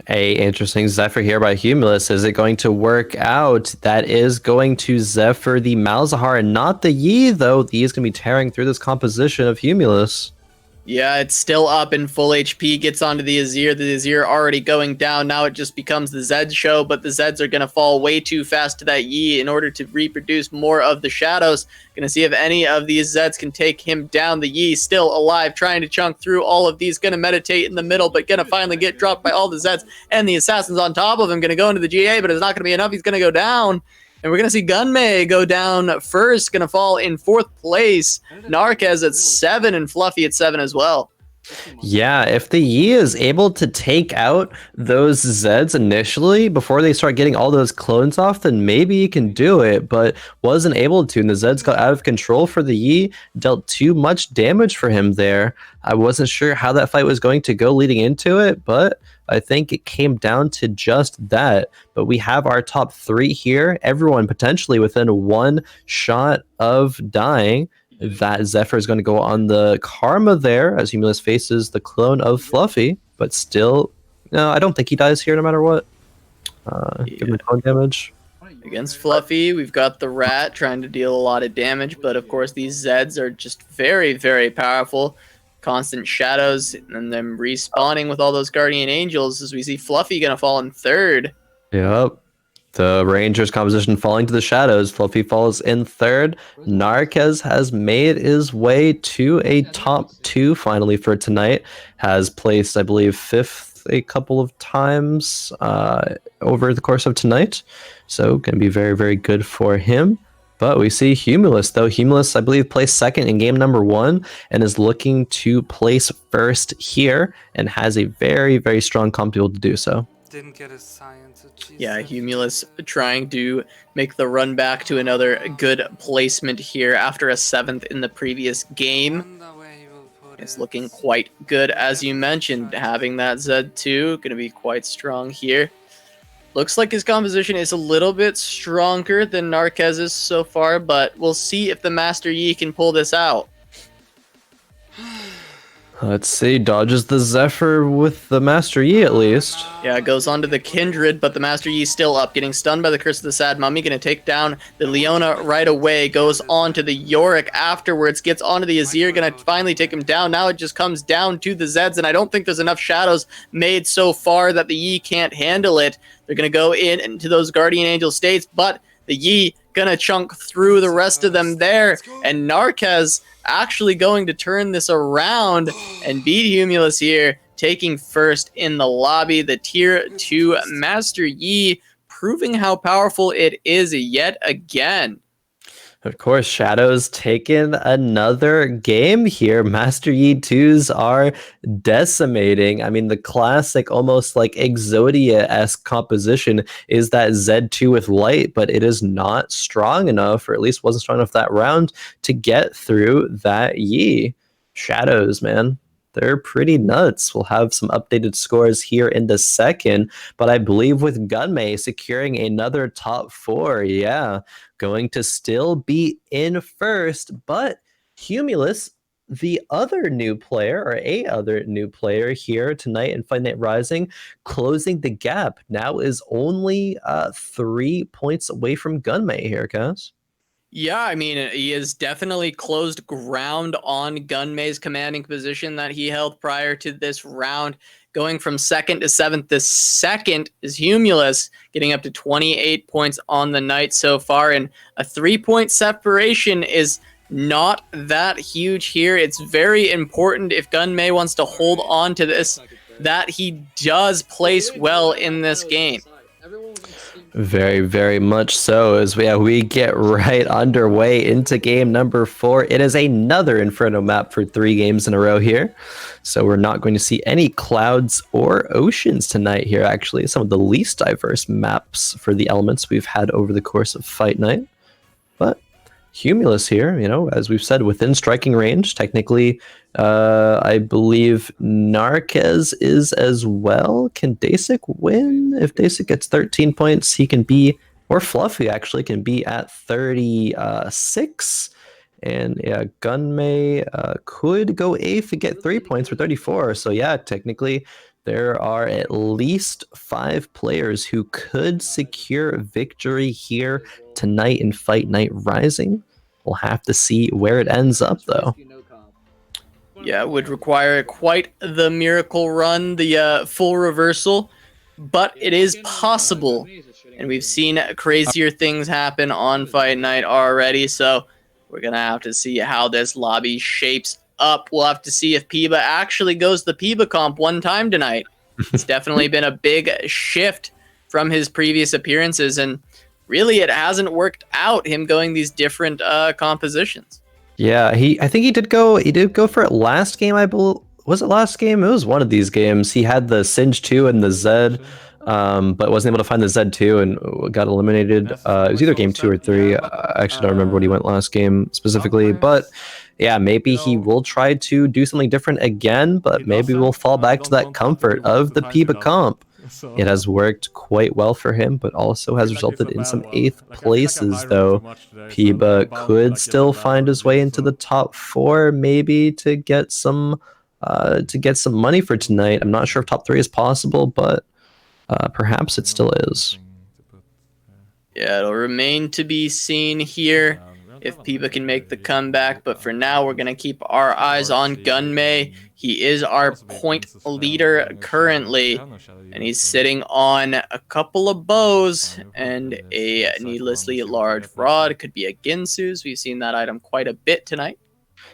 A interesting Zephyr here by Humilis. Is it going to work out? That is going to Zephyr the Malzahar and not the Yi, though. The Yi is going to be tearing through this composition of Humilis. Yeah, it's still up in full HP, gets onto the Azir. The Azir already going down. Now it just becomes the Zed show, but the Zeds are going to fall way too fast to that Yi in order to reproduce more of the shadows. Going to see if any of these Zeds can take him down. The Yi still alive, trying to chunk through all of these. Going to meditate in the middle, but going to finally get dropped by all the Zeds. And the Assassins on top of him. Going to go into the GA, but it's not going to be enough. He's going to go down. And we're going to see Gunmay go down first, going to fall in 4th place. Narkez at 7 and Fluffy at 7 as well. Yeah, if the Yi is able to take out those Zeds initially before they start getting all those clones off, then maybe he can do it, but wasn't able to. And the Zeds got out of control for the Yi, dealt too much damage for him there. I wasn't sure how that fight was going to go leading into it, but I think it came down to just that. But we have our top 3 here, everyone potentially within 1 shot of dying. That Zephyr is going to go on the Karma there as Humilis faces the clone of Fluffy, but still, no, I don't think he dies here no matter what. Give him clone damage. Against Fluffy, we've got the Rat trying to deal a lot of damage, but of course these Zeds are just very, very powerful. Constant shadows and them respawning with all those Guardian Angels, as we see Fluffy going to fall in 3rd. Yep. The Rangers composition falling to the shadows. Fluffy falls in 3rd. Narkez has made his way to a top 2 finally for tonight. Has placed, I believe, 5th a couple of times over the course of tonight. So going to be very, very good for him. But we see Humilis, though. Humilis, I believe, placed 2nd in game number 1 and is looking to place 1st here and has a very, very strong comp to be able to do so. Didn't get a science. Yeah, Humilis trying to make the run back to another good placement here after a 7th in the previous game. It's looking quite good, as you mentioned. Having that Z2 going to be quite strong here. Looks like his composition is a little bit stronger than Narkez's so far, but we'll see if the Master Yi can pull this out. Let's see, dodges the Zephyr with the Master Yi at least. Yeah, it goes on to the Kindred, but the Master Yi still up, getting stunned by the Curse of the Sad Mummy. Going to take down the Leona right away, goes on to the Yorick afterwards, gets onto the Azir, going to finally take him down. Now it just comes down to the Zeds, and I don't think there's enough shadows made so far that the Yi can't handle it. They're going to go into those Guardian Angel states, but the Yi going to chunk through the rest of them there, and Narkez actually going to turn this around and beat Humilis here, taking 1st in the lobby. The tier 2 Master Yi proving how powerful it is yet again. Of course, Shadow's taken another game here. Master Yi 2s are decimating. I mean, the classic, almost like Exodia-esque composition is that Z2 with light, but it is not strong enough, or at least wasn't strong enough that round, to get through that Yi. Shadows, man. They're pretty nuts. We'll have some updated scores here in the second, but I believe with Gunmay securing another top 4, yeah, going to still be in 1st, but Humilis, the other new player, or a other new player here tonight in Fight Night Rising, closing the gap, now is only 3 points away from Gunmay here, guys. Yeah, I mean, he has definitely closed ground on Gunmay's commanding position that he held prior to this round. Going from second to seventh, the second is Humilis, getting up to 28 points on the night so far. And a 3-point separation is not that huge here. It's very important if Gunmay wants to hold on to this, that he does place well in this game. Very, very much so. As we get right underway into game number 4. It is another Inferno map for 3 games in a row here. So we're not going to see any clouds or oceans tonight here, actually. Some of the least diverse maps for the elements we've had over the course of Fight Night. But Humilis here, you know, as we've said, within striking range. Technically, I believe Narkez is as well. Can Deisik win? If Deisik gets 13 points, he can be, or Fluffy actually can be at 36. And yeah, Gunmay could go 8th and get 3 points for 34. So yeah, technically, there are at least 5 players who could secure victory here tonight in Fight Night Rising. We'll have to see where it ends up, though. Yeah, it would require quite the miracle run, the full reversal, but it is possible. And we've seen crazier things happen on Fight Night already, so we're going to have to see how this lobby shapes up. We'll have to see if Impeeba actually goes the Impeeba comp one time tonight. It's definitely been a big shift from his previous appearances, and really it hasn't worked out, him going these different compositions. Yeah, I think he did go for it last game, I believe. Was it last game? It was one of these games. He had the Singe 2 and the Zed, but wasn't able to find the Z2 and got eliminated. It was either game 2 or 3. I actually don't remember what he went last game specifically, but yeah, maybe he will try to do something different again, but maybe we'll fall back to that comfort of the Impeeba comp. It has worked quite well for him, but also has resulted in some 8th places, though. Impeeba could still find his way into the top 4, maybe to get some money for tonight. I'm not sure if top 3 is possible, but perhaps it still is. Yeah, it'll remain to be seen here if Impeeba can make the comeback, but for now we're going to keep our eyes on Gunmay. He is our point leader currently, and he's sitting on a couple of bows and a needlessly large rod. Could be a Ginsu's. We've seen that item quite a bit tonight.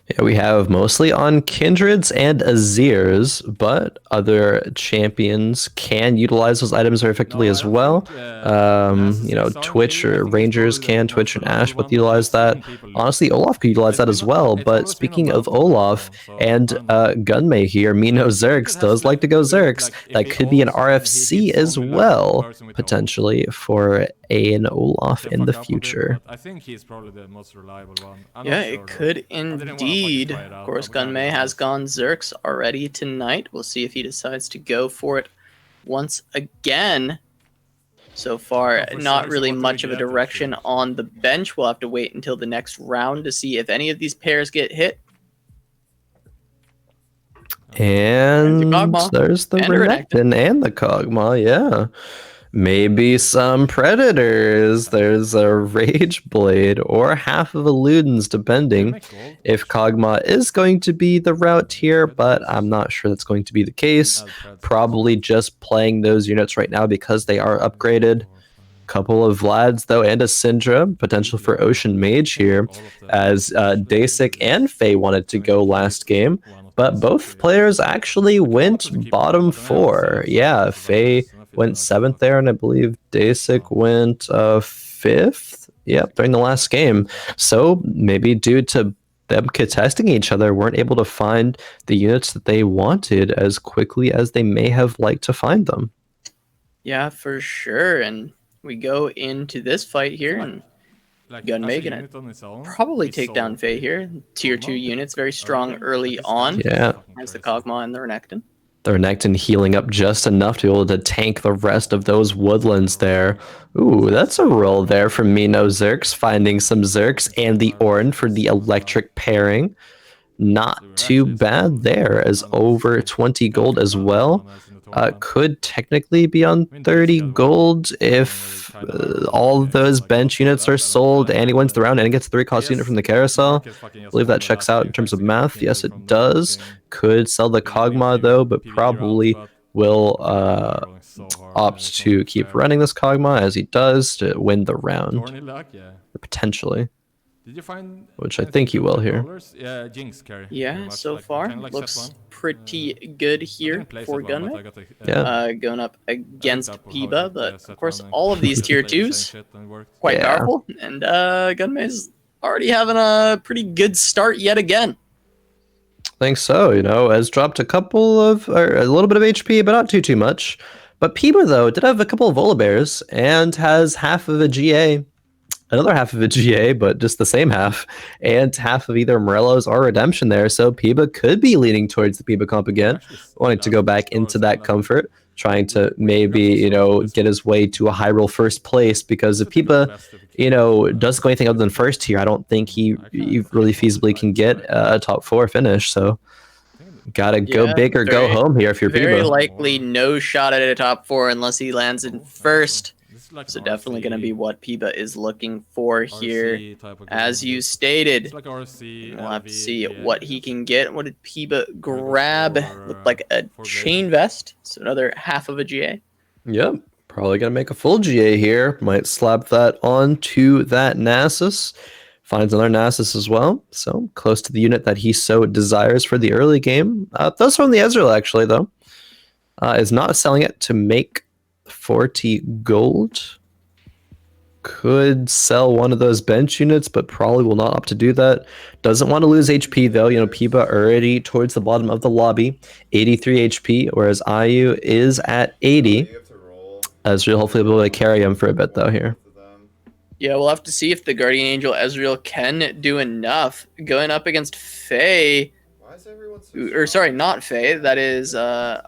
Yeah, we have mostly on Kindreds and Azirs, but other champions can utilize those items very effectively as well. You know, Twitch or Rangers can, Twitch and Ash both utilize that. Honestly, Olaf could utilize that as well, but speaking of Olaf and Gunmay here, Mino Zerx does like to go Zerx. That could be an RFC as well, potentially, for an Olaf in the future. I think he's probably the most reliable one. Yeah, it could indeed. Of course, Gunmay has gone Zerx already tonight. We'll see if he decides to go for it once again. So far, not really much of a direction on the bench. We'll have to wait until the next round to see if any of these pairs get hit. And there's the Renekton and the Kog'Maw, yeah. Maybe some Predators. There's a Rage Blade or half of a Ludens, depending if Kog'Maw is going to be the route here, but I'm not sure that's going to be the case. Probably just playing those units right now because they are upgraded. Couple of Vlads, though, and a Syndra. Potential for Ocean Mage here, as Deisik and Faye wanted to go last game, but both players actually went bottom 4. Yeah, Faye went 7th there, and I believe Deisik went 5th. Yep, during the last game. So maybe due to them contesting each other, weren't able to find the units that they wanted as quickly as they may have liked to find them. Yeah, for sure. And we go into this fight here, and Gunmay gonna probably take down Faye here. Tier 2 units, very strong early on. Yeah. As the Kog'Maw and the Renekton. The Renekton healing up just enough to be able to tank the rest of those woodlands there. Ooh, that's a roll there from Mino Zerx, finding some Zerx and the Orin for the electric pairing. Not too bad there, as over 20 gold as well. Could technically be on 30 gold if all of those bench units are sold and he wins the round and he gets the 3-cost unit from the carousel. I believe that checks out in terms of math. Yes, it does. Could sell the Kog'Maw though, but probably will opt to keep running this Kog'Maw as he does to win the round. Potentially. Did you find which I think he will here. Yeah, Jinx carry. Yeah, so far looks pretty good here for Gunmay. Yeah. Going up against impeeba, but of course all of these tier 2s quite powerful, and Gunmay's already having a pretty good start yet again. I think so, you know, has dropped a little bit of HP, but not too much. But impeeba though did have a couple of Volibears and has half of a GA. Another half of a GA, but just the same half, and half of either Morello's or Redemption there. So impeeba could be leaning towards the impeeba comp again, wanting to go back into that comfort, trying to maybe, you know, get his way to a high roll first place, because if impeeba, you know, doesn't go anything other than first tier, I don't think he really feasibly can get a top 4 finish. So gotta go big or go home here if you're impeeba. Very likely no shot at a top 4 unless he lands in first. So definitely going to be what impeeba is looking for here. As you stated, we'll have to see what he can get. What did impeeba grab? Looked like a chain vest, so another half of a GA. Yep, probably going to make a full GA here. Might slap that onto that Nasus. Finds another Nasus as well, so close to the unit that he so desires for the early game. Thus from the Ezreal, actually, though, is not selling it to make 40 gold. Could sell one of those bench units, but probably will not opt to do that. Doesn't want to lose HP though. You know, impeeba already towards the bottom of the lobby, 83 HP, whereas IU is at 80. Ezreal hopefully will be able to carry him for a bit though here. Yeah, we'll have to see if the Guardian Angel Ezreal can do enough. Going up against Faye, or sorry, not Faye. That is Humilis.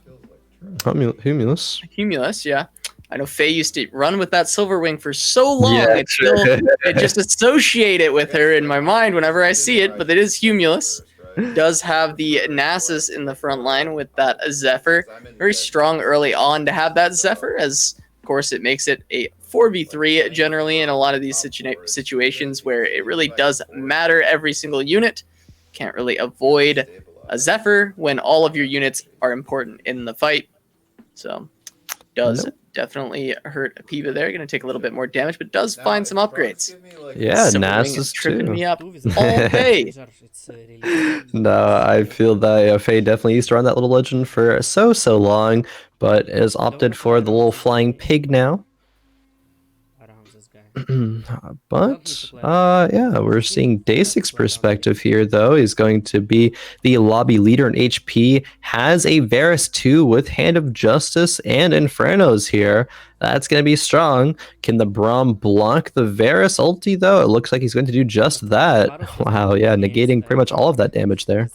Humilis, yeah. I know Faye used to run with that silver wing for so long. Yeah, I just associate it with her in my mind whenever I see it, but it is Humilis. Does have the Nasus in the front line with that Zephyr. Very strong early on to have that Zephyr, as of course it makes it a 4v3 generally in a lot of these situations where it really does matter every single unit. Can't really avoid a Zephyr when all of your units are important in the fight. So does definitely hurt impeeba there. Going to take a little bit more damage, but does find some upgrades. Yeah, so Nasus tripping too. me up all day. No, I feel that Faye definitely used to run that little legend for so long, but has opted for the little flying pig now. But yeah, we're seeing Deisik's perspective here though. He's going to be the lobby leader in HP, has a Varus 2 with Hand of Justice and Infernos here. That's going to be strong. Can the Braum block the Varus ulti though? It looks like he's going to do just that. Wow, yeah, negating pretty much all of that damage there.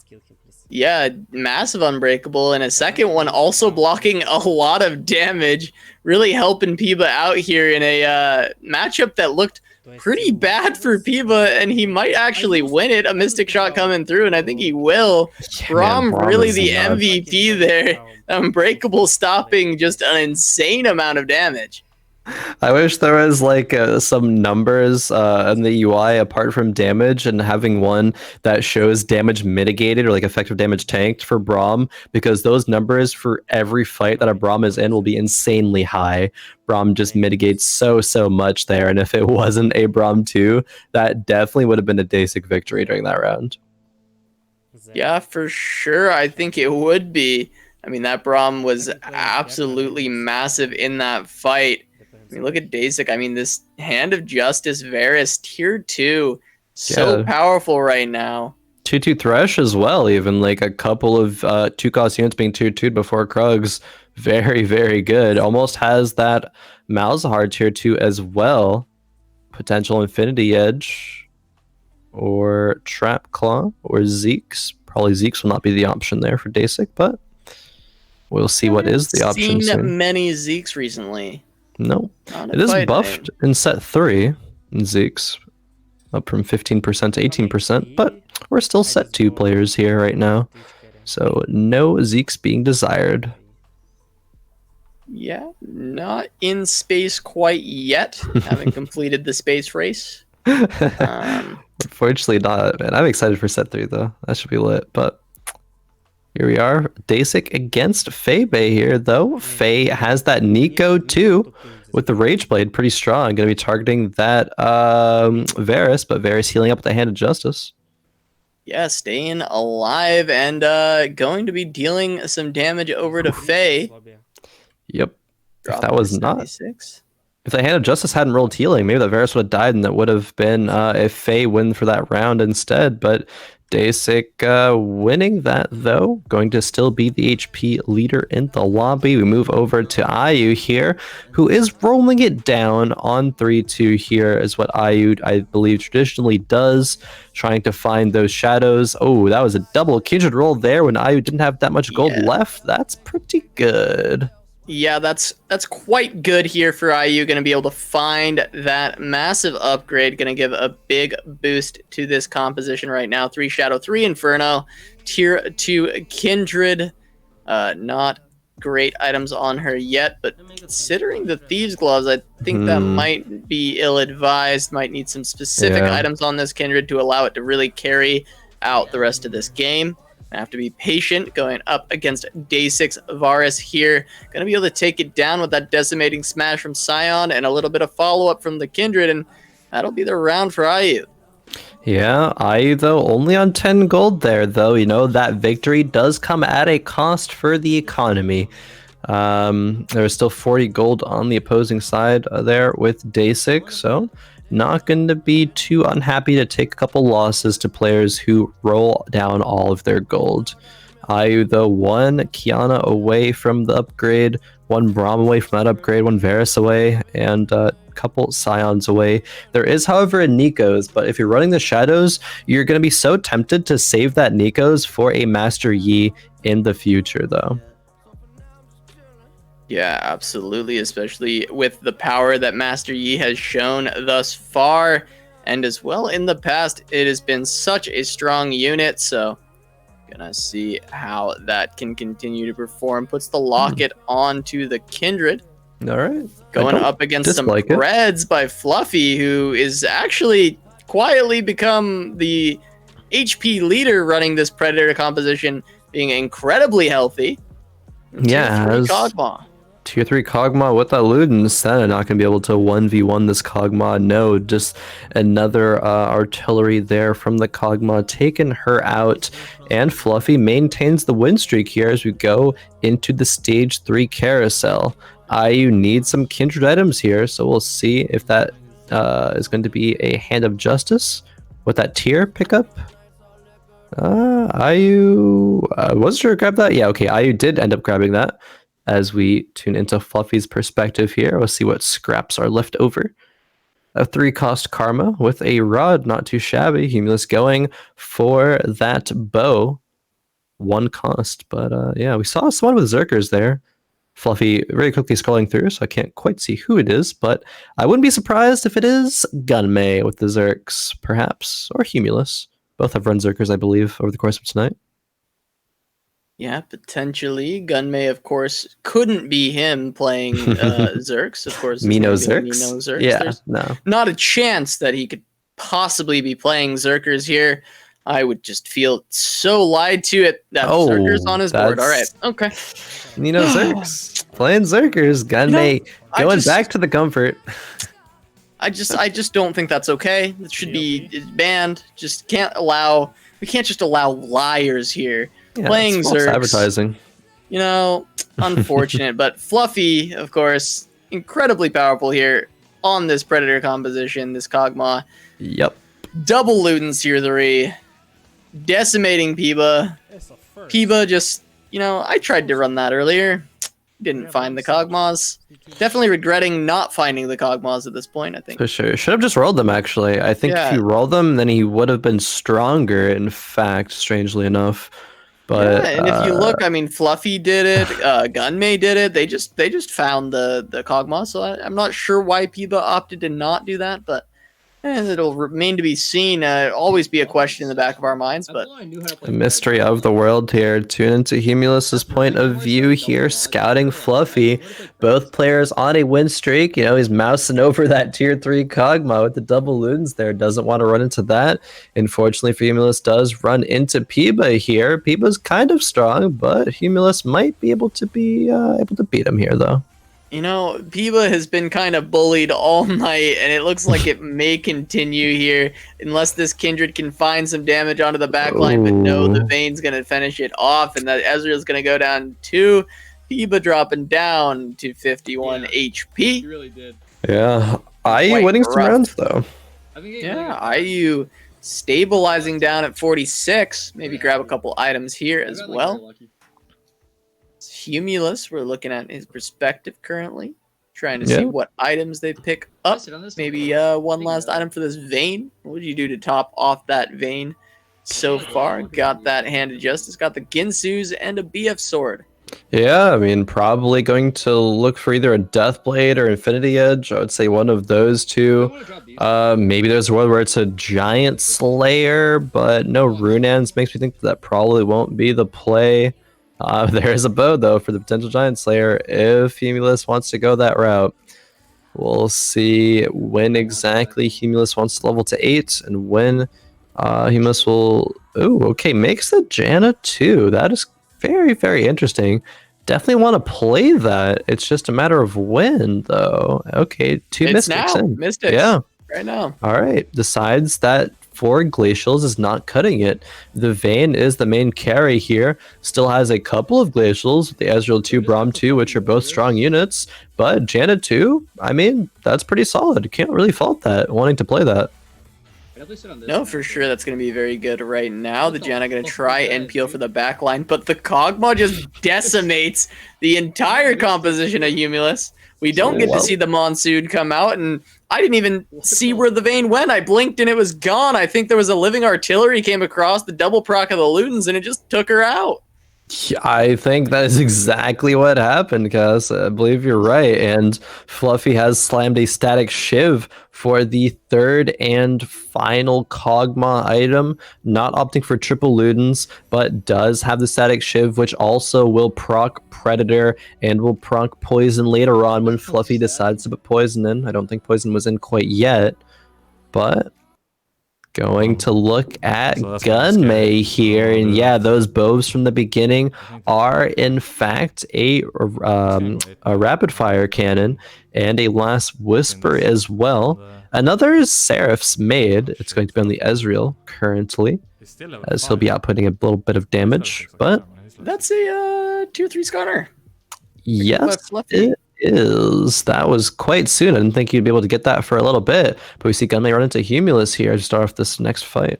Yeah, massive unbreakable, and a second one also blocking a lot of damage, really helping impeeba out here in a matchup that looked pretty bad for impeeba, and he might actually win it. A Mystic Shot coming through, and I think he will. Braum really the MVP there. Unbreakable stopping just an insane amount of damage. I wish there was like some numbers in the UI apart from damage, and having one that shows damage mitigated or like effective damage tanked for Braum, because those numbers for every fight that a Braum is in will be insanely high. Braum just mitigates so much there, and if it wasn't a Braum 2, that definitely would have been a Deisik victory during that round. Yeah, for sure. I think it would be. I mean, that Braum was absolutely massive in that fight. I mean, look at Deisik. I mean, this Hand of Justice Varus tier 2, so powerful right now. 2/2 Thresh as well, even like a couple of 2-cost units being tier 2 before Krugs. Very good. Almost has that Malzahar tier 2 as well. Potential Infinity Edge or Trap Claw or Zeke's. Probably Zeke's will not be the option there for Deisik, but we'll see what is the option soon. Seen many Zeke's recently. No, it is buffed in set 3 in Zeke's, up from 15% to 18%, but we're still set 2 players here right now, so no Zeke's being desired. Yeah, not in space quite yet. Haven't completed the space race. Unfortunately not, man. I'm excited for set 3 though. That should be lit. But here we are. Deisik against Faye here, though. Faye has that Nico too with the Rage Blade pretty strong. Gonna be targeting that Varus, but Varus healing up with the Hand of Justice. Yeah, staying alive and going to be dealing some damage over to Faye. Yep. If that Dropping was to not 76. If the Hand of Justice hadn't rolled healing, maybe that Varus would have died, and that would have been if Faye win for that round instead. But Deisik winning that, though, going to still be the HP leader in the lobby. We move over to Ayu here, who is rolling it down on 3-2 here, is what Ayu, I believe, traditionally does, trying to find those shadows. Oh, that was a double Kindred roll there when Ayu didn't have that much gold left. That's pretty good. Yeah, that's quite good here for IU. Going to be able to find that massive upgrade. Going to give a big boost to this composition right now. 3 Shadow, 3 Inferno, Tier 2 Kindred. Not great items on her yet, but considering the Thieves' Gloves, I think that might be ill-advised. Might need some specific items on this Kindred to allow it to really carry out the rest of this game. I have to be patient going up against Deisik's Varus here. Going to be able to take it down with that decimating smash from Scion and a little bit of follow-up from the Kindred, and that'll be the round for IU. Yeah, IU, though, only on 10 gold there, though. You know, that victory does come at a cost for the economy. There's still 40 gold on the opposing side there with Deisik, so not going to be too unhappy to take a couple losses to players who roll down all of their gold. IU, though, 1 Kiana away from the upgrade, 1 Braum away from that upgrade, 1 Varus away, and a couple Scions away. There is, however, a Nico's, but if you're running the Shadows, you're going to be so tempted to save that Nico's for a Master Yi in the future, though. Yeah, absolutely, especially with the power that Master Yi has shown thus far, and as well in the past, it has been such a strong unit, so gonna see how that can continue to perform. Puts the locket onto the Kindred. All right. Going up against some Reds by Fluffy, who is actually quietly become the HP leader running this Predator composition, being incredibly healthy. Yeah, Kog'Maw. Tier 3 Kog'Maw with that Ludens, Senna not going to be able to 1v1 this Kog'Maw. No, just another artillery there from the Kog'Maw, taking her out. And Fluffy maintains the win streak here as we go into the Stage 3 carousel. IU needs some Kindred items here, so we'll see if that is going to be a Hand of Justice with that tier pickup. IU wasn't sure to grab that. Yeah, okay, IU did end up grabbing that. As we tune into Fluffy's perspective here, we'll see what scraps are left over. A 3-cost Karma with a Rod, not too shabby. Humilis going for that bow. 1 cost, but yeah, we saw someone with Zerkers there. Fluffy very quickly scrolling through, so I can't quite see who it is, but I wouldn't be surprised if it is Gunmay with the Zerks, perhaps, or Humilis. Both have run Zerkers, I believe, over the course of tonight. Yeah, potentially. Gunmay, of course, couldn't be him playing Zerks. Of course, Mino Zerks? Zerks. Yeah, There's no. not a chance that he could possibly be playing Zerkers here. I would just feel so lied to it. That Zerkers on his board. All right, okay. Mino Zerks playing Zerkers. Gunmay going back to the comfort. I just don't think that's okay. It should be banned. Just can't allow. We can't just allow liars here. Yeah, playing Zerks. Advertising. You know, unfortunate, but Fluffy, of course, incredibly powerful here on this Predator composition, this Kog'Maw. Yep. Double Ludens Tier 3. Decimating Impeeba. Impeeba just, you know, I tried to run that earlier. Didn't find the Kog'Maws. Definitely regretting not finding the Kog'Maws at this point, I think. For sure. Should have just rolled them, actually. I think if you rolled them, then he would have been stronger, in fact, strangely enough. But yeah, and if you look, I mean, Fluffy did it, Gunmay did it. They just found the Kog'Maw, so I'm not sure why Impeeba opted to not do that, but And it'll remain to be seen. Always be a question in the back of our minds, but The mystery of the world here. Tune into Humilis' point of view here, scouting Fluffy. Both players on a win streak. You know, he's mousing over that tier 3 Kog'Maw with the double Ludens there. Doesn't want to run into that. Unfortunately for Humilis, does run into impeeba here. impeeba's kind of strong, but Humilis might be able to beat him here, though. you know, impeeba has been kind of bullied all night, and it looks like it may continue here unless this Kindred can find some damage onto the backline. But no, the Vayne's going to finish it off, and that Ezreal's going to go down 2. impeeba dropping down to 51 HP. He really did. Yeah. IU winning some rounds, though. I think Yeah, IU stabilizing down at 46. Maybe grab a couple items here as well. Humilis, we're looking at his perspective currently, trying to see what items they pick up. Maybe one last item for this Vayne. What would you do to top off that Vayne so far? Got that Hand of Justice, got the Ginsu's, and a BF Sword. Yeah, I mean, probably going to look for either a Deathblade or Infinity Edge. I would say one of those two. Maybe there's a world where it's a Giant Slayer, but no Runans makes me think that probably won't be the play. There's a bow, though, for the potential Giant Slayer if Humilis wants to go that route. We'll see when exactly Humilis wants to level to 8 and when Humilis will... Ooh, okay, makes the Janna too. That is very, very interesting. Definitely want to play that. It's just a matter of when, though. Okay, 2 Mystics in. Mystics. Yeah. Right now. All right. Decides that 4 Glacials is not cutting it. The Vayne is the main carry here. Still has a couple of Glacials, the Ezreal 2, Braum 2, which are both strong units. But Janna 2, I mean, that's pretty solid. You can't really fault that, wanting to play that. No, for sure, that's going to be very good right now. The Janna going to try and peel for the backline, but the Kog'Maw just decimates the entire composition of Humilis. We don't get to see the Monsoon come out, and I didn't even see where the Vayne went. I blinked and it was gone. I think there was a living artillery came across the double proc of the Ludens, and it just took her out. I think that is exactly what happened, Cass. I believe you're right. And Fluffy has slammed a static Shiv for the 3rd and final Kog'Maw item. Not opting for triple Ludens, but does have the static Shiv, which also will proc Predator and will proc Poison later on when Fluffy decides to put Poison in. I don't think Poison was in quite yet, but... Going to look at Gunmay here, and yeah, those bows from the beginning are in fact a rapid fire cannon and a last whisper as well. Another Seraph's made. It's going to be on the Ezreal currently, as he'll be outputting a little bit of damage, but that's a tier 3 Skarner. Yes, it is. That was quite soon. I didn't think you'd be able to get that for a little bit, but we see Gunmay run into Humilis here to start off this next fight.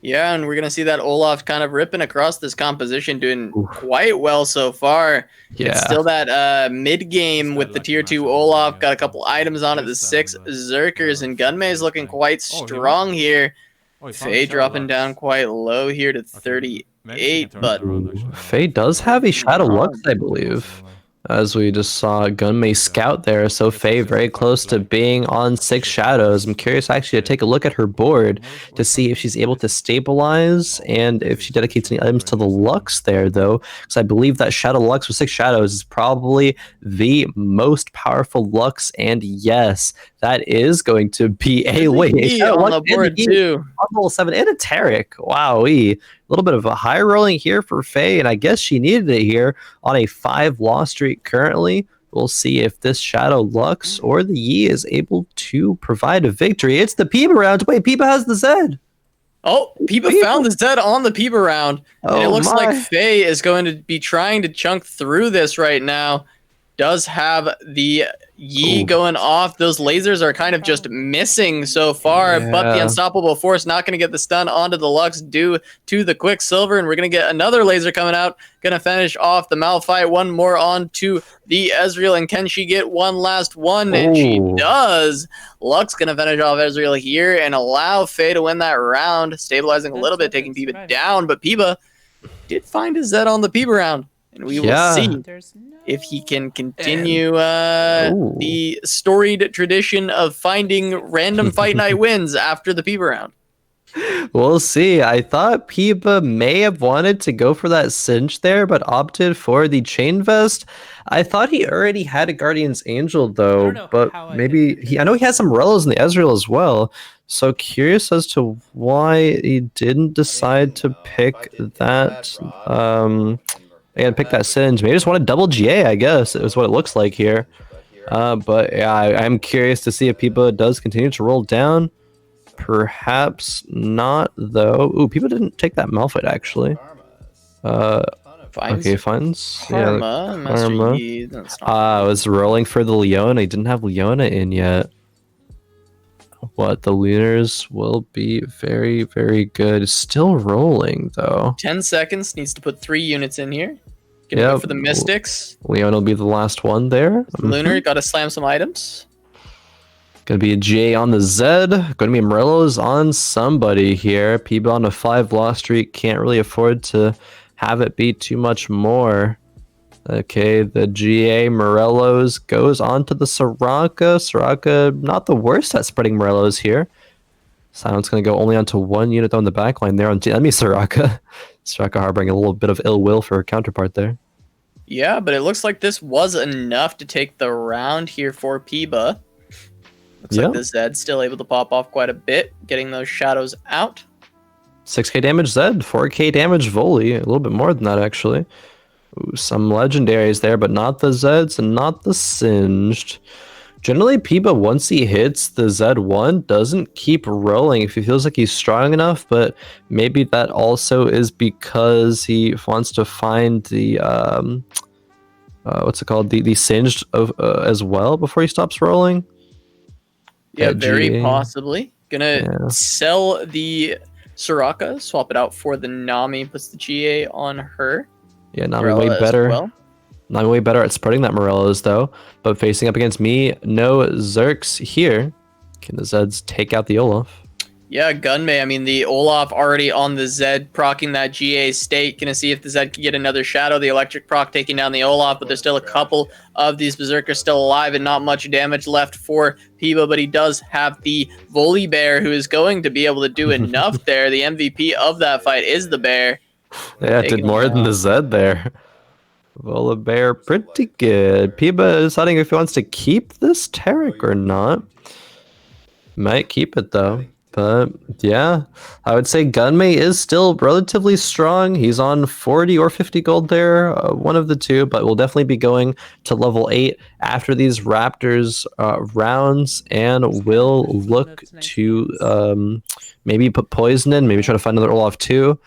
Yeah, and we're going to see that Olaf kind of ripping across this composition, doing quite well so far. Yeah. It's still that mid-game with the tier 2 Olaf. Got a couple items on it, the 6 Zerkers, and Gunmay is looking quite strong here. Faye dropping down quite low here to 38, but... Faye does have a Shadow Lux, I believe. As we just saw Gunmay scout there, so Faye very close to being on 6 shadows. I'm curious actually to take a look at her board to see if she's able to stabilize and if she dedicates any items to the Lux there, though, because I believe that Shadow Lux with 6 shadows is probably the most powerful Lux, and yes, that is going to be a wait. On the board too. On level 7 and a Taric. Wowee. A little bit of a high rolling here for Faye, and I guess she needed it here on a 5 loss streak currently. We'll see if this Shadow Lux or the Yi is able to provide a victory. It's the impeeba round. Wait, impeeba has the Zed. Oh, impeeba found the Zed on the impeeba round. And it looks like Faye is going to be trying to chunk through this right now. Does have the Yi going off. Those lasers are kind of just missing so far, but the Unstoppable Force not going to get the stun onto the Lux due to the Quicksilver, and we're going to get another laser coming out. Going to finish off the Malphite. One more onto the Ezreal, and can she get one last one? And she does. Lux going to finish off Ezreal here and allow Faye to win that round, stabilizing a little bit, taking impeeba down, but impeeba did find his Zed on the impeeba round. And we will see if he can continue Ooh. the storied tradition of finding random fight night wins after the Peeper round. We'll see. I thought Peeba may have wanted to go for that cinch there, but opted for the chain vest. I thought he already had a Guardian's Angel though, but maybe I know he has some Morellos in the Ezreal as well. So curious as to why he didn't decide to pick that. And pick that cinch. Maybe just wanted double GA. I guess is what it looks like here. But yeah, I'm curious to see if Peeba does continue to roll down. Perhaps not, though. Ooh, people didn't take that Malphite, actually. Okay, finds. Karma. Yeah, Karma. I was rolling for the Leona. He didn't have Leona in yet. What? The Lunars will be very, very good. Still rolling, though. 10 seconds. Needs to put 3 units in here. Gonna go for the Mystics. Leona will be the last one there. Lunar, gotta slam some items. Gonna be a GA on the Zed. Gonna be Morellos on somebody here. Peeba on a 5 loss streak. Can't really afford to have it be too much more. Okay, the GA Morellos goes on to the Soraka. Soraka, not the worst at spreading Morellos here. Silence gonna go only onto 1 unit though in the backline there on enemy Soraka. Soraka harboring a little bit of ill will for her counterpart there. Yeah, but it looks like this was enough to take the round here for Peeba. Looks like the Zed's still able to pop off quite a bit, getting those shadows out. 6k damage Zed, 4k damage Volley, a little bit more than that actually. Ooh, some legendaries there, but not the Zeds and not the Singed. Generally, Peeba, once he hits the Z1, doesn't keep rolling if he feels like he's strong enough, but maybe that also is because he wants to find the, what's it called? The Singed as well before he stops rolling. Yeah, very possibly. Gonna sell the Soraka, swap it out for the Nami, puts the GA on her. Yeah, Nami way better. Nami way better at spreading that Morellos though. But facing up against me, no Zerks here. Can the Zeds take out the Olaf? Yeah, Gunmay. I mean, the Olaf already on the Zed, proccing that GA state. Gonna see if the Zed can get another shadow. The electric proc taking down the Olaf, but there's still a couple of these Berserkers still alive and not much damage left for Peeba, but he does have the Volley Bear who is going to be able to do enough there. The MVP of that fight is the Bear. Yeah, it did more than the Zed there. Volley Bear, pretty good. Peeba deciding if he wants to keep this Taric or not. Might keep it though. But yeah, I would say Gunmay is still relatively strong. He's on 40 or 50 gold there, one of the two, but we'll definitely be going to level 8 after these Raptors rounds, and we'll look to maybe put Poison in, maybe try to find another Olaf too.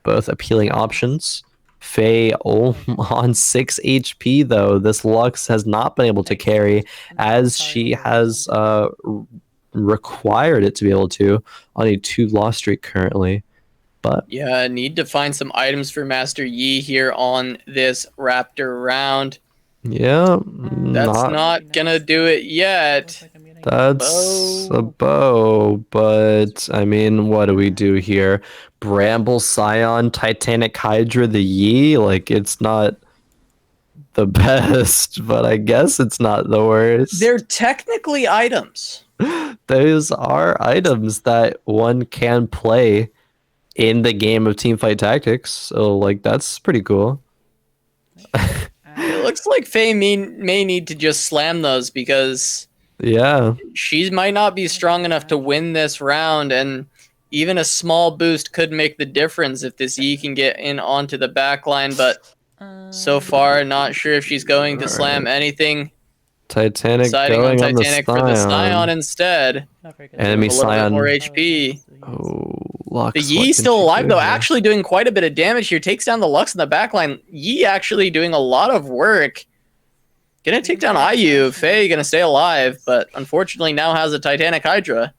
Both appealing options. Faye on 6 HP though. This Lux has not been able to carry as she has required it to be able to on a 2 loss streak currently. But yeah, need to find some items for Master Yi here on this Raptor round. Yeah, that's not gonna do it yet. That's a bow, but I mean, what do we do here? Bramble, Scion, Titanic Hydra, the Yi? Like, it's not the best, but I guess it's not the worst. They're technically items. Those are items that one can play in the game of Teamfight Tactics, so like that's pretty cool. It looks like Faye may need to just slam those because she might not be strong enough to win this round, and even a small boost could make the difference if this Yi can get in onto the back line, but so far not sure if she's going to slam anything. Titanic deciding going on Titanic on for the Scion instead. Enemy Scion. More HP. Oh, Lux. The Yi still alive though, actually doing quite a bit of damage here. Takes down the Lux in the backline. Yi actually doing a lot of work. Gonna take down IU. Faye gonna stay alive, but unfortunately now has a Titanic Hydra.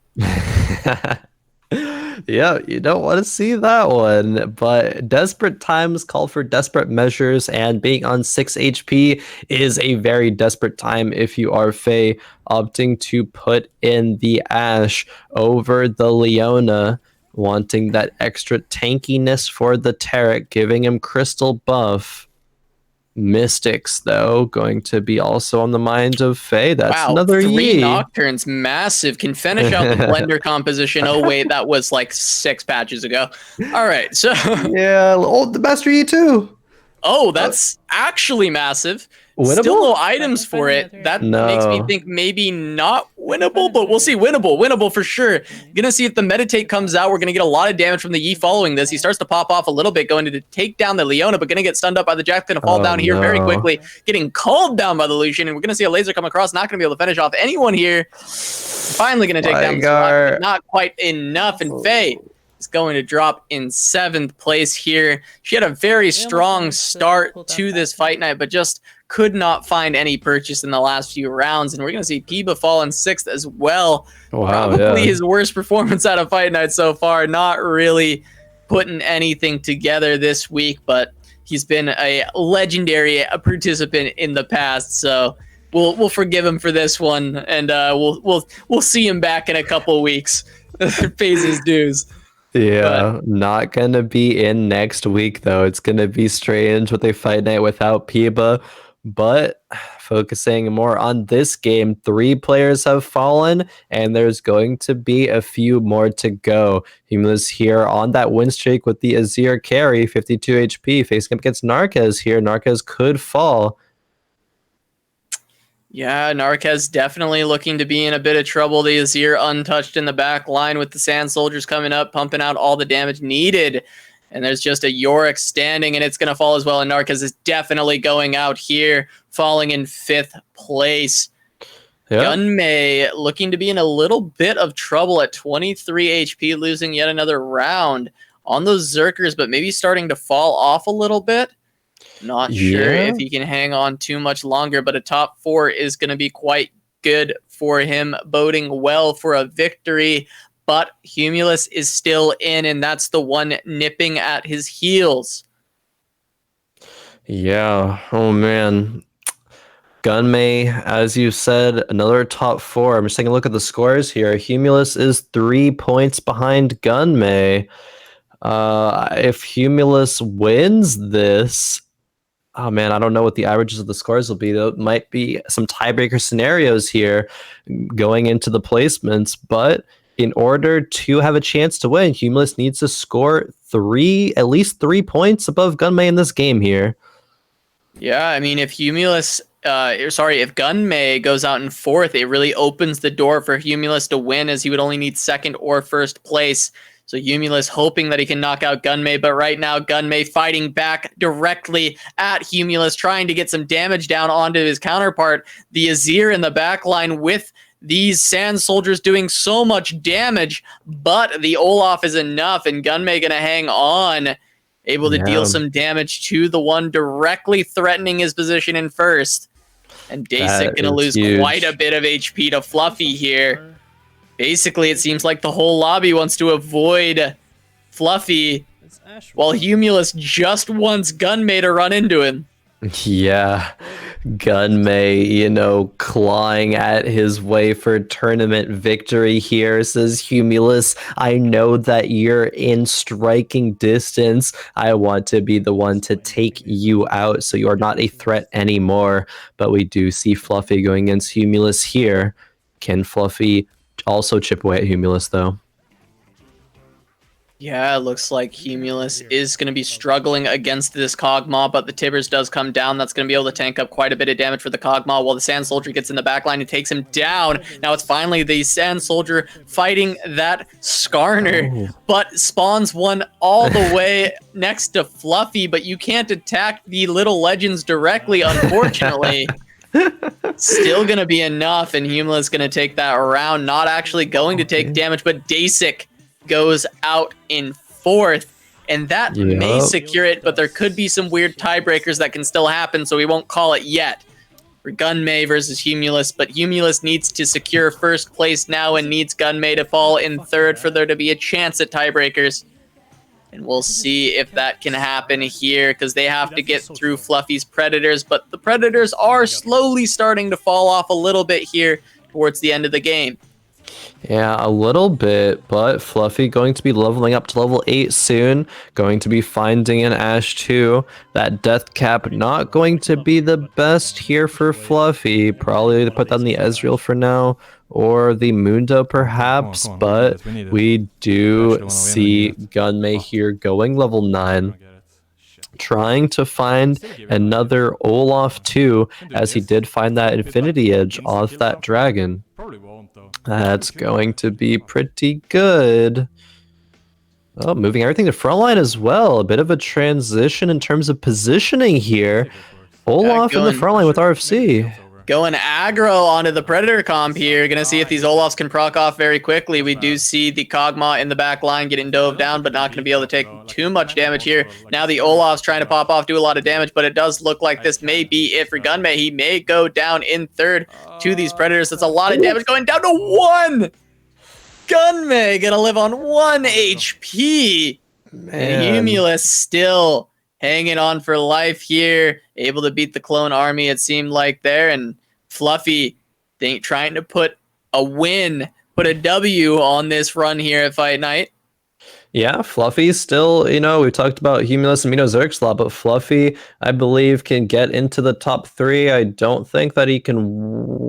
Yeah, you don't want to see that one, but desperate times call for desperate measures, and being on 6 HP is a very desperate time if you are Faye, opting to put in the Ashe over the Leona, wanting that extra tankiness for the Taric, giving him crystal buff. Mystics, though, going to be also on the mind of Faye. That's Wow, another 3 Yi. Nocturnes, massive. Can finish out the blender composition. Oh, wait, that was like 6 patches ago. All right, so... Yeah, the Master Yi too. Oh, that's actually massive. Winnable? Still no items for it. That makes me No. think maybe not winnable, but we'll see. Winnable for sure. Gonna see if the meditate comes out. We're gonna get a lot of damage from the Yi following this. He starts to pop off a little bit, going to take down the Leona, but gonna get stunned up by the Jack. Gonna fall down here very quickly, getting called down by the Lucian, and we're gonna see a laser come across. Not gonna be able to finish off anyone here. Finally gonna take down the Squad, but not quite enough. And Faye is going to drop in 7th place here. She had a very strong start to this fight night, but just could not find any purchase in the last few rounds. And we're going to see impeeba fall in 6th as well. Wow, Probably his worst performance out of fight night so far. Not really putting anything together this week, but he's been a legendary participant in the past. So we'll forgive him for this one, and we'll see him back in a couple of weeks. Pays his dues. Yeah, not gonna be in next week though. It's gonna be strange with a fight night without impeeba. But focusing more on this game, 3 players have fallen, and there's going to be a few more to go. Humilis here on that win streak with the Azir carry, 52 HP, facing up against Narkez here. Narkez could fall. Yeah, Narkez definitely looking to be in a bit of trouble. The Azir untouched in the back line with the Sand Soldiers coming up, pumping out all the damage needed. And there's just a Yorick standing, and it's going to fall as well. And Narkez is definitely going out here, falling in 5th place. Yep. Gunmay looking to be in a little bit of trouble at 23 HP, losing yet another round on those Zerkers, but maybe starting to fall off a little bit. Not sure if he can hang on too much longer, but a top 4 is going to be quite good for him, boding well for a victory. But Humilis is still in, and that's the one nipping at his heels. Yeah. Oh, man. Gunmay, as you said, another top 4. I'm just taking a look at the scores here. Humilis is 3 points behind Gunmay. If Humilis wins this... Oh man, I don't know what the averages of the scores will be. There might be some tiebreaker scenarios here going into the placements, but in order to have a chance to win, Humilis needs to score at least 3 points above Gunmay in this game here. Yeah, I mean, if Gunmay goes out in 4th, it really opens the door for Humilis to win, as he would only need 2nd or 1st place. So Humilis hoping that he can knock out Gunmay, but right now Gunmay fighting back directly at Humilis, trying to get some damage down onto his counterpart. The Azir in the back line with these Sand Soldiers doing so much damage, but the Olaf is enough, and Gunmay gonna hang on, able to deal some damage to the one directly threatening his position in 1st. And Deisik gonna lose quite a bit of HP to Fluffy here. Basically, it seems like the whole lobby wants to avoid Fluffy, while Humilis just wants Gunmay to run into him. Yeah, Gunmay, clawing at his way for tournament victory here, says Humilis, I know that you're in striking distance. I want to be the one to take you out, so you're not a threat anymore. But we do see Fluffy going against Humilis here. Can Fluffy also chip away at Humilis, though? Yeah, it looks like Humilis is going to be struggling against this Kog'Maw, but the Tibbers does come down. That's going to be able to tank up quite a bit of damage for the Kog'Maw, while the Sand Soldier gets in the backline and takes him down. Now it's finally the Sand Soldier fighting that Skarner, but spawns one all the way next to Fluffy, but you can't attack the little legends directly, unfortunately. Still going to be enough, and Humilis going to take that round. Not actually going to take damage, but Deisik goes out in 4th, and that may secure it, but there could be some weird tiebreakers that can still happen, so we won't call it yet for Gunmay versus Humilis. But Humilis needs to secure 1st place now and needs Gunmay to fall in 3rd for there to be a chance at tiebreakers. And we'll see if that can happen here, because they have to get through Fluffy's Predators, but the Predators are slowly starting to fall off a little bit here towards the end of the game. Yeah, a little bit, but Fluffy going to be leveling up to level 8 soon. Going to be finding an Ash too. That death cap not going to be the best here for Fluffy. Probably put down the Ezreal for now, or the Mundo perhaps, Come on. but We need it. we Actually do wanna win, we see need it. Gunmay Fuck. here going level I 9. don't get it. Shit. Trying to find Still give it another Olaf too, Can do as he this. did find that Bit like Infinity Edge insta off kill that something. dragon. Probably won't though. That's Kill going it. to be Fuck. pretty good. Oh, moving everything to front line as well. A bit of a transition in terms of positioning here. See if this works. Olaf in the going- front line with Maybe the RFC. field's over. Going aggro onto the Predator comp here. Gonna see if these Olafs can proc off very quickly. We do see the Kog'Maw in the back line getting dove down, but not gonna be able to take too much damage here. Now the Olaf's trying to pop off, do a lot of damage, but it does look like this may be it for Gunmay. He may go down in third to these Predators. That's a lot of damage going down to 1! Gunmay gonna live on 1 HP! And Man. Humilis still hanging on for life here, able to beat the clone army, it seemed like there. And Fluffy trying to put a put a W on this run here at Fight Night. Yeah, Fluffy still, we talked about Humilis and Mino Zerx a lot, but Fluffy, I believe, can get into the top 3. I don't think that he can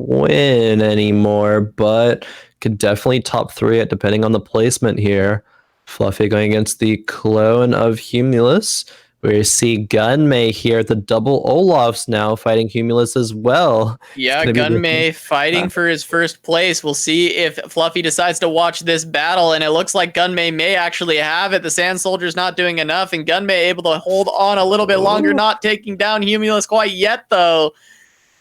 win anymore, but could definitely top 3 it depending on the placement here. Fluffy going against the clone of Humilis. We see Gunmay here, the double Olafs now fighting Humilis as well. Yeah, It's gonna be Gunmay fighting for his first place. We'll see if Fluffy decides to watch this battle, and it looks like Gunmay may actually have it. The Sand Soldier's not doing enough, and Gunmay able to hold on a little bit longer, not taking down Humilis quite yet, though.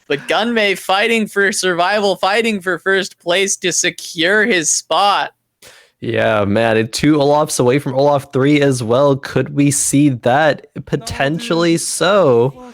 But Gunmay fighting for survival, fighting for first place to secure his spot. Yeah, man, 2 Olafs away from Olaf 3 as well. Could we see that? Potentially so.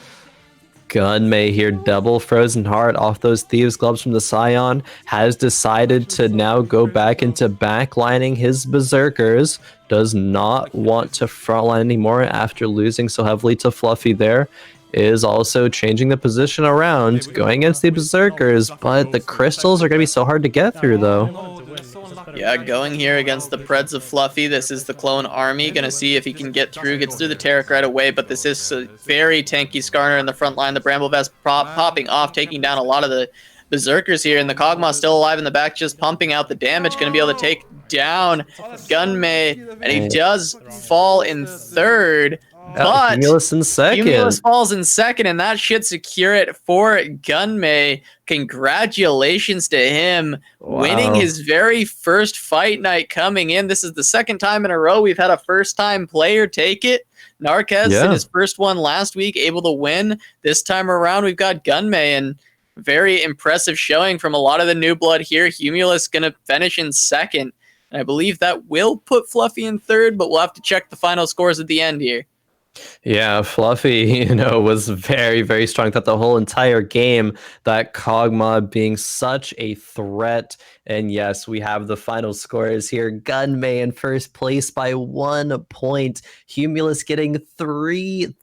Gunmay here, double Frozen Heart off those Thieves Gloves from the Scion, has decided to now go back into backlining his Berserkers. Does not want to frontline anymore after losing so heavily to Fluffy there. Is also changing the position around, going against the Berserkers, but the crystals are going to be so hard to get through though. Yeah, going here against the Preds of Fluffy. This is the clone army. Gonna see if he can get through. Gets through the Taric right away, but this is a very tanky Skarner in the front line. The Bramble Vest popping off, taking down a lot of the Berserkers here. And the Kog'Maw still alive in the back, just pumping out the damage. Gonna be able to take down Gunmay. And he does fall in third. But Humilis in second. Humilis falls in second, and that should secure it for Gunmay. Congratulations to him winning his very first fight night coming in. This is the second time in a row we've had a first-time player take it. Narkez in his first one last week, able to win. This time around, we've got Gunmay, and very impressive showing from a lot of the new blood here. Humilis going to finish in second, and I believe that will put Fluffy in third, but we'll have to check the final scores at the end here. Yeah, Fluffy, was very, very strong throughout the whole entire game. That Kog'Maw being such a threat. And yes, we have the final scores here. Gunmay in first place by 1 point. Humilis getting three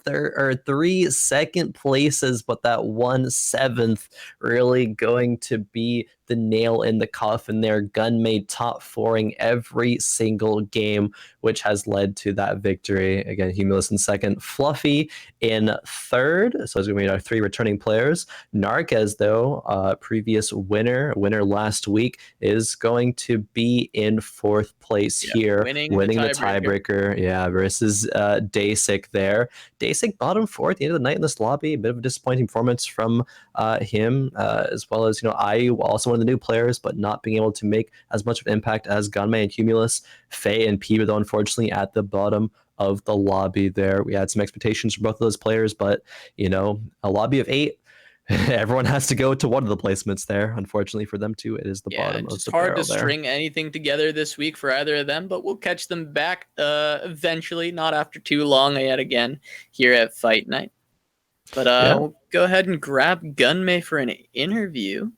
second places, but that 1/7 really going to be the nail in the coffin there. Gunmay top 4ing every single game, which has led to that victory. Again, Humilis in second, Fluffy in third. So it's going to be our 3 returning players. Narkez, though, previous winner last week, is going to be in 4th place here, winning the tiebreaker. Yeah, versus Deisik there. Deisik bottom 4 at the end of the night in this lobby. A bit of a disappointing performance from him, as well as IU, also one of the new players, but not being able to make as much of an impact as Gunmay and Humilis. Faye and impeeba, though, unfortunately, at the bottom of the lobby there. We had some expectations for both of those players, but a lobby of 8. Everyone has to go to one of the placements there. Unfortunately for them too, it is the bottom of the barrel there. It's hard to string anything together this week for either of them, but we'll catch them back eventually, not after too long yet again here at Fight Night. But we'll go ahead and grab Gunmay for an interview.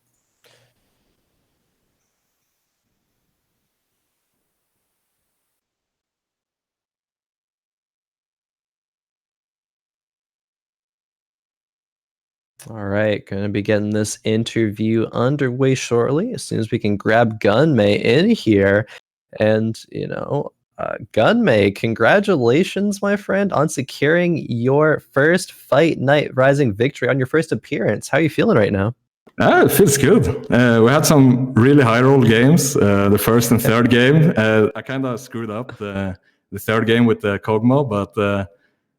All right, going to be getting this interview underway shortly as soon as we can grab Gunmay in here. And, Gunmay, congratulations, my friend, on securing your first Fight Night Rising victory on your first appearance. How are you feeling right now? It feels good. We had some really high roll games. The first and third game, I kind of screwed up the third game with the Kog'Maw, but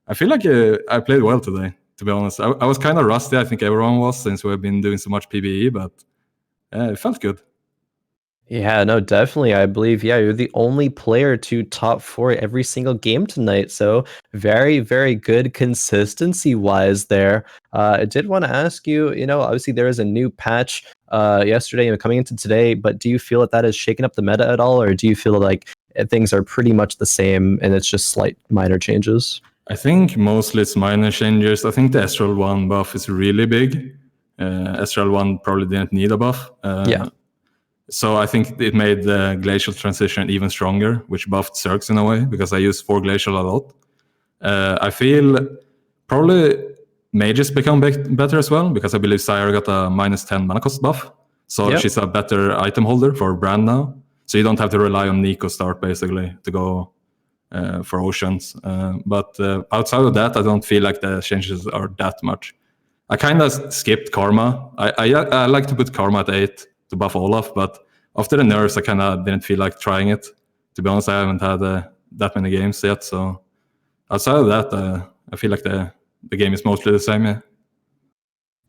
I feel like I played well today, to be honest. I was kind of rusty, I think everyone was, since we've been doing so much PvE, but it felt good. Yeah, no, definitely. I believe, you're the only player to top 4 every single game tonight. So very, very good consistency wise there. I did want to ask you, obviously there is a new patch yesterday and coming into today, but do you feel that has shaken up the meta at all? Or do you feel like things are pretty much the same and it's just slight minor changes? I think mostly it's minor changes. I think the Astral 1 buff is really big. Astral 1 probably didn't need a buff. Yeah. So I think it made the Glacial transition even stronger, which buffed Zergs in a way, because I use 4 Glacial a lot. I feel probably mages become better as well, because I believe Sire got a -10 mana cost buff. So she's a better item holder for Brand now. So you don't have to rely on Nico start, basically, to go for Oceans. But outside of that, I don't feel like the changes are that much. I kind of skipped Karma. I like to put Karma at 8 to buff Olaf, but after the nerfs, I kind of didn't feel like trying it. To be honest, I haven't had that many games yet, so outside of that, I feel like the game is mostly the same, yeah.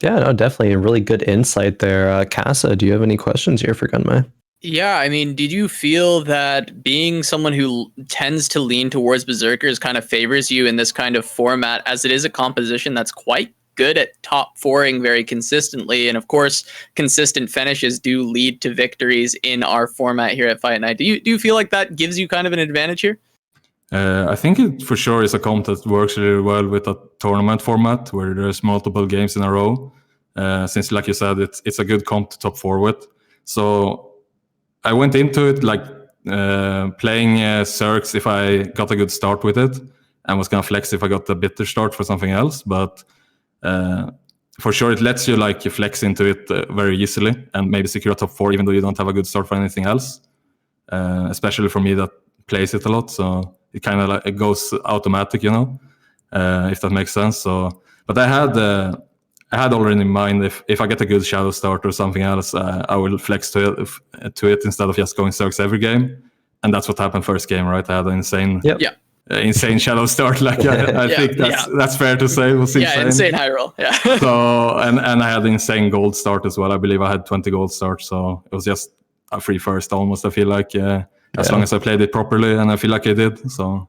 Yeah, no, definitely a really good insight there. Casa, do you have any questions here for Gunmay? Yeah, I mean, did you feel that being someone who tends to lean towards Berserkers kind of favors you in this kind of format, as it is a composition that's quite good at top 4ing very consistently, and of course consistent finishes do lead to victories in our format here at Fight Night? Do you feel like that gives you kind of an advantage here? I think it for sure is a comp that works really well with a tournament format where there's multiple games in a row, since like you said, it's a good comp to top 4 with. So I went into it like playing Zergs if I got a good start with it, and was gonna flex if I got a bitter start for something else, but for sure it lets you like flex into it very easily and maybe secure a top 4 even though you don't have a good start for anything else, especially for me that plays it a lot, so it kind of like it goes automatic, if that makes sense. So but I had already in mind if I get a good shadow start or something else, I will flex to it instead of just going Zergs every game, and that's what happened first game, right? I had an insane shadow start. Like I think that's fair to say. We'll see. Yeah, insane high roll. Yeah. So and I had an insane gold start as well. I believe I had 20 gold starts, so it was just a free first almost. I feel like as long as I played it properly, and I feel like I did. So.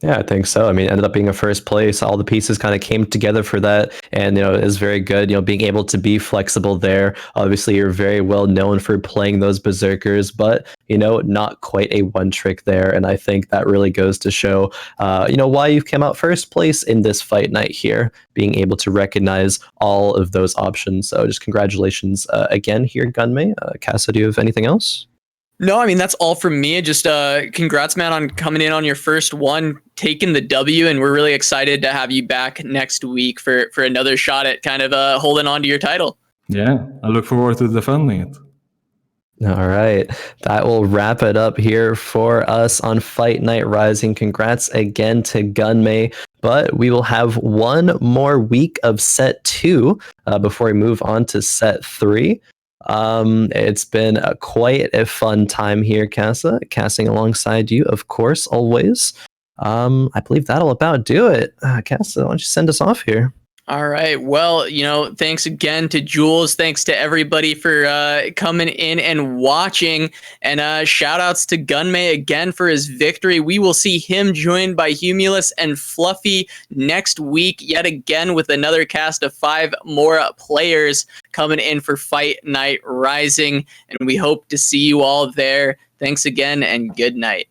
Yeah, I think so. I mean, it ended up being a first place. All the pieces kind of came together for that. And, it was very good, being able to be flexible there. Obviously, you're very well known for playing those Berserkers, but, not quite a one trick there. And I think that really goes to show, why you've come out first place in this Fight Night here, being able to recognize all of those options. So just congratulations again here, Gunmay. Casa, do you have anything else? No, I mean, that's all from me. Just congrats, man, on coming in on your first one, taking the W, and we're really excited to have you back next week for another shot at kind of holding on to your title. Yeah, I look forward to defending it. All right, that will wrap it up here for us on Fight Night Rising. Congrats again to Gunmay, but we will have one more week of set 2 before we move on to set 3. It's been quite a fun time here, Casa, casting alongside you, of course, always. I believe that'll about do it. Casa, why don't you send us off here? All right. Well, thanks again to Jules. Thanks to everybody for coming in and watching. And shout outs to Gunmay again for his victory. We will see him joined by Humilis and Fluffy next week, yet again with another cast of 5 more players coming in for Fight Night Rising. And we hope to see you all there. Thanks again and good night.